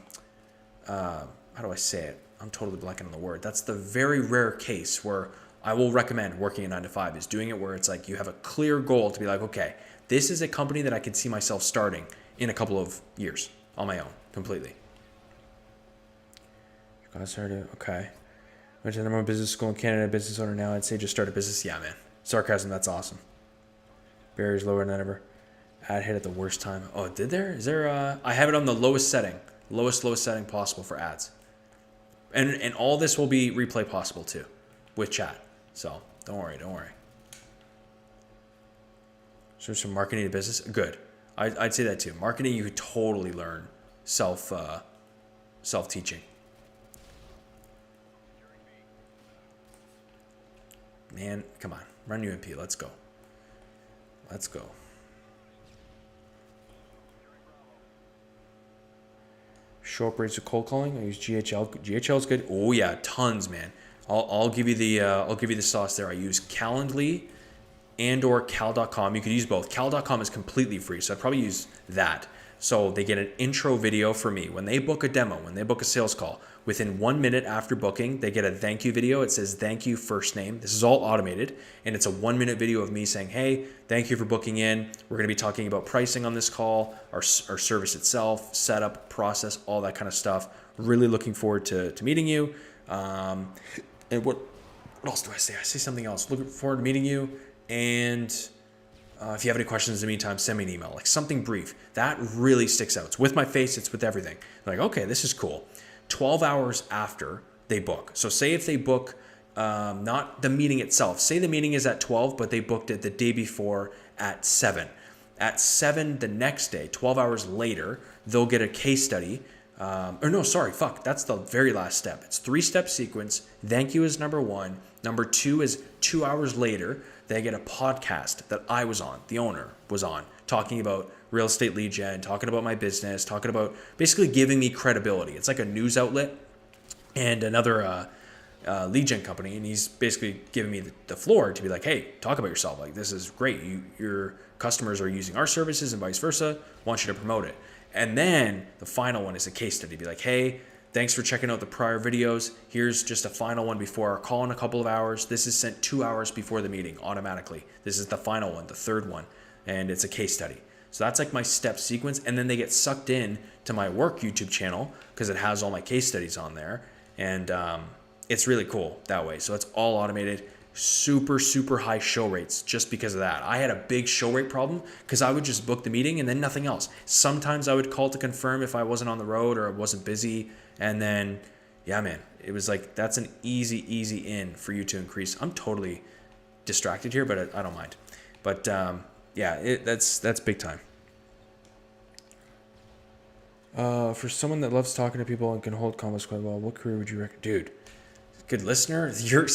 do I say it? I'm totally blanking on the word. That's the very rare case where I will recommend working a 9 to 5 is doing it where it's like you have a clear goal to be like, okay, this is a company that I can see myself starting in a couple of years on my own completely. Got started. Okay. Went to the number one business school in Canada, business owner now. I'd say just start a business. Yeah, man. Sarcasm. That's awesome. Barriers lower than ever. Ad hit at the worst time. Oh, did there? Is there? I have it on the lowest setting, lowest setting possible for ads, and all this will be replay possible too, with chat. So don't worry. So some marketing to business. Good. I'd say that too. Marketing you could totally learn self teaching. Man, come on, run UMP. Let's go. Show up rates of cold calling. I use GHL. GHL is good. Oh yeah, tons, man. I'll give you the sauce there. I use Calendly and or cal.com. You could use both. Cal.com is completely free, so I'd probably use that. So they get an intro video for me. When they book a demo, when they book a sales call, within 1 minute after booking, they get a thank you video. It says thank you first name. This is all automated. And it's a 1 minute video of me saying, hey, thank you for booking in. We're going to be talking about pricing on this call, our service itself, setup, process, all that kind of stuff. Really looking forward to meeting you. And what else do I say? I say something else. Looking forward to meeting you. And if you have any questions in the meantime, send me an email, like something brief. That really sticks out. It's with my face. It's with everything. Like, okay, this is cool. 12 hours after they book. So say if they book, not the meeting itself. Say the meeting is at 12, but they booked it the day before at 7. At 7 the next day, 12 hours later, they'll get a case study. That's the very last step. It's 3-step sequence. Thank you is number 1. Number 2 is 2 hours later, they get a podcast that I was on, the owner was on, talking about real estate lead gen, talking about my business, talking about basically giving me credibility. It's like a news outlet and another lead gen company. And he's basically giving me the floor to be like, hey, talk about yourself. Like, this is great. Your customers are using our services and vice versa. Want you to promote it. And then the final one is a case study. Be like, hey, thanks for checking out the prior videos. Here's just a final one before our call in a couple of hours. This is sent 2 hours before the meeting automatically. This is the final one, the third one, and it's a case study. So that's like my step sequence. And then they get sucked in to my work YouTube channel because it has all my case studies on there. And it's really cool that way. So it's all automated. Super high show rates just because of that. I had a big show rate problem because I would just book the meeting and then nothing else. Sometimes I would call to confirm if I wasn't on the road or I wasn't busy. And then, yeah, man, it was like, that's an easy in for you to increase. I'm totally distracted here, but I don't mind. But that's big time. For someone that loves talking to people and can hold convos quite well, what career would you recommend? Dude, good listener. You're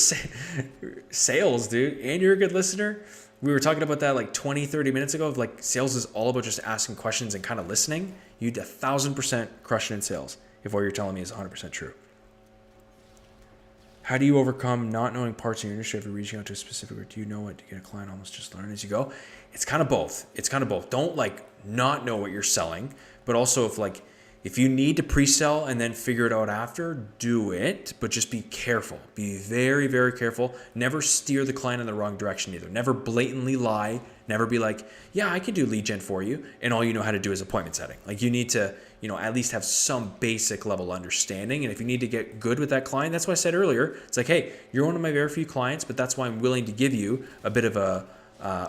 sales, dude, and you're a good listener. We were talking about that like 20-30 minutes ago of like sales is all about just asking questions and kind of listening. You'd 1,000% crush it in sales if what you're telling me is 100% true. How do you overcome not knowing parts of your industry if you're reaching out to a specific, or do you know what to get a client almost just learn as you go? It's kind of both. Don't like not know what you're selling, but also if you need to pre-sell and then figure it out after, do it, but just be careful. Be very, very careful. Never steer the client in the wrong direction either. Never blatantly lie. Never be like, yeah, I can do lead gen for you, and all you know how to do is appointment setting. Like, you need to, at least have some basic level understanding. And if you need to get good with that client, that's why I said earlier, it's like, hey, you're one of my very few clients, but that's why I'm willing to give you a bit of a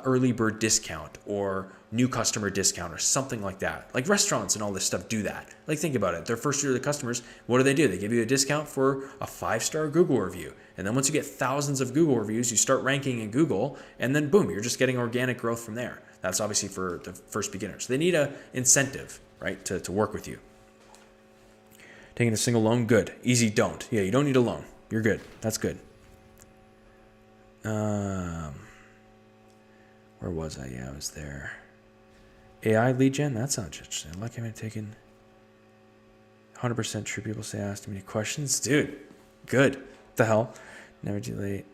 early bird discount or new customer discount or something like that. Like restaurants and all this stuff do that. Like, think about it. Their first year of the customers, what do? They give you a discount for a 5-star Google review. And then once you get thousands of Google reviews, you start ranking in Google, and then boom, you're just getting organic growth from there. That's obviously for the first beginners. They need a incentive, right, to work with you. Taking a single loan, good. Easy, don't. Yeah, you don't need a loan. You're good. That's good. Where was I? Yeah, I was there. AI lead gen? That sounds interesting. Lucky I'm taking 100% true. People say ask too many questions. Dude, good. What the hell? Never too late.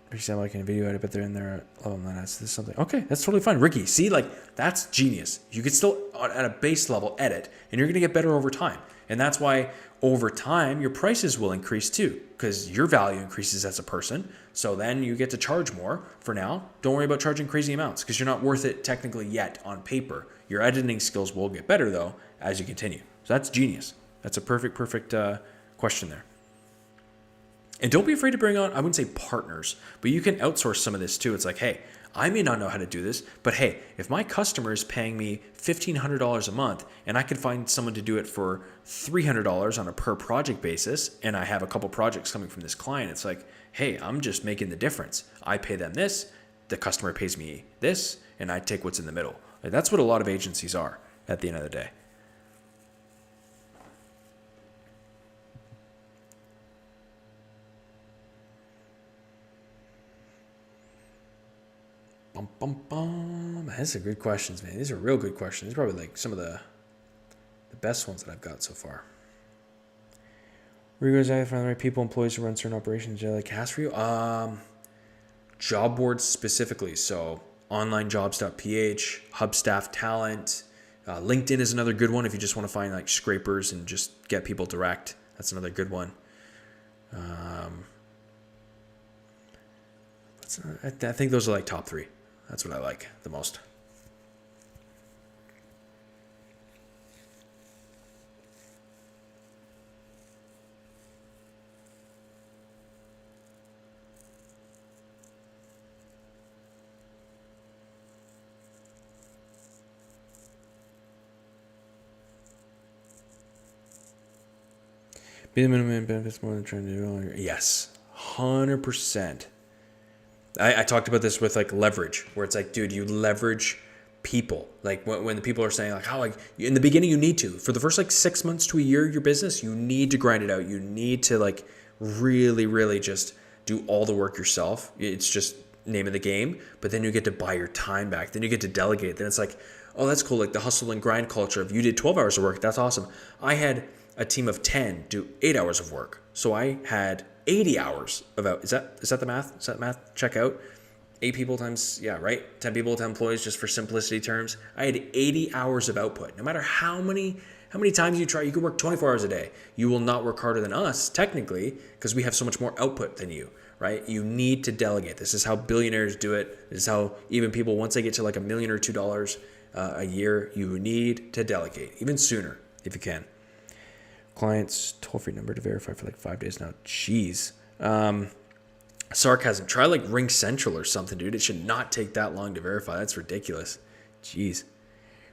For example, like in a video edit, but they're in there. Oh, no, that's this something. Okay, that's totally fine. Ricky, see, like, that's genius. You could still, at a base level, edit, and you're going to get better over time. And that's why over time, your prices will increase too, because your value increases as a person. So then you get to charge more. For now, don't worry about charging crazy amounts because you're not worth it technically yet on paper. Your editing skills will get better, though, as you continue. So that's genius. That's a perfect question there. And don't be afraid to bring on, I wouldn't say partners, but you can outsource some of this too. It's like, hey, I may not know how to do this, but hey, if my customer is paying me $1,500 a month and I could find someone to do it for $300 on a per project basis, and I have a couple projects coming from this client, it's like, hey, I'm just making the difference. I pay them this, the customer pays me this, and I take what's in the middle. Like, that's what a lot of agencies are at the end of the day. These are good questions, man. These are real good questions. These are probably like some of the best ones that I've got so far. Where you guys find the right people, employees to run certain operations? Do you like cast for you? Job boards specifically. So onlinejobs.ph, Hubstaff Talent, LinkedIn is another good one if you just want to find like scrapers and just get people direct. That's another good one. I think those are like top 3. That's what I like the most. Be the minimum benefits more than trying to do. Yes, 100%. I talked about this with like leverage, where it's like, dude, you leverage people. Like when the people are saying like, how, like in the beginning you need to, for the first like 6 months to a year, your business, you need to grind it out. You need to like really just do all the work yourself. It's just name of the game. But then you get to buy your time back. Then you get to delegate. Then it's like, oh, that's cool. Like the hustle and grind culture of you did 12 hours of work. That's awesome. I had a team of 10 do 8 hours of work. So I had 80 hours of out. Is that the math? Is that math? Check out. 8 people times, yeah, right? 10 people, 10 employees, just for simplicity terms. I had 80 hours of output. No matter how many times you try, you could work 24 hours a day. You will not work harder than us, technically, because we have so much more output than you, right? You need to delegate. This is how billionaires do it. This is how even people, once they get to like $1 million or $2 a year, you need to delegate, even sooner if you can. Clients toll-free number to verify for like 5 days now. Jeez. Sarcasm. Try like Ring Central or something, dude. It should not take that long to verify. That's ridiculous. Jeez.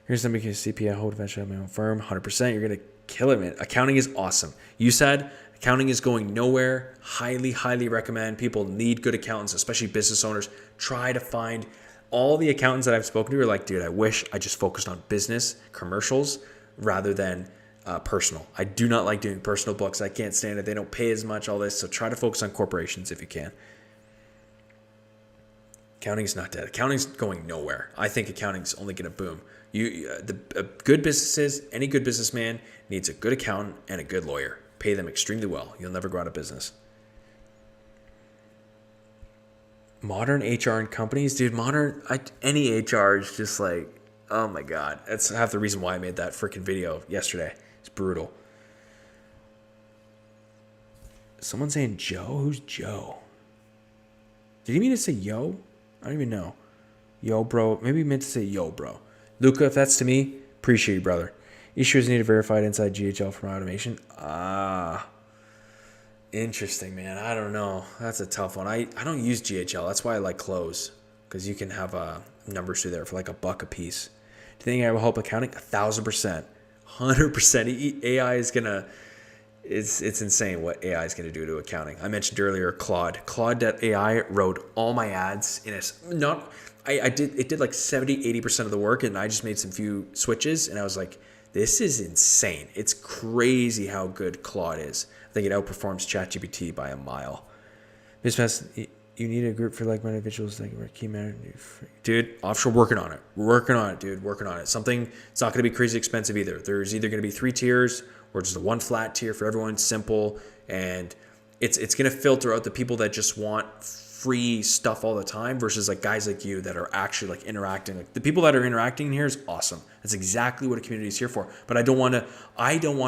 Here's somebody who's CPA. I hope eventually have my own firm. 100%. You're going to kill it, man. Accounting is awesome. You said accounting is going nowhere. Highly recommend. People need good accountants, especially business owners. Try to find all the accountants that I've spoken to are like, dude, I wish I just focused on business commercials rather than personal. I do not like doing personal books. I can't stand it. They don't pay as much, all this. So try to focus on corporations if you can. Accounting is not dead. Accounting's going nowhere. I think accounting's only going to boom. Good businesses, any good businessman needs a good accountant and a good lawyer. Pay them extremely well. You'll never go out of business. Modern HR in companies, dude, any HR is just like, oh my God. That's half the reason why I made that freaking video yesterday. It's brutal. Someone saying Joe? Who's Joe? Did he mean to say yo? I don't even know. Yo, bro. Maybe he meant to say yo, bro. Luca, if that's to me, appreciate you, brother. Issues needed verified inside GHL from automation. Interesting, man. I don't know. That's a tough one. I don't use GHL. That's why I like Close, because you can have numbers through there for like $1 a piece. Do you think I will help accounting? 1,000%. 100%. AI is going to... It's insane what AI is going to do to accounting. I mentioned earlier Claude. Claude.ai wrote all my ads in a... it did like 70-80% of the work, and I just made some few switches, and I was like, this is insane. It's crazy how good Claude is. I think it outperforms ChatGPT by a mile. You need a group for like-minded individuals like a key man. Dude, offshore working on it. Working on it, dude. Working on it. Something, it's not going to be crazy expensive either. There's either going to be 3 tiers or just a one flat tier for everyone, simple. And it's going to filter out the people that just want free stuff all the time versus like guys like you that are actually like interacting. Like the people that are interacting here is awesome. That's exactly what a community is here for. But I don't want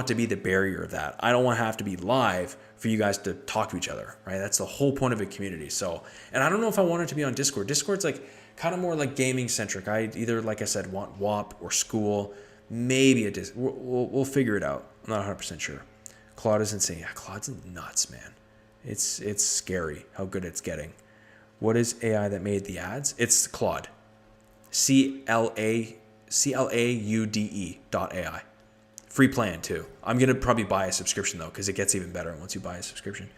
to be the barrier of that. I don't want to have to be live for you guys to talk to each other, right? That's the whole point of a community. So, and I don't know if I want it to be on Discord. Discord's like kind of more like gaming centric. I either, like I said, want WAP or school, maybe a we'll figure it out. I'm not 100% sure. Claude is insane. Yeah, Claude's nuts, man. It's scary how good it's getting. What is AI that made the ads? It's Claude. CLAUDE.ai. Free plan too. I'm going to probably buy a subscription though, because it gets even better once you buy a subscription.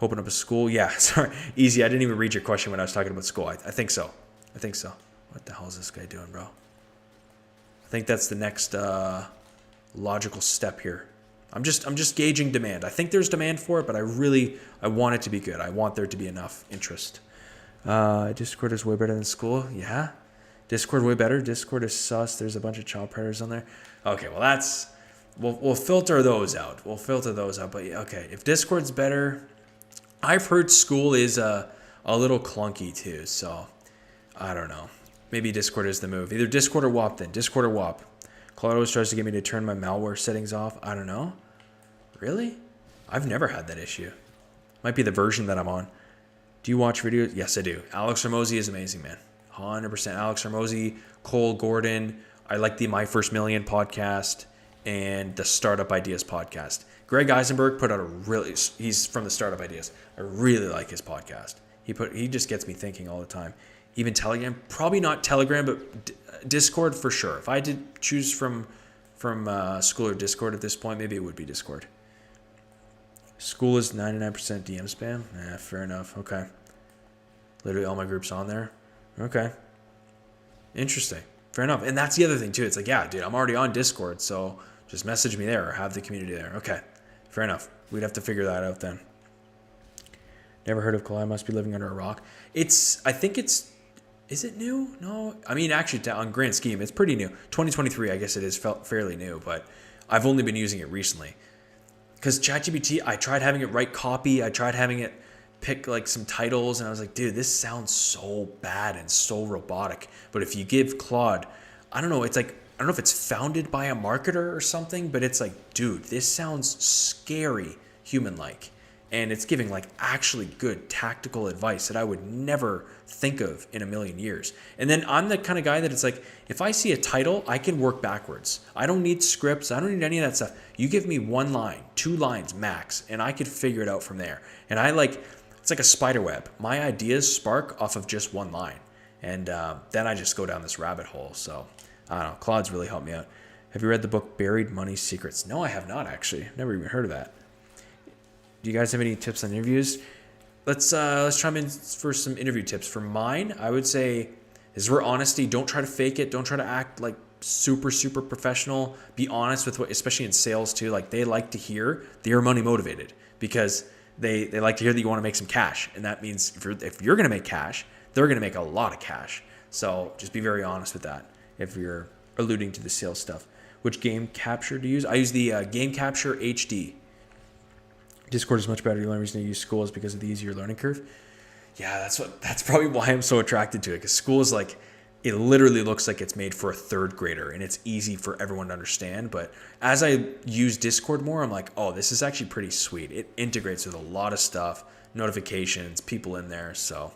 Open up a school. Yeah, sorry. Easy. I didn't even read your question when I was talking about school. I think so. What the hell is this guy doing, bro? I think that's the next logical step here. I'm just gauging demand. I think there's demand for it, but I want it to be good. I want there to be enough interest. Discord is way better than school. Yeah. Discord way better. Discord is sus. There's a bunch of child predators on there. Okay, well we'll filter those out. But yeah, okay, if Discord's better, I've heard school is a little clunky too. So I don't know. Maybe Discord is the move. Either Discord or WAP then. Discord or WAP. Claude always tries to get me to turn my malware settings off. I don't know. Really? I've never had that issue. Might be the version that I'm on. Do you watch videos? Yes, I do. Alex Hormozy is amazing, man. 100%. Alex Hormozy, Cole Gordon. I like the My First Million podcast and the Startup Ideas podcast. Greg Eisenberg put out he's from the Startup Ideas. I really like his podcast. He just gets me thinking all the time. Even Telegram, probably not Telegram, but Discord for sure. If I did choose from school or Discord at this point, maybe it would be Discord. School is 99% DM spam. Fair enough. Okay. Literally all my groups on there. Okay. Interesting. Fair enough. And that's the other thing too. It's like, yeah, dude, I'm already on Discord, so just message me there or have the community there. Okay. Fair enough. We'd have to figure that out then. Never heard of Collide. Must be living under a rock. Is it new? No. I mean, actually, on grand scheme, it's pretty new. 2023, I guess it is fairly new, but I've only been using it recently. Because ChatGPT, I tried having it write copy. I tried having it pick like some titles, and I was like, dude, this sounds so bad and so robotic. But if you give Claude, I don't know, it's like, I don't know if it's founded by a marketer or something, but it's like, dude, this sounds scary human-like. And it's giving like actually good tactical advice that I would never think of in a million years. And then I'm the kind of guy that it's like, if I see a title, I can work backwards. I don't need scripts. I don't need any of that stuff. You give me 1 line, 2 lines max, and I could figure it out from there. And it's like a spider web. My ideas spark off of just 1 line. And then I just go down this rabbit hole. So I don't know. Claude's really helped me out. Have you read the book Buried Money Secrets? No, I have not actually. Never even heard of that. Do you guys have any tips on interviews? Let's chime in for some interview tips. For mine, I would say is where honesty. Don't try to fake it. Don't try to act like super professional. Be honest with what, especially in sales too. Like they like to hear that you're money motivated because they like to hear that you want to make some cash, and that means if you're going to make cash, they're going to make a lot of cash. So just be very honest with that. If you're alluding to the sales stuff, which game capture do you use? I use the Game Capture HD. Discord is much better. The only reason I use school is because of the easier learning curve. Yeah, that's probably why I'm so attracted to it. Because school is like, it literally looks like it's made for a 3rd grader, and it's easy for everyone to understand. But as I use Discord more, I'm like, oh, this is actually pretty sweet. It integrates with a lot of stuff, notifications, people in there. So,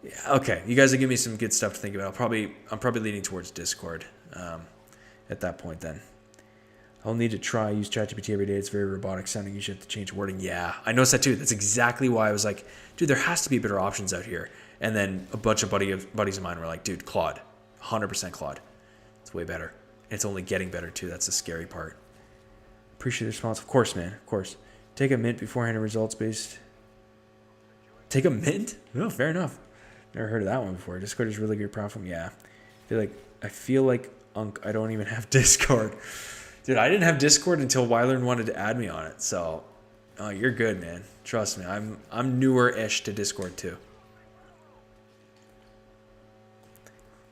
yeah, okay, you guys are giving me some good stuff to think about. I'm probably leaning towards Discord at that point then. I'll need to use ChatGPT every day. It's very robotic sounding. You should have to change wording. Yeah, I noticed that too. That's exactly why I was like, dude, there has to be better options out here. And then a bunch of buddies of mine were like, dude, Claude, 100% Claude. It's way better. And it's only getting better too. That's the scary part. Appreciate the response. Of course, man. Of course. Take a mint beforehand and results based. Take a mint? No, fair enough. Never heard of that one before. Discord is really good platform. Yeah. I feel like I don't even have Discord. Dude, I didn't have Discord until Wyland wanted to add me on it. So, you're good, man. Trust me. I'm newer-ish to Discord too.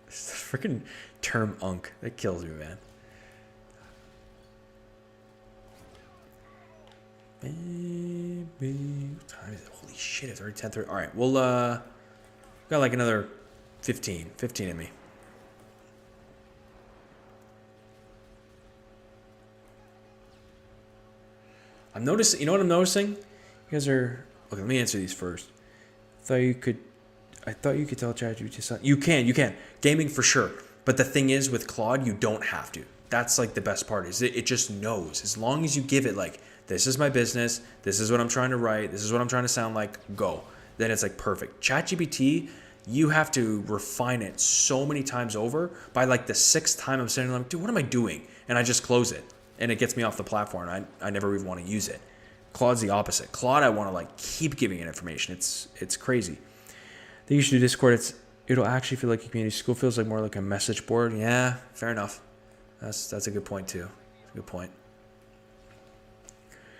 Freaking term unk. That kills me, man. Baby. What time is it? Holy shit, it's already 10:30. Alright, we'll got like another 15 in me. I'm noticing, you know what I'm noticing? You guys are, okay, let me answer these first. I thought you could tell ChatGPT something. You can. Gaming for sure. But the thing is, with Claude, you don't have to. That's like the best part is it just knows. As long as you give it like, this is my business, this is what I'm trying to write, this is what I'm trying to sound like, go. Then it's like perfect. ChatGPT, you have to refine it so many times over. By like the 6th time I'm sitting there like, dude, what am I doing? And I just close it. And it gets me off the platform. I never even want to use it. Claude's the opposite. Claude, I want to like keep giving it information. It's crazy. I think you should do Discord. It'll actually feel like a community. School feels like more like a message board. Yeah, fair enough. That's a good point too. That's a good point.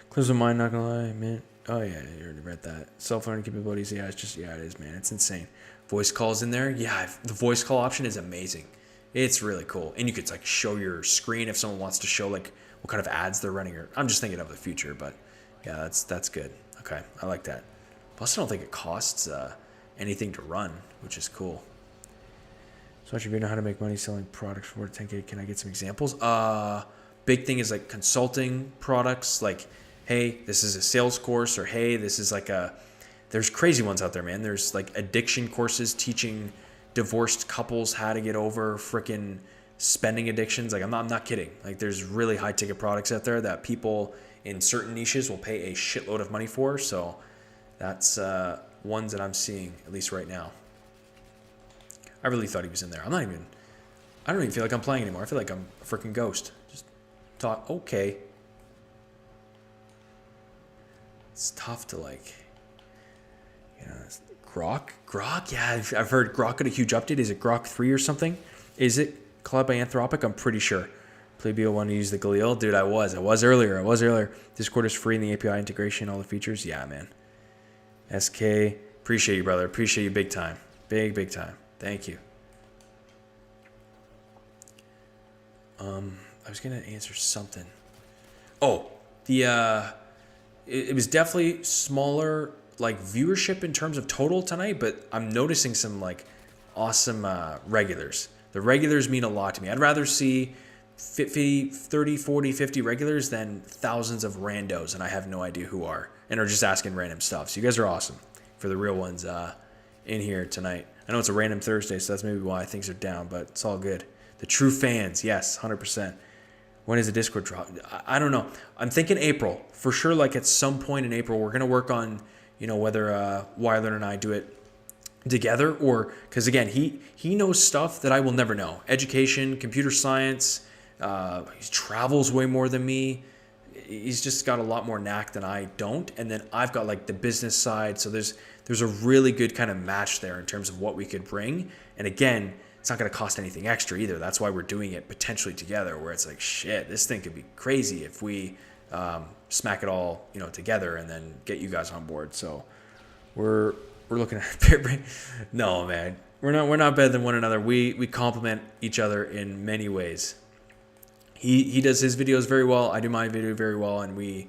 Close the mind, not gonna lie, man. Oh yeah, you already read that. Self-learning capabilities. Yeah, it is, man. It's insane. Voice calls in there. Yeah, the voice call option is amazing. It's really cool. And you could like show your screen if someone wants to show like what kind of ads they're running. Or I'm just thinking of the future, but yeah, that's good. Okay, I like that. Plus, I don't think it costs anything to run, which is cool. So if you know how to make money selling products for 10K, can I get some examples? Big thing is like consulting products. Like, hey, this is a sales course, or hey, this is like there's crazy ones out there, man. There's like addiction courses teaching divorced couples how to get over freaking spending addictions. Like I'm not kidding. Like there's really high ticket products out there that people in certain niches will pay a shitload of money for. So that's ones that I'm seeing at least right now. I really thought he was in there. I don't even feel like I'm playing anymore. I feel like I'm a freaking ghost. Just thought, okay. It's tough to like, Grok? Yeah, I've heard Grok got a huge update. Is it Grok 3 or something? Is it Cloud by Anthropic? I'm pretty sure. Plebeo wanted to use the Galil. Dude, I was earlier. Discord is free in the API integration, all the features. Yeah, man. SK, appreciate you, brother. Appreciate you big time. Big time. Thank you. I was going to answer something. Oh, it was definitely smaller like viewership in terms of total tonight, but I'm noticing some like awesome regulars. The regulars mean a lot to me. I'd rather see 30, 40, 50 regulars than thousands of randos and I have no idea who are and are just asking random stuff. So you guys are awesome for the real ones in here tonight. I know it's a random Thursday, so that's maybe why things are down, but it's all good. The true fans, yes, 100%. When is the Discord drop? I don't know. I'm thinking April. For sure, like at some point in April, we're going to work on, whether Wyler and I do it together or, because again, he knows stuff that I will never know. Education, computer science, he travels way more than me. He's just got a lot more knack than I don't. And then I've got like the business side. So there's a really good kind of match there in terms of what we could bring. And again, it's not going to cost anything extra either. That's why we're doing it potentially together, where it's like, shit, this thing could be crazy if we smack it all, together and then get you guys on board. So we're looking at no, man, we're not better than one another. We complement each other in many ways. He does his videos very well. I do my video very well, and we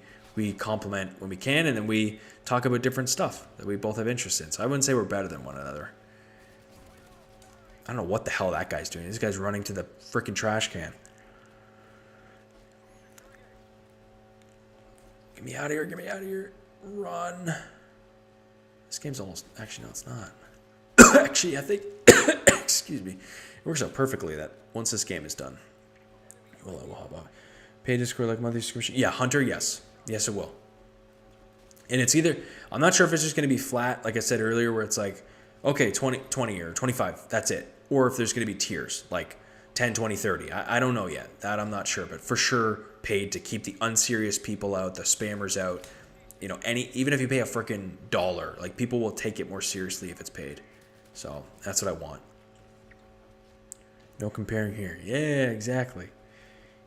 complement when we can, and then we talk about different stuff that we both have interest in. So I wouldn't say we're better than one another. I don't know what the hell that guy's doing. This guy's running to the freaking trash can. Get me out of here. Run. This game's almost... Actually, no, it's not. Actually, I think... excuse me. It works out perfectly that once this game is done, we'll hop on. Pay Discord like monthly subscription. Yeah, Hunter, yes. Yes, it will. And it's either... I'm not sure if it's just going to be flat, like I said earlier, where it's like, okay, 20 or 25, that's it. Or if there's going to be tiers, like 10, 20, 30. I don't know yet. That I'm not sure. But for sure, paid to keep the unserious people out, the spammers out. Even if you pay a freaking $1, like people will take it more seriously if it's paid. So that's what I want. No comparing here. Yeah, exactly.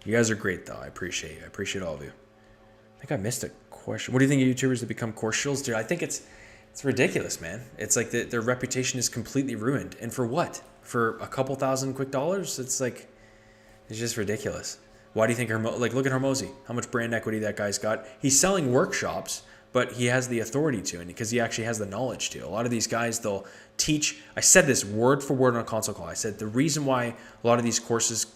You guys are great, though. I appreciate you. I appreciate all of you. I think I missed a question. What do you think of YouTubers that become course shills? Dude, I think it's ridiculous, man. It's like their reputation is completely ruined. And for what? For a couple thousand quick dollars? It's like, it's just ridiculous. Why do you think look at Hermosi, how much brand equity that guy's got? He's selling workshops, but he has the authority to, and because he actually has the knowledge to. A lot of these guys, they'll teach. I said this word for word on a console call. I said the reason why a lot of these courses,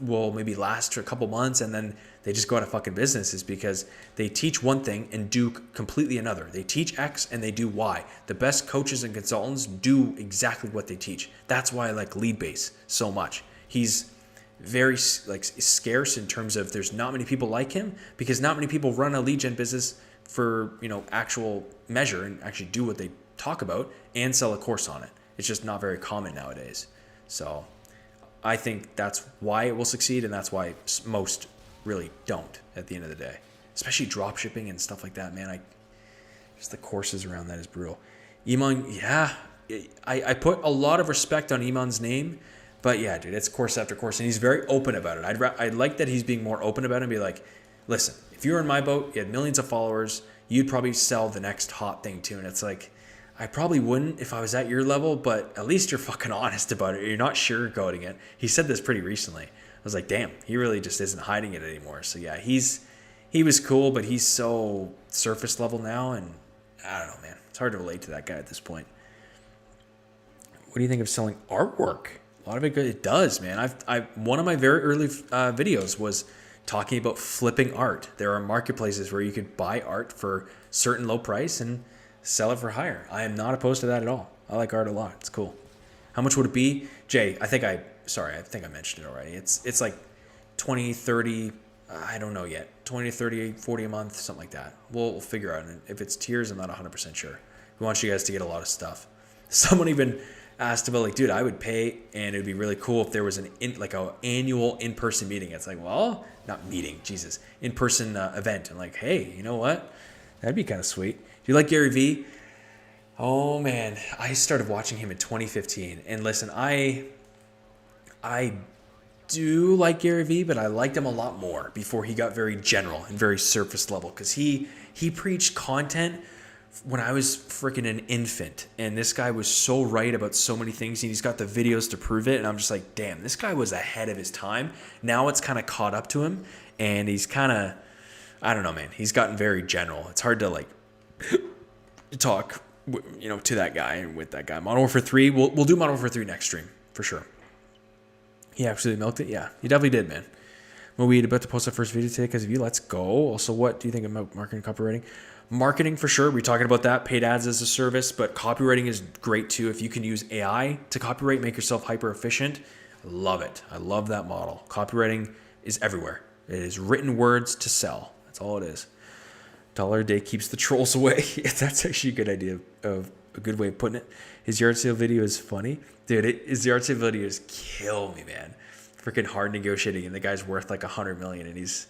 will maybe last for a couple months and then they just go out of fucking business is because they teach one thing and do completely another. They teach X and they do Y. The best coaches and consultants do exactly what they teach. That's why I like Lead Base so much. He's very scarce in terms of there's not many people like him because not many people run a lead gen business for actual measure and actually do what they talk about and sell a course on it. It's just not very common nowadays. So I think that's why it will succeed, and that's why most really don't at the end of the day, especially drop shipping and stuff like that, man. Just the courses around that is brutal. Iman, yeah, I put a lot of respect on Iman's name, but yeah, dude, it's course after course, and he's very open about it. I'd like that he's being more open about it and be like, listen, if you were in my boat, you had millions of followers, you'd probably sell the next hot thing too. And it's like, I probably wouldn't if I was at your level, but at least you're fucking honest about it. You're not sugarcoating it. He said this pretty recently. I was like, damn, he really just isn't hiding it anymore. So yeah, he was cool, but he's so surface level now, and I don't know, man. It's hard to relate to that guy at this point. What do you think of selling artwork? A lot of it good. It does, man. One of my very early videos was talking about flipping art. There are marketplaces where you could buy art for certain low price and sell it for higher. I am not opposed to that at all. I like art a lot. It's cool. How much would it be? Jay, I think I mentioned it already. It's like 20, 30, I don't know yet. 20, 30, 40 a month, something like that. We'll figure out. And if it's tiers, I'm not 100% sure. We want you guys to get a lot of stuff. Someone even asked about like, dude, I would pay, and it'd be really cool if there was an annual in-person meeting. It's like, well, not meeting, Jesus, in-person event. And like, hey, you know what? That'd be kind of sweet. Do you like Gary Vee? Oh man, I started watching him in 2015. And listen, I do like Gary Vee, but I liked him a lot more before he got very general and very surface level, because he preached content when I was freaking an infant, and this guy was so right about so many things, and he's got the videos to prove it, and I'm just like, damn, this guy was ahead of his time. Now it's kind of caught up to him, and he's kind of, I don't know, man, he's gotten very general. It's hard to like talk, to that guy and with that guy. Modern Warfare 3, we'll do Modern Warfare 3 next stream, for sure. He absolutely milked it. Yeah, he definitely did, man. Well, we about to post our first video today because of you. Let's go. Also, what do you think about marketing and copywriting? Marketing, for sure. We're talking about that. Paid ads as a service, but copywriting is great too. If you can use AI to copyright, make yourself hyper efficient. I love it. I love that model. Copywriting is everywhere. It is written words to sell. That's all it is. $1 a day keeps the trolls away. That's actually a good idea of a good way of putting it. His yard sale video is funny. Dude, his yard sale videos kill me, man. Freaking hard negotiating, and the guy's worth like $100 million, and he's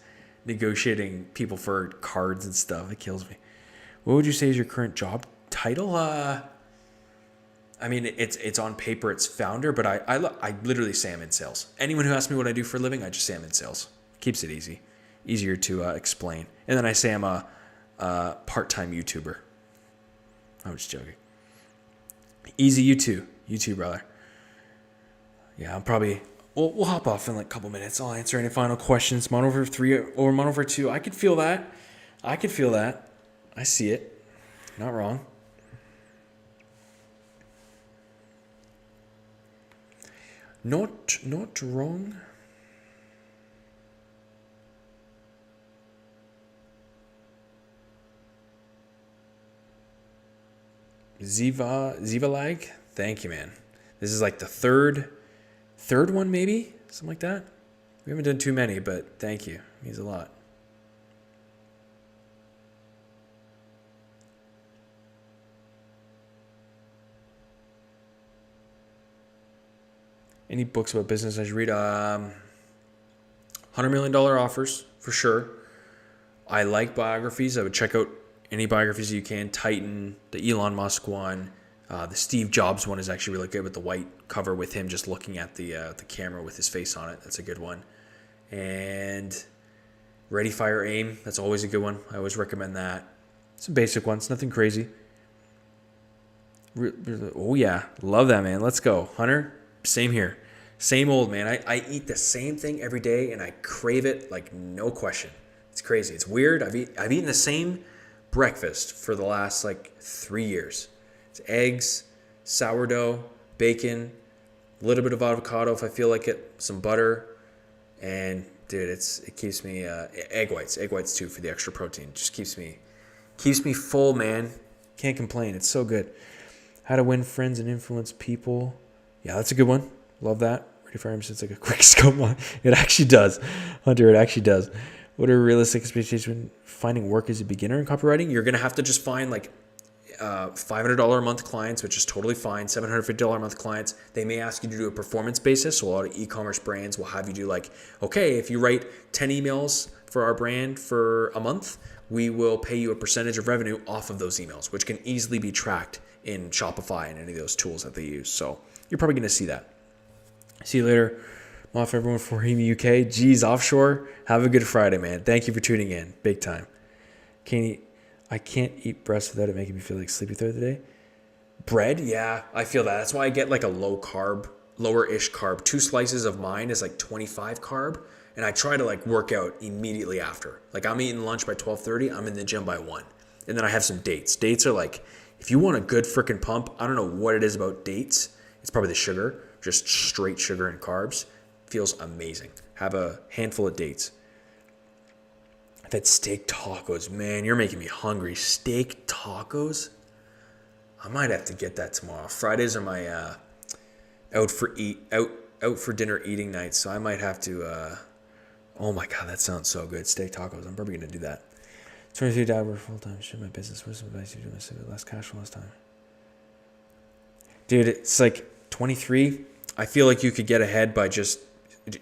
negotiating people for cards and stuff. It kills me. What would you say is your current job title? I mean, it's on paper, it's founder, but I literally say I'm in sales. Anyone who asks me what I do for a living, I just say I'm in sales. Keeps it easier to explain. And then I say I'm a part-time YouTuber. I'm just joking. Easy, you too, brother. Yeah, I'm probably. We'll hop off in like a couple minutes. I'll answer any final questions. Modern Warfare 3 or Modern Warfare 2. I could feel that. I see it. Not wrong. Not wrong. Ziva lag. Thank you, man. This is like the third one, maybe something like that. We haven't done too many, but thank you. It means a lot. Any books about business I should read? $100 Million Offers, for sure. I like biographies. I would check out any biographies you can. Titan, the Elon Musk one. The Steve Jobs one is actually really good with the white cover with him just looking at the camera with his face on it. That's a good one. And Ready, Fire, Aim. That's always a good one. I always recommend that. Some basic ones, nothing crazy. Oh yeah, love that, man. Let's go. Hunter, same here. Same old, man. I eat the same thing every day and I crave it like no question. It's crazy. It's weird. I've eaten the same breakfast for the last like 3 years. It's eggs, sourdough, bacon, a little bit of avocado if I feel like it, some butter, and dude, it keeps me egg whites too for the extra protein. Just keeps me full, man. Can't complain. It's so good. How to win friends and influence people. Yeah, that's a good one. Love that. Ready for him since like a quick scope on. It actually does. Hunter, it actually does. What are realistic expectations when finding work as a beginner in copywriting? You're going to have to just find like $500 a month clients, which is totally fine. $750 a month clients. They may ask you to do a performance basis. So a lot of e-commerce brands will have you do like, okay, if you write 10 emails for our brand for a month, we will pay you a percentage of revenue off of those emails, which can easily be tracked in Shopify and any of those tools that they use. So you're probably going to see that. See you later. I'm off everyone for Hemi UK. Geez, offshore. Have a good Friday, man. Thank you for tuning in. Big time. I can't eat breast without it making me feel like sleepy throughout the day. Bread? Yeah, I feel that. That's why I get like a lower-ish carb. 2 slices of mine is like 25 carb. And I try to like work out immediately after. Like I'm eating lunch by 12:30. I'm in the gym by 1. And then I have some dates. Dates are like, if you want a good freaking pump, I don't know what it is about dates. It's probably the sugar, just straight sugar and carbs. Feels amazing. Have a handful of dates. I've had steak tacos. Man, you're making me hungry. Steak tacos? I might have to get that tomorrow. Fridays are my out for dinner eating nights, so I might have to oh my god, that sounds so good. Steak tacos. I'm probably gonna do that. 23 hour full-time shit my business. What's some advice you do myself less cash flow less time? Dude, it's like 23. I feel like you could get ahead by just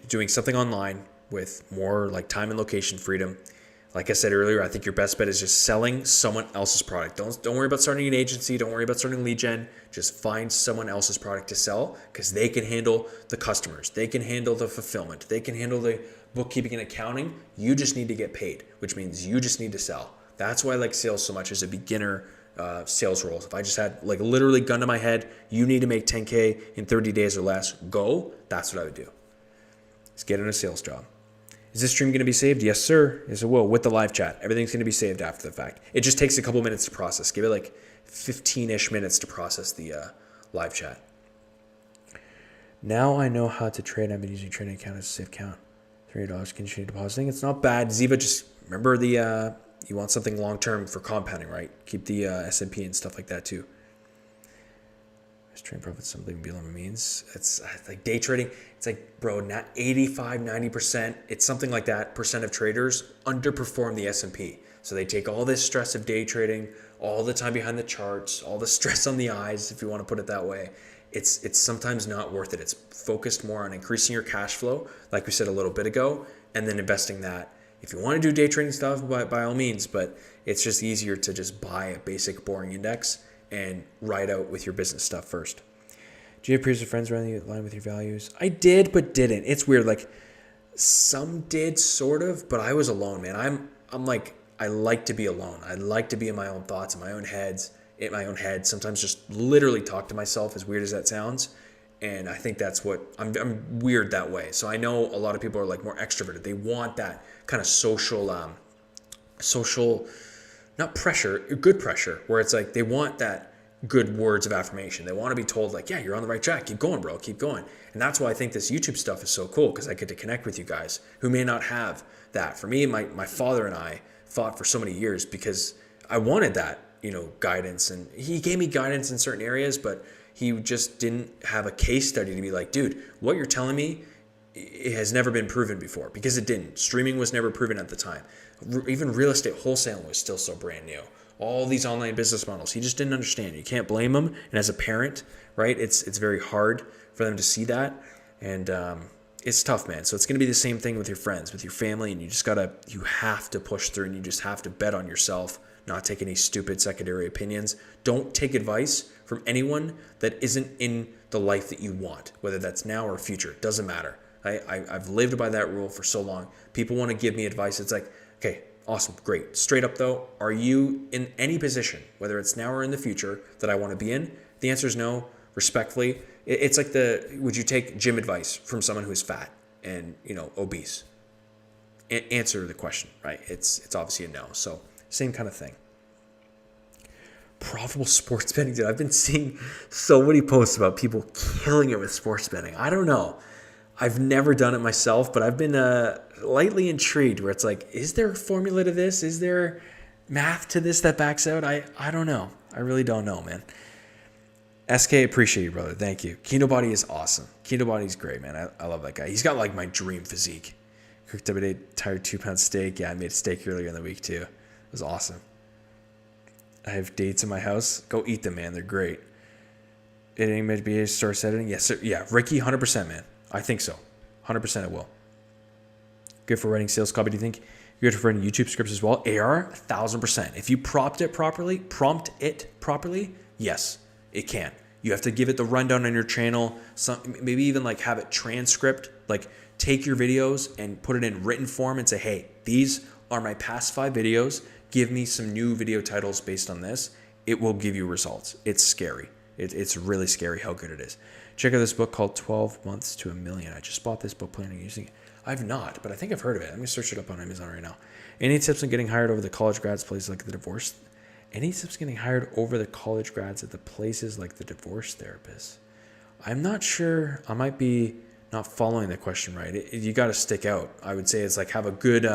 doing something online with more like time and location freedom. Like I said earlier, I think your best bet is just selling someone else's product. Don't worry about starting an agency. Don't worry about starting lead gen. Just find someone else's product to sell because they can handle the customers. They can handle the fulfillment. They can handle the bookkeeping and accounting. You just need to get paid, which means you just need to sell. That's why I like sales so much as a beginner sales roles. If I just had like literally gun to my head, you need to make 10K in 30 days or less, go. That's what I would do. Just get in a sales job. Is this stream going to be saved? Yes, sir. Yes, it will. With the live chat. Everything's going to be saved after the fact. It just takes a couple minutes to process. Give it like 15-ish minutes to process the live chat. Now I know how to trade. I've been using trading account as a safe account. $3 continue depositing. It's not bad. Ziva, just remember you want something long-term for compounding, right? Keep the S&P and stuff like that too. Trading profits, something below means. It's like day trading. It's like, bro, not 85, 90%. It's something like that. Percent of traders underperform the S&P. So they take all this stress of day trading, all the time behind the charts, all the stress on the eyes, if you want to put it that way. It's sometimes not worth it. It's focused more on increasing your cash flow, like we said a little bit ago, and then investing that. If you want to do day trading stuff, by all means, but it's just easier to just buy a basic boring index and ride out with your business stuff first. Do you have peers or friends around you that align with your values? I did, but didn't. It's weird. Like some did sort of, but I was alone, man. I'm like, I like to be alone. I like to be in my own thoughts, in my own head. Sometimes just literally talk to myself, as weird as that sounds. And I think that's what I'm weird that way. So I know a lot of people are like more extroverted. They want that kind of social, not pressure, good pressure, where it's like they want that good words of affirmation. They want to be told like, yeah, you're on the right track. Keep going, bro. Keep going. And that's why I think this YouTube stuff is so cool, because I get to connect with you guys who may not have that. For me, my father and I fought for so many years because I wanted that, guidance. And he gave me guidance in certain areas, but he just didn't have a case study to be like, dude, what you're telling me, it has never been proven before, because it didn't. Streaming was never proven at the time. Even real estate wholesaling was still so brand new. All these online business models, he just didn't understand. You can't blame him. And as a parent, right, it's very hard for them to see that. And it's tough, man. So it's going to be the same thing with your friends, with your family. And you have to push through, and you just have to bet on yourself not take any stupid secondary opinions. Don't take advice from anyone that isn't in the life that you want, whether that's now or future. It doesn't matter. I've lived by that rule for so long. People want to give me advice. It's like, okay, awesome, great. Straight up though, are you in any position, whether it's now or in the future, that I want to be in? The answer is no, respectfully. It's like would you take gym advice from someone who's fat and, obese? Answer the question, right? It's obviously a no. So same kind of thing. Profitable sports betting, dude. I've been seeing so many posts about people killing it with sports betting. I don't know. I've never done it myself, but I've been lightly intrigued where it's like, is there a formula to this? Is there math to this that backs out? I don't know. I really don't know, man. SK, appreciate you, brother. Thank you. Keto Body is awesome. Keto Body is great, man. I love that guy. He's got like my dream physique. Cooked every day, tired 2-pound steak. Yeah, I made a steak earlier in the week too. It was awesome. I have dates in my house. Go eat them, man. They're great. Editing made be a source editing. Yes, sir. Yeah, Ricky, 100%, man. I think so. 100% it will. Good for writing sales copy. Do you think you're good for writing YouTube scripts as well? AR, 1,000%. If you prompt it properly, yes, it can. You have to give it the rundown on your channel. Maybe even like have it transcript. Like take your videos and put it in written form and say, hey, these are my past 5 videos. Give me some new video titles based on this. It will give you results. It's scary. It's really scary how good it is. Check out this book called 12 Months to a Million. I just bought this book planning on using it. I've not, but I think I've heard of it. I'm going to search it up on Amazon right now. Any tips on getting hired over the college grads places like the divorce? Any tips getting hired over the college grads at the places like the divorce therapists? I'm not sure. I might be not following the question right. You got to stick out. I would say it's like have a good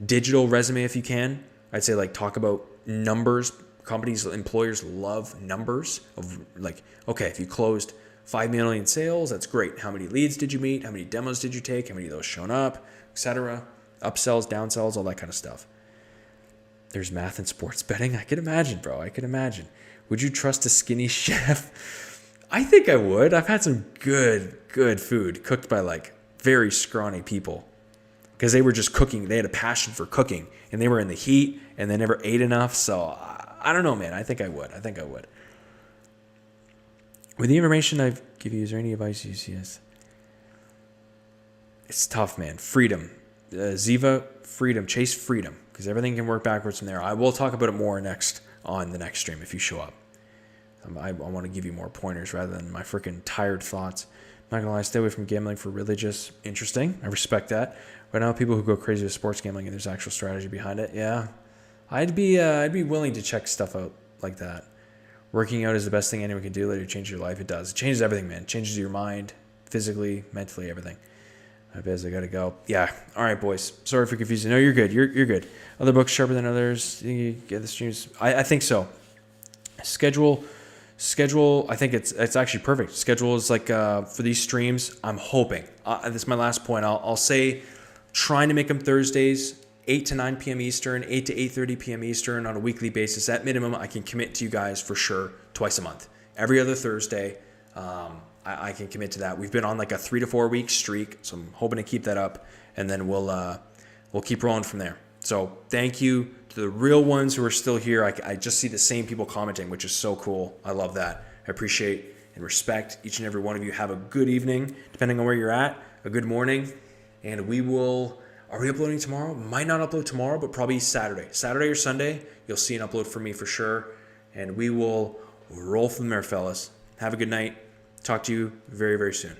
digital resume if you can. I'd say like talk about numbers. Companies, employers love numbers of like, okay, if you closed 5 million sales, that's great. How many leads did you meet? How many demos did you take? How many of those shown up, etc. Upsells, downsells, all that kind of stuff. There's math in sports betting. I could imagine, bro. I could imagine. Would you trust a skinny chef? I think I would. I've had some good food cooked by like very scrawny people because they were just cooking. They had a passion for cooking and they were in the heat and they never ate enough. So I don't know, man. I think I would. With the information I've given you, is there any advice you see as? It's tough, man. Freedom. Ziva, freedom. Chase freedom. Because everything can work backwards from there. I will talk about it more on the next stream if you show up. I want to give you more pointers rather than my freaking tired thoughts. I'm not going to lie, stay away from gambling for religious. Interesting. I respect that. But now people who go crazy with sports gambling and there's actual strategy behind it. Yeah. I'd be willing to check stuff out like that. Working out is the best thing anyone can do. Let it change your life. It does. It changes everything, man. It changes your mind, physically, mentally, everything. I bet I gotta go. Yeah. All right, boys. Sorry for confusing. No, you're good. You're good. Other books sharper than others. You get the streams. I think so. Schedule. I think it's actually perfect. Schedule is like for these streams. I'm hoping. This is my last point. I'll say, trying to make them Thursdays. 8 to 9 p.m. Eastern, 8 to 8:30 p.m. Eastern on a weekly basis. At minimum, I can commit to you guys for sure twice a month. Every other Thursday, I can commit to that. We've been on like a 3 to 4 week streak, so I'm hoping to keep that up, and then we'll keep rolling from there. So thank you to the real ones who are still here. I just see the same people commenting, which is so cool. I love that. I appreciate and respect each and every one of you. Have a good evening, depending on where you're at, a good morning, and we will... Are we uploading tomorrow? Might not upload tomorrow, but probably Saturday. Saturday or Sunday, you'll see an upload from me for sure. And we will roll from there, fellas. Have a good night. Talk to you very, very soon.